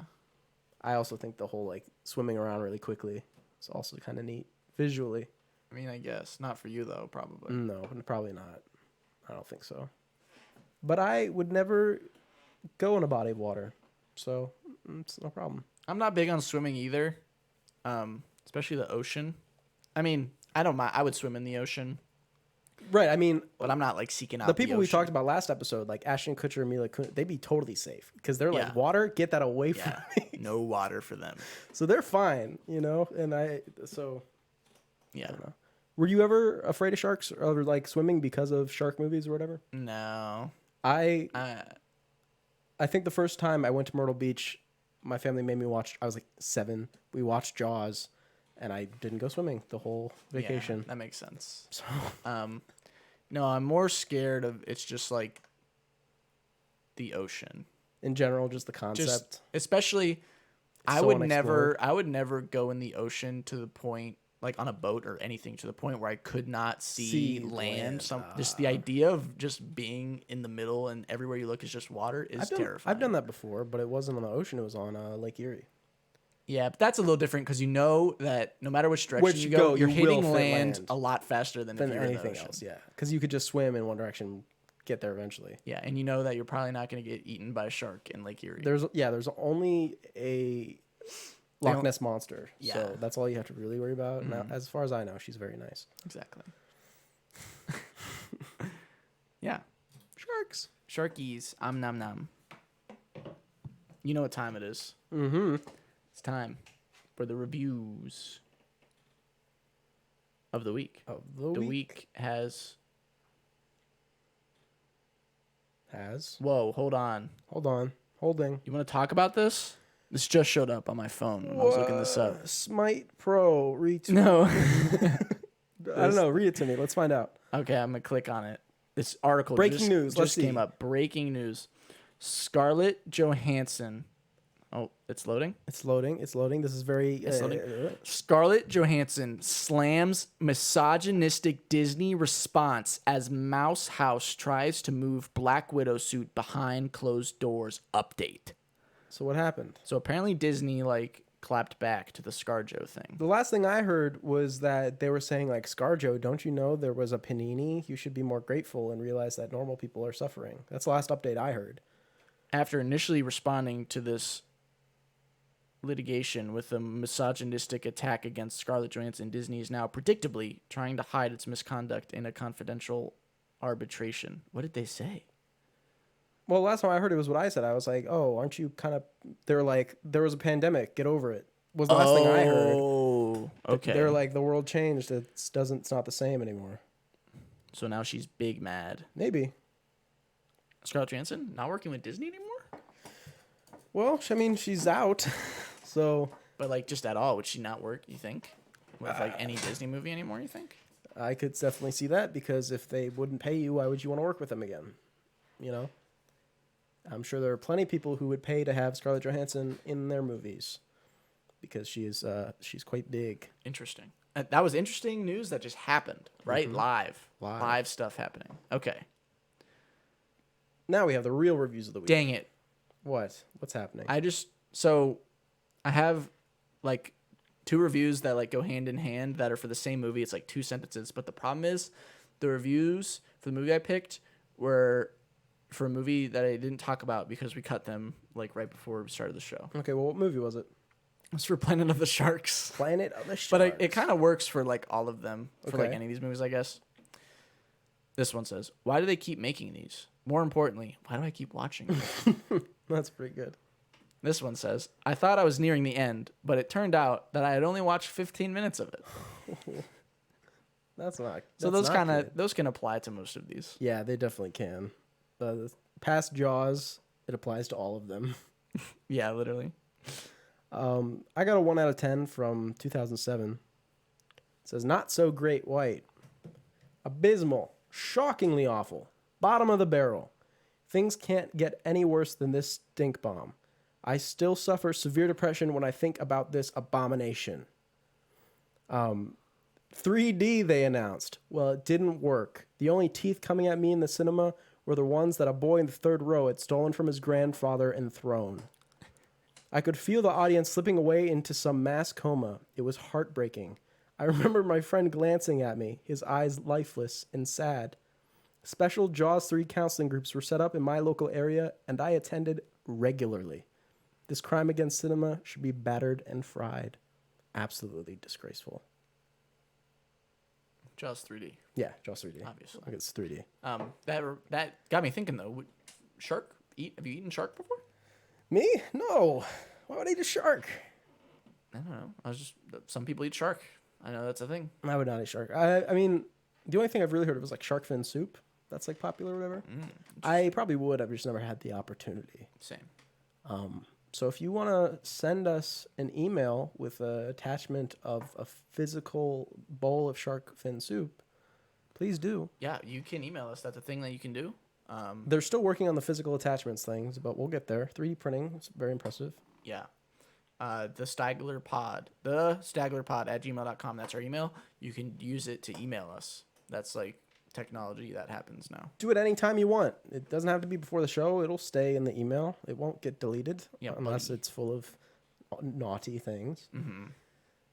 I also think the whole like swimming around really quickly is also kind of neat visually. I mean, I guess not for you though, probably. No, probably not. I don't think so. But I would never go in a body of water, so it's no problem. I'm not big on swimming either, especially the ocean. I mean, I don't mind. I would swim in the ocean. Right, I mean, but I'm not like seeking out the people we ocean. talked about last episode, like Ashton Kutcher and Mila Kunis, they'd be totally safe because they're like, water, get that away from me. No water for them. So they're fine, and I don't know. Were you ever afraid of sharks or like swimming because of shark movies or whatever? No. I think the first time I went to Myrtle Beach, my family made me watch. I was like 7. We watched Jaws, and I didn't go swimming the whole vacation. Yeah, that makes sense. So, no, I'm more scared of it's just like the ocean in general, just the concept. Especially, I would never go in the ocean to the point like on a boat or anything to the point where I could not see land. Just the idea of just being in the middle and everywhere you look is just water is terrifying. I've done that before, but it wasn't on the ocean. It was on Lake Erie. Yeah, but that's a little different because you know that no matter which direction you go, you're hitting land a lot faster than if you're anything in the ocean. else. Yeah, because you could just swim in one direction, get there eventually. Yeah, and you know that you're probably not going to get eaten by a shark in Lake Erie. There's only a Loch Ness monster, so that's all you have to really worry about. Now, as far as I know, she's very nice. Exactly. Yeah, sharks, sharkies, nom nom. You know what time it is? Mm-hmm. It's time for the reviews of the week. The week has. Whoa, hold on. Holding. You want to talk about this? This just showed up on my phone when I was looking this up. Smite Pro retweet. No. I don't know. Read it to me. Let's find out. Okay, I'm going to click on it. This article Breaking news. just came up. Breaking news. Scarlett Johansson. Oh, it's loading? It's loading. This is very... Scarlett Johansson slams misogynistic Disney response as Mouse House tries to move Black Widow suit behind closed doors update. So what happened? So apparently Disney like clapped back to the ScarJo thing. The last thing I heard was that they were saying like, ScarJo, don't you know there was a panini? You should be more grateful and realize that normal people are suffering. That's the last update I heard. After initially responding to this litigation with a misogynistic attack against Scarlett Johansson, Disney is now predictably trying to hide its misconduct in a confidential arbitration. What did they say? Well, last time I heard it was what I said. I was like, oh, aren't you kind of... They're like, there was a pandemic. Get over it. Was the last thing I heard. Oh, okay. They're like, the world changed. It's not the same anymore. So now she's big mad. Maybe. Scarlett Johansson not working with Disney anymore? Well, I mean, she's out. So... But like just at all, would she not work, you think? With like any Disney movie anymore, you think? I could definitely see that, because if they wouldn't pay you, why would you want to work with them again? You know? I'm sure there are plenty of people who would pay to have Scarlett Johansson in their movies, because she's quite big. Interesting. That was interesting news that just happened, right? Mm-hmm. Live stuff happening. Okay. Now we have the real reviews of the week. Dang it. What? What's happening? I have like 2 reviews that like go hand in hand that are for the same movie. It's like 2 sentences, but the problem is the reviews for the movie I picked were for a movie that I didn't talk about because we cut them like right before we started the show. Okay, well, what movie was it? It's for Planet of the Sharks. Planet of the Sharks. But it kind of works for like all of them, for like Okay. any of these movies, I guess. This one says, why do they keep making these? More importantly, why do I keep watching them? That's pretty good. This one says, I thought I was nearing the end, but it turned out that I had only watched 15 minutes of it. That's not. So that's not good. those can apply to most of these. Yeah, they definitely can. Past Jaws, it applies to all of them. Yeah, literally. I got a 1 out of 10 from 2007. It says, not so great white. Abysmal. Shockingly awful. Bottom of the barrel. Things can't get any worse than this stink bomb. I still suffer severe depression when I think about this abomination. 3D, they announced. Well, it didn't work. The only teeth coming at me in the cinema were the ones that a boy in the 3rd row had stolen from his grandfather and thrown. I could feel the audience slipping away into some mass coma. It was heartbreaking. I remember my friend glancing at me, his eyes lifeless and sad. Special Jaws 3 counseling groups were set up in my local area, and I attended regularly. This crime against cinema should be battered and fried. Absolutely disgraceful. Jaws 3D, Yeah, Jaws 3D. obviously. Like it's 3D. That got me thinking though. Have you eaten shark before? Me? No. Why would I eat a shark? I don't know. Some people eat shark. I know that's a thing. I would not eat shark. I mean, the only thing I've really heard of is like shark fin soup. That's like popular or whatever. I probably would. I've just never had the opportunity. Same. So if you want to send us an email with an attachment of a physical bowl of shark fin soup, please do. Yeah, you can email us. That's a thing that you can do. They're still working on the physical attachments things, but we'll get there. 3D printing, it's very impressive. Yeah. The Stagler Pod at gmail.com. That's our email. You can use it to email us. That's like technology that happens now. Do it anytime you want. It doesn't have to be before the show. It'll stay in the email. It won't get deleted unless it's full of naughty things. Mm-hmm.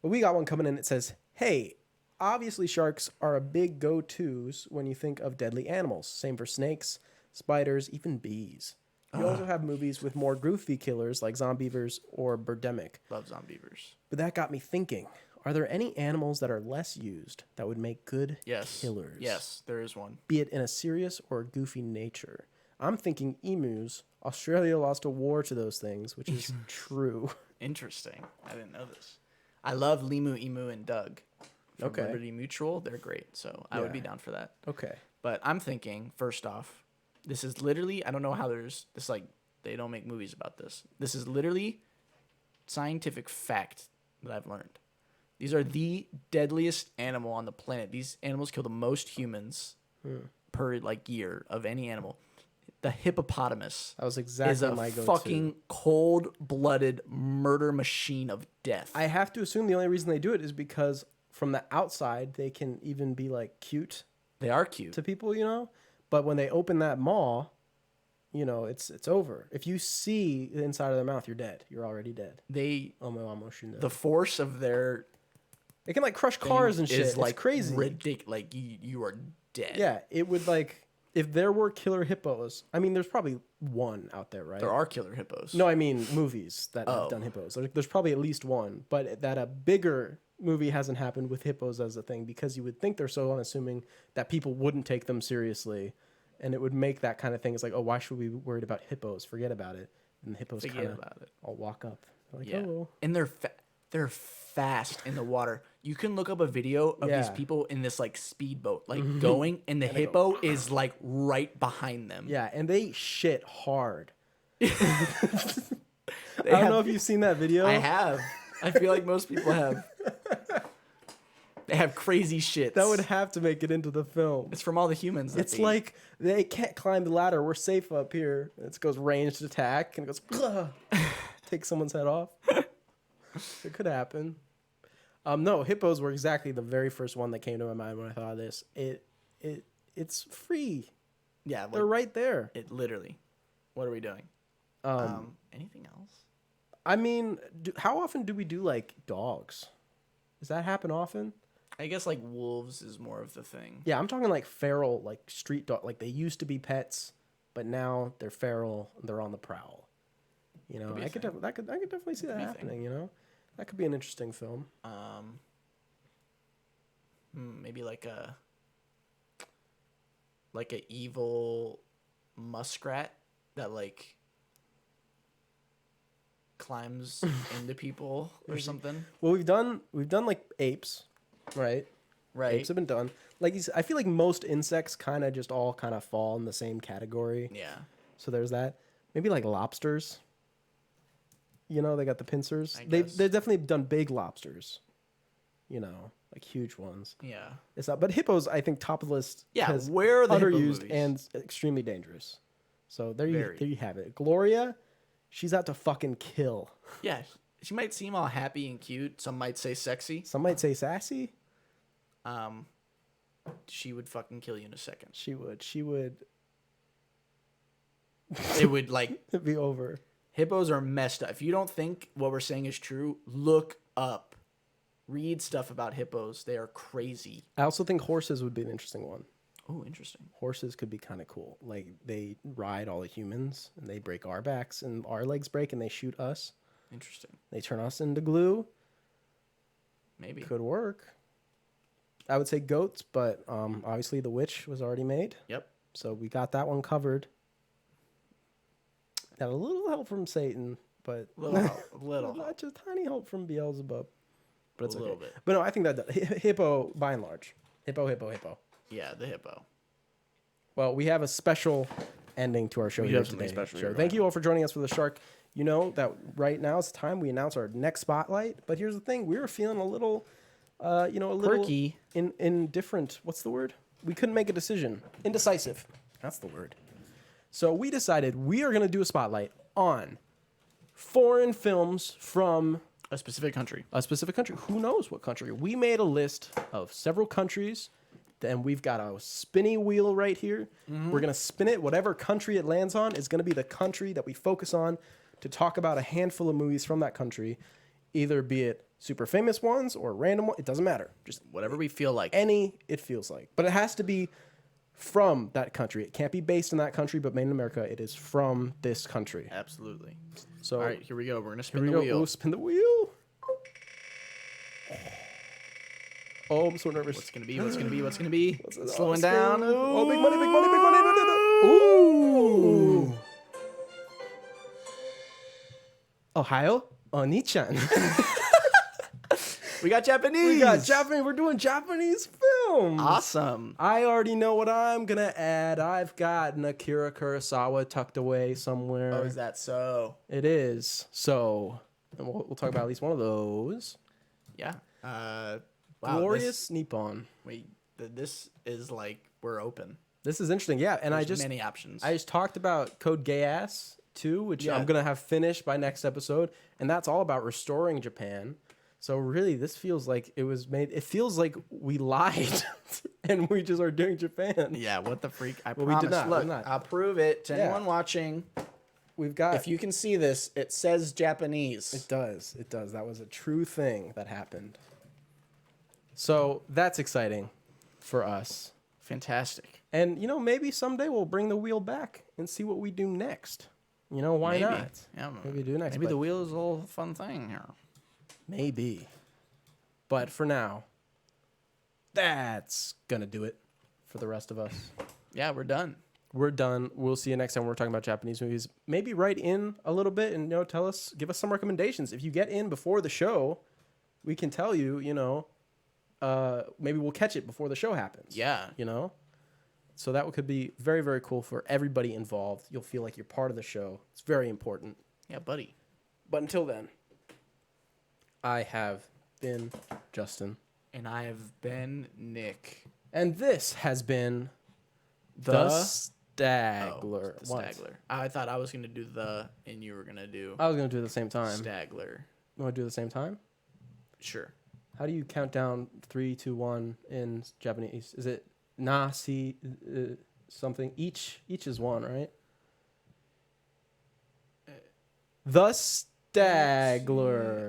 But we got one coming in that says, hey, obviously sharks are a big go-tos when you think of deadly animals. Same for snakes, spiders, even bees. You also have movies with more goofy killers like Zombievers or Birdemic. Love Zombievers. But that got me thinking. Are there any animals that are less used that would make good killers? Yes, there is one. Be it in a serious or goofy nature. I'm thinking emus. Australia lost a war to those things, which is true. Interesting. I didn't know this. I love Limu, Emu, and Doug from Okay. Liberty Mutual. They're great, so I would be down for that. Okay. But I'm thinking, first off, this is literally, I don't know how there's this, like, they don't make movies about this. This is literally scientific fact that I've learned. These are the deadliest animal on the planet. These animals kill the most humans per like year of any animal. The hippopotamus That was exactly my is a go-to. fucking cold-blooded murder machine of death. I have to assume the only reason they do it is because from the outside they can even be like cute They are cute. to people, you know? But when they open that maw, you know, it's over. If you see the inside of their mouth, you're dead. You're already dead. The force of their it can like crush cars and shit. is It's like crazy. ridiculous. Like you are dead. Yeah, it would like if there were killer hippos. I mean, there's probably one out there, right? There are killer hippos. No, I mean movies that have done hippos. There's probably at least one, but that a bigger movie hasn't happened with hippos as a thing because you would think they're so unassuming that people wouldn't take them seriously, and it would make that kind of thing. It's like, oh, why should we be worried about hippos? Forget about it. And the hippos kind of all walk up. They're like, oh. And they're fast in the water. You can look up a video of these people in this like speedboat, like going, and the hippo is like right behind them. Yeah, and they shit hard. I don't know if you've seen that video. I have. I feel like most people have. They have crazy shits. That would have to make it into the film. It's from all the humans. It's like they can't climb the ladder. We're safe up here. It goes ranged attack and it goes take someone's head off. It could happen. No, hippos were exactly the very first one that came to my mind when I thought of this. It's free. Yeah, like, they're right there. It literally. What are we doing? Anything else? I mean, how often do we do like dogs? Does that happen often? I guess like wolves is more of the thing. Yeah, I'm talking like feral, like street dog. Like they used to be pets, but now they're feral and they're on the prowl. You know, I could definitely see that happening. You know, that could be an interesting film. Maybe like a evil muskrat that like climbs into people or something. Well, we've done like apes, right? Right. Apes have been done. Like I feel like most insects kind of just all kind of fall in the same category. Yeah. So there's that. Maybe like lobsters. You know, they got the pincers. They've definitely done big lobsters. You know, like huge ones. Yeah. It's not, but hippos, I think, top of the list. Yeah. Where are the underused and extremely dangerous? So there you have it. Gloria, she's out to fucking kill. Yeah. She might seem all happy and cute. Some might say sexy. Some might say sassy. She would fucking kill you in a second. She would. It would like it'd be over. Hippos are messed up. If you don't think what we're saying is true, look up. Read stuff about hippos. They are crazy. I also think horses would be an interesting one. Oh, interesting. Horses could be kind of cool. Like they ride all the humans and they break our backs and our legs break and they shoot us. Interesting. They turn us into glue. Maybe. Could work. I would say goats, but obviously the witch was already made. Yep. So we got that one covered. Got a little help from Satan, but not just tiny help from Beelzebub. But it's a little bit. But no, I think that hippo by and large. Hippo. Yeah, the hippo. Well, we have a special ending to our show here today. Thank you all for joining us for the shark. You know that right now it's time we announce our next spotlight. But here's the thing: we were feeling a little, a little quirky, indifferent. What's the word? We couldn't make a decision. Indecisive. That's the word. So we decided we are going to do a spotlight on foreign films from a specific country. Who knows what country? We made a list of several countries, and we've got a spinny wheel right here. Mm-hmm. We're going to spin it. Whatever country it lands on is going to be the country that we focus on to talk about a handful of movies from that country, either be it super famous ones or random ones. It doesn't matter. Just whatever we feel like. Any it feels like. But it has to be from that country. It can't be based in that country, but made in America. It is from this country. Absolutely. So, all right, here we go. We're going to spin the wheel. We'll spin the wheel. Oh, I'm so nervous. What's going to be? Slowing down. Oh, big money. Ooh. Ohio Oni-chan. We got Japanese. We're doing Japanese films. Awesome. I already know what I'm going to add. I've got an Akira Kurosawa tucked away somewhere. Oh, is that so? It is. So, and we'll talk about at least one of those. Yeah. Wow, Glorious Nippon. Wait, this is like, we're open. This is interesting. Yeah, and There's many options. I just talked about Code Geass 2, which I'm going to have finished by next episode, and that's all about restoring Japan. So really, this feels like it was made. It feels like we lied and we just are doing Japan. Yeah, what the freak? I Well, we promise. did not, we Look, did not. I'll prove it to Yeah. anyone watching. We've got. If you can see this, it says Japanese. It does. It does. That was a true thing that happened. So that's exciting for us. Fantastic. And, maybe someday we'll bring the wheel back and see what we do next. Why Maybe. not? Yeah, Maybe do next. Maybe but the wheel is a little fun thing here. Maybe. But for now, that's going to do it for the rest of us. Yeah, we're done. We're done. We'll see you next time we're talking about Japanese movies. Maybe write in a little bit and give us some recommendations. If you get in before the show, we can tell you, maybe we'll catch it before the show happens. Yeah. So that could be very, very cool for everybody involved. You'll feel like you're part of the show. It's very important. Yeah, buddy. But until then, I have been Justin. And I have been Nick. And this has been The Stagler. The Stagler. I thought I was going to do and you were going to do I was going to do it at the same time. Stagler. You want to do it at the same time? Sure. How do you count down 3, 2, 1 in Japanese? Is it nasi something? Each is one, right? The Stagler.